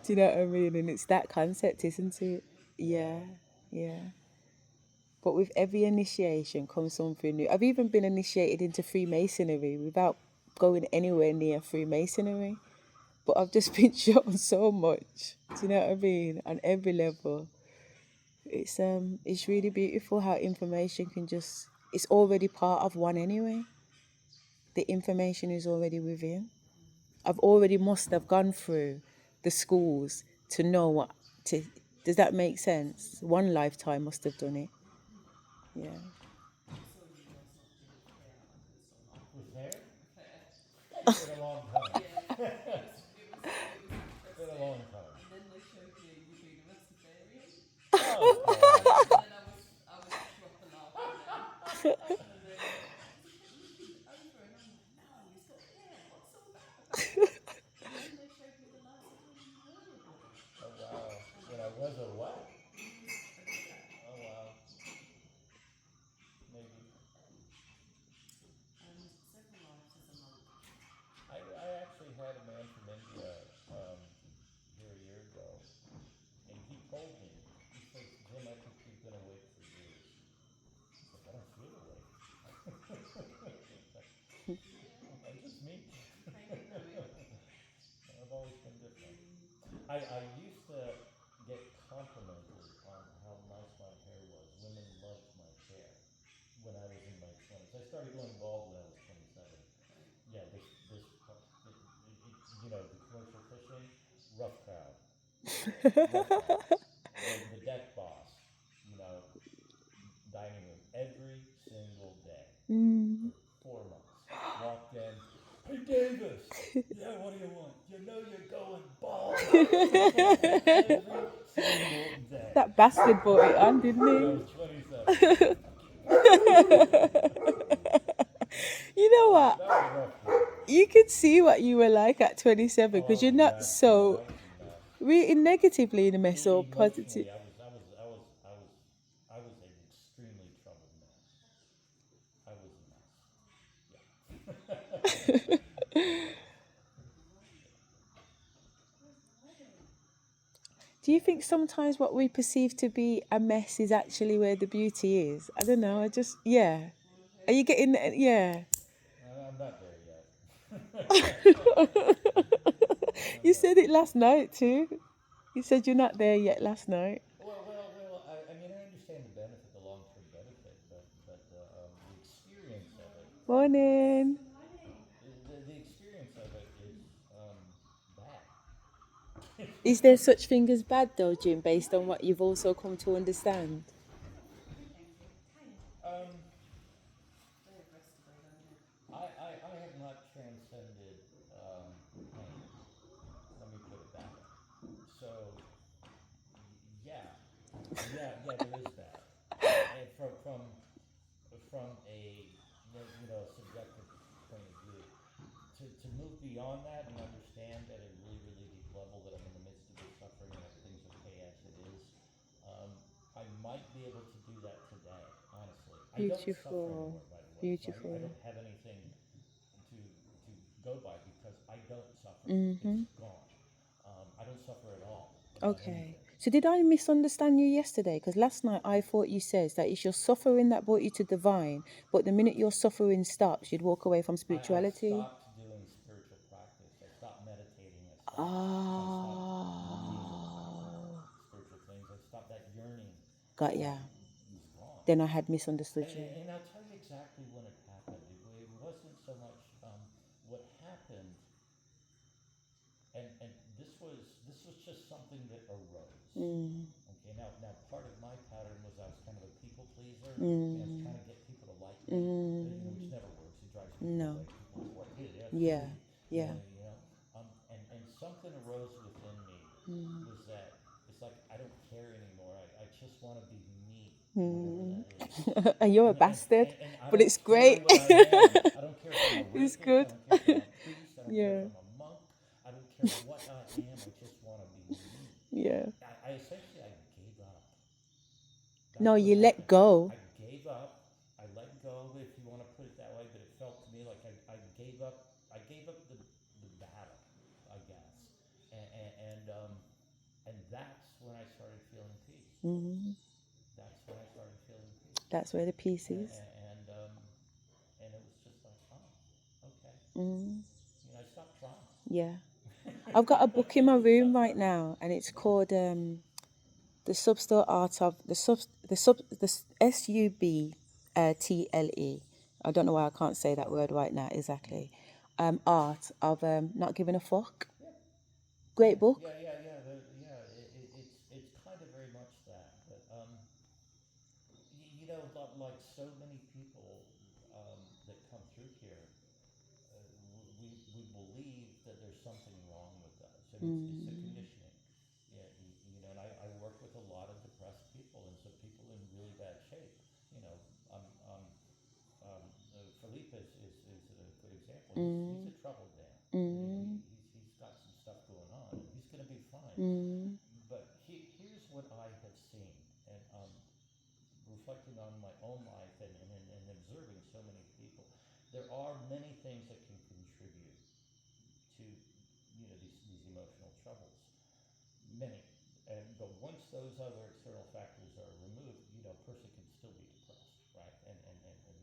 you know what I mean? And it's that concept, isn't it? Yeah. But with every initiation comes something new. I've even been initiated into Freemasonry without going anywhere near Freemasonry. But I've just been shown so much. Do you know what I mean? On every level. It's really beautiful how information can just, it's already part of one anyway. The information is already within. I've already must have gone through the schools to know what to. Does that make sense? One lifetime must have done it. Yeah. So you must not do with hair under some With hair? hair. It's been a long time. Yeah, it was It's been a interesting. long time. And then they showed me you being a Rastafarian. Oh, God. And then I was proper laughing then. And then they kept looking over and I'm like, no, he's got hair. What's all that about? And then they showed me the lights of when you were a Buddha. Oh, wow. When I was a what? When you was a Buddha. Oh, wow. Maybe. And several lives as a monk. I actually had a man from India here a year ago, and he told me, he says, Jim, I think you've been awake for years. I said, I don't feel awake. I'm just me. Hanging knowing. I've always been different. I used to get complimented on how nice my hair was. Women loved my hair when I was in my 20s. I started going bald when I was 27. Yeah, the commercial fishing, rough crowd. The deck boss, dining room every single day for 4 months. Walked in, hey Davis, yeah, what do you want? You know you're going bald. Every Golden day. That bastard brought it on, didn't I he? was 27. You know what? That was a rough year. You could see what you were like at 27 Oh, I because was you're a not mess, so man. I was a mess. really negatively in a mess or positive. Emotionally, I was an extremely troubled man. I was a mess. Yeah. Do you think sometimes what we perceive to be a mess is actually where the beauty is? I don't know. I just, yeah. Are you getting, yeah. I'm not there yet. You said it last night too. You said you're not there yet last night. Well. I mean, I understand the benefit, the long-term benefit, but the experience of it, Morning. the experience of it is bad. Is there such thing as bad though, Jim, based on what you've also come to understand? Um, I have not transcended pain. Let me put it that way. So, yeah, there is that. And from a subjective point of view, to move beyond that and understand at a really really deep level that I'm in the midst of this suffering and everything's okay as it is. I might be able to do that today. Honestly, I don't suffer Beautiful. anymore. By the way, so I Beautiful. don't have anything to go by because I don't suffer. Mm-hmm. It's gone. I don't suffer at all about Okay. anything. So did I misunderstand you yesterday? Because last night I thought you said that it's your suffering that brought you to divine, but the minute your suffering stops, you'd walk away from I spirituality. stopped doing spiritual practice. I stopped meditating. I stopped being Oh, spiritual things. I stopped that yearning. got ya. Was gone. Then I had misunderstood you. And I'll tell you exactly when it happened. It wasn't so much what happened, and this was just something that arose. Mm. Okay, now part of my pattern was I was kind of a people pleaser. I was Mm. trying to get people to like me, which Mm. never works. It drives people No. away. People just want yeah, Yeah. free, Yeah. and something arose within me was that it's like I don't care anymore. I just want to be me, whatever that is. And you're a bastard, And I but don't it's care great. what I am. I don't care if I'm a It's rapist. I good. don't care if I'm a priest. I don't care Yeah. if I'm a monk. I don't care what I am. I just want to be me. Yeah. I essentially I gave up. No, That's what you let happened. go. I gave up. I let go, if you want to put it that way, but it felt to me like I gave up. I gave up the battle, I guess, and that's when I started feeling peace. Mm. That's when I started feeling peace, That's where the peace is. And it was just like, oh, okay. Mm. I stopped trying. Yeah. I've got a book in my room right now, and it's called the subtle art of the SUBTLE. I don't know why I can't say that word right now exactly. Art of not giving a fuck. Yeah. Great book. It's kind of very much that, but like so many people that come through here, we believe that there's something wrong with us, and it's the conditioning. Yeah, and I work with a lot of depressed people, and so people in really bad shape. You know, um, um, Felipe is a good example. He's a troubled man. He's got some stuff going on, and he's going to be fine. But here's what I have seen, and reflecting on my own life and observing so many people, there are many things that can contribute to these emotional troubles. Many, but once those other external factors are removed, a person can still be depressed, right, and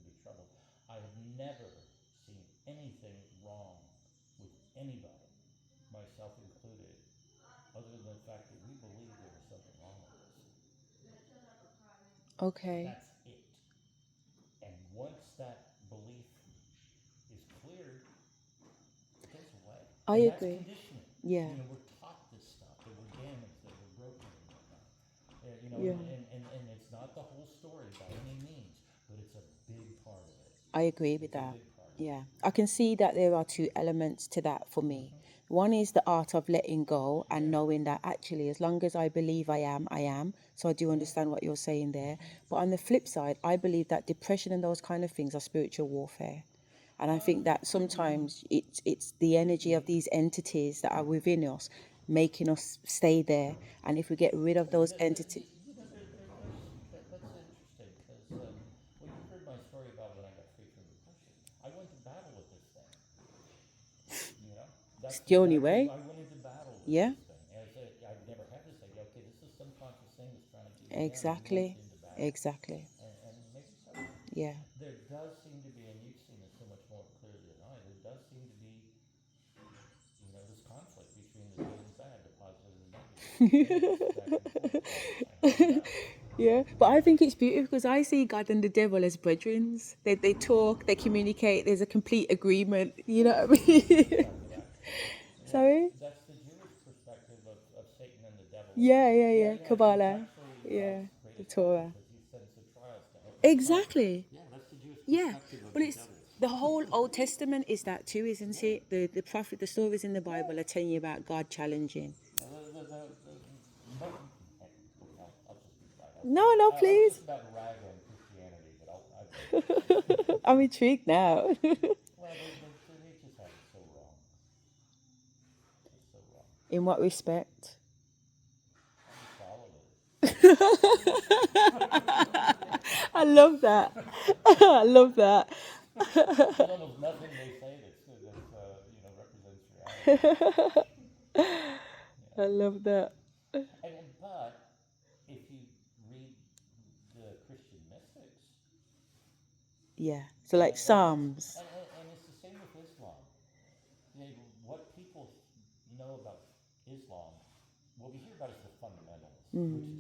be troubled. I have never seen anything wrong with anybody, myself included, other than the fact that we believe there was something wrong with us. Okay. That's it. And once that belief is cleared, it goes away. I And that's agree. conditioning. Yeah. We're taught this stuff, that we're damaged, that we're broken and whatnot. Yeah. And it's not the whole story by any means, but it's a big part of it. I agree with It's a that. big part of Yeah, I can see that there are two elements to that for me. One is the art of letting go and knowing that actually, as long as I believe I am, I am. So I do understand what you're saying there. But on the flip side, I believe that depression and those kind of things are spiritual warfare. And I think that sometimes it's the energy of these entities that are within us making us stay there. And if we get rid of those entities, That's interesting because well, you heard my story about when I got free from depression. I went to battle with this thing. You know, it's that's the only exactly. way. I went into battle with Yeah, this thing. As I'd never had this idea. Okay, this is some conscious thing that's trying to keep me down. You went exactly. into battle, Exactly. and maybe so. Yeah. There does seem to be, and you've seen this so much more clearly than I. There does seem to be, this conflict between the good and bad, the positive and the negative. Back and forth all the time. No doubt. Yeah, but I think it's beautiful because I see God and the devil as brethren. They talk, they communicate. There's a complete agreement. You know what I mean? Exactly right. Sorry. That's the Jewish perspective of Satan and the devil. Yeah, yeah, Yeah, yeah. yeah. It's Kabbalah. actually Yeah, God's the greatest weapon Torah. because He sends the trials to help us conquer. Exactly. Yeah, that's the Jewish Yeah, perspective of but the it's devil. the whole Old Testament is that too, isn't it? The prophet, the stories in the Bible are telling you about God challenging. I'll just be quiet. No, no, I was please. just about to rag on Christianity, but I'm intrigued now. well, they just have it so wrong. Just so wrong. In what respect? Almost all of it. I love that. I love that. There's almost nothing they say that represents reality. I love that. But if you read the Christian mystics, Yeah. So like Psalms. and it's the same with Islam. What people know about Islam, what we hear about is the fundamentalists, which is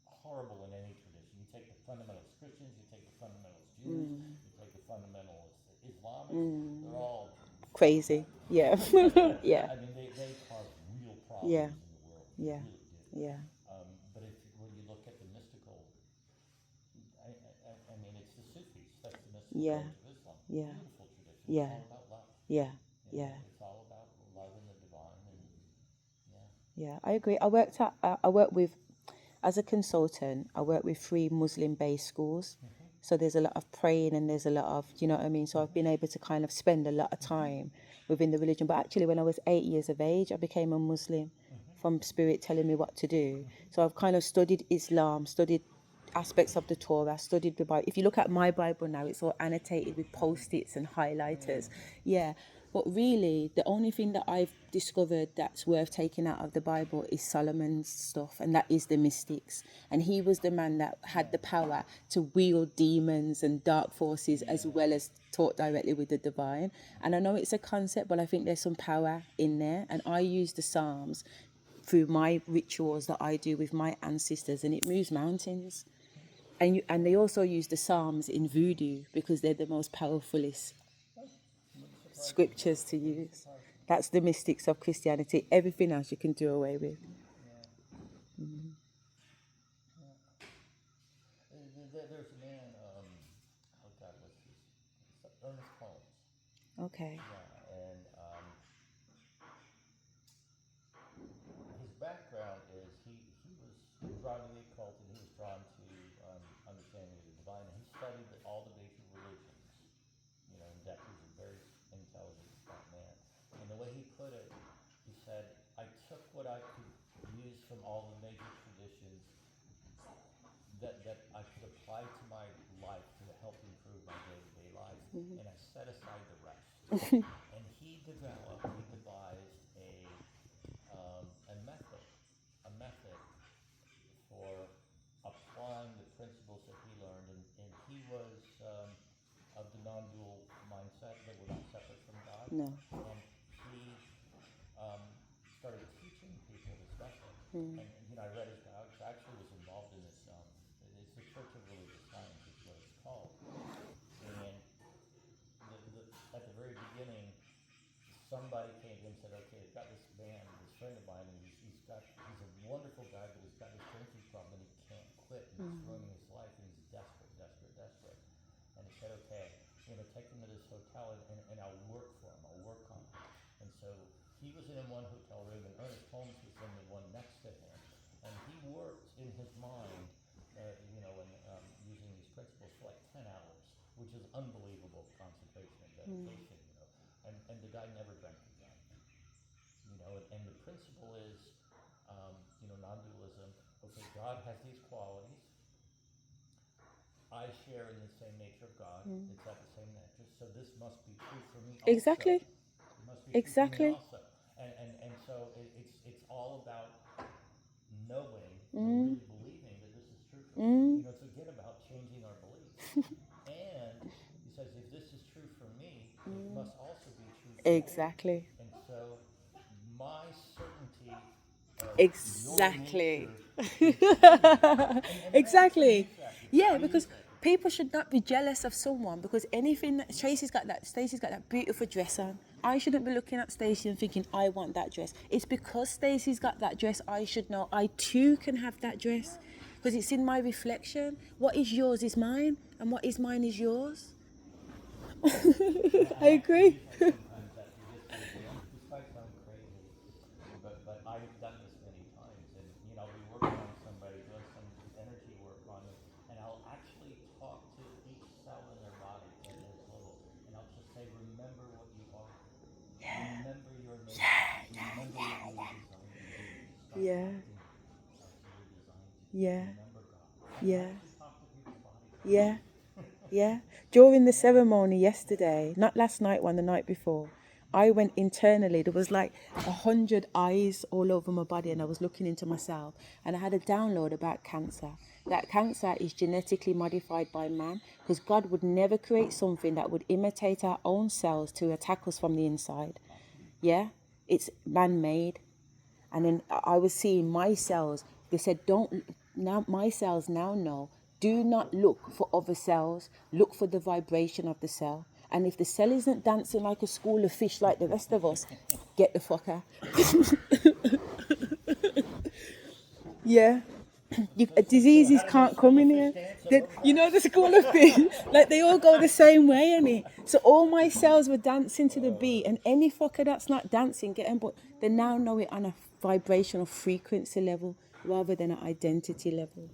horrible in any tradition. You take the fundamentalist Christians, you take the fundamentalist Jews, you take the fundamentalist Islamists, they're all Crazy. Yeah. Yeah. I mean, they cause real Yeah. problems in the world. They Yeah. really do. Yeah. But when you look at the mystical, I mean, it's the Sufis. That's the mystical Yeah. branch of Islam. Yeah. Beautiful tradition. Yeah. It's all about love. Yeah. Yeah. It's all about love and the divine, and yeah. Yeah, I agree. I work with, as a consultant, I work with 3 Muslim-based schools. So there's a lot of praying and there's a lot of, you know what I mean? So I've been able to kind of spend a lot of time within the religion. But actually, when I was 8 years of age, I became a Muslim from Spirit telling me what to do. So I've kind of studied Islam, studied aspects of the Torah, studied the Bible. If you look at my Bible now, it's all annotated with post-its and highlighters. Yeah. But really, the only thing that I've discovered that's worth taking out of the Bible is Solomon's stuff, and that is the mystics. And he was the man that had the power to wield demons and dark forces as well as talk directly with the divine. And I know it's a concept, but I think there's some power in there. And I use the Psalms through my rituals that I do with my ancestors, and it moves mountains. And they also use the Psalms in voodoo because they're the most powerfulest scriptures to use. That's the mystics of Christianity. Everything else you can do away with. There's a man, oh God, what's his? Ernest Holmes. Okay. Yeah, and his background is he was drawn to the occult and he was drawn to understanding of the divine. And he studied all the major religions, in depth. He was a very intelligent, smart man. And the way he put it, he said, I took what I could use from all the major traditions that I could apply to my life to help improve my day-to-day life, and I set aside the rest. And he devised a method for applying the principles that he learned, and he was of the non-dual mindset that we're not separate from God. No. And he started teaching people this method. And I read his biography. I actually was involved in this. It's the Church of Religious Science is what it's called. And at the very beginning, somebody came to him and said, okay, I've got this man, this friend of mine, and he's a wonderful guy, but he's got this drinking problem and he can't quit, and it's ruining his life, and he's desperate. And he said, okay, I'm going to take him to this hotel and I'll work for him. I'll work on him. And so he was in one hotel room and Ernest Holmes was in the one next to him. And he worked in his mind, and using these principles for like 10 hours, which is unbelievable concentration and dedication, And the guy never drank again. And the principle is, non-dualism. Okay, God has these qualities. I share in the same nature of God. It's at the same nature. So this must be true for me also. Exactly. It must be true Exactly. for me also. And so it's all about knowing, really believing that this is true for me. It's again about changing our beliefs. And he says, if this is true for me, it must also be true for Exactly. you. And so my certainty of Exactly. your nature Exactly. Yeah, because people should not be jealous of someone because anything that Stacey's got that beautiful dress on. I shouldn't be looking at Stacey and thinking I want that dress. It's because Stacey's got that dress I should know I too can have that dress because it's in my reflection. What is yours is mine and what is mine is yours. I agree. sometimes that this might sound crazy, but I've done this many times, and I'll be working on somebody, doing some energy work on them, and I'll actually talk to each cell in their body at this level, and I'll just say, remember what you are. Remember your nature. Remember what you were designed to do. Stop Yeah. acting like you were designed to do. Yeah. Remember God. Yeah. Actually talk to people's bodies. Yeah. Yeah. During the ceremony yesterday, not last night, the night before, I went internally. There was like 100 eyes all over my body, and I was looking into myself. And I had a download about cancer. That cancer is genetically modified by man, because God would never create something that would imitate our own cells to attack us from the inside. Yeah, it's man-made. And then I was seeing my cells. They said, my cells now know, do not look for other cells. Look for the vibration of the cell. And if the cell isn't dancing like a school of fish like the rest of us, get the fuck out. Yeah. Diseases can't come in here. The school of fish, like they all go the same way, innit? So all my cells were dancing to the beat, and any fucker that's not dancing, get them, but they now know it on a vibrational frequency level rather than an identity level.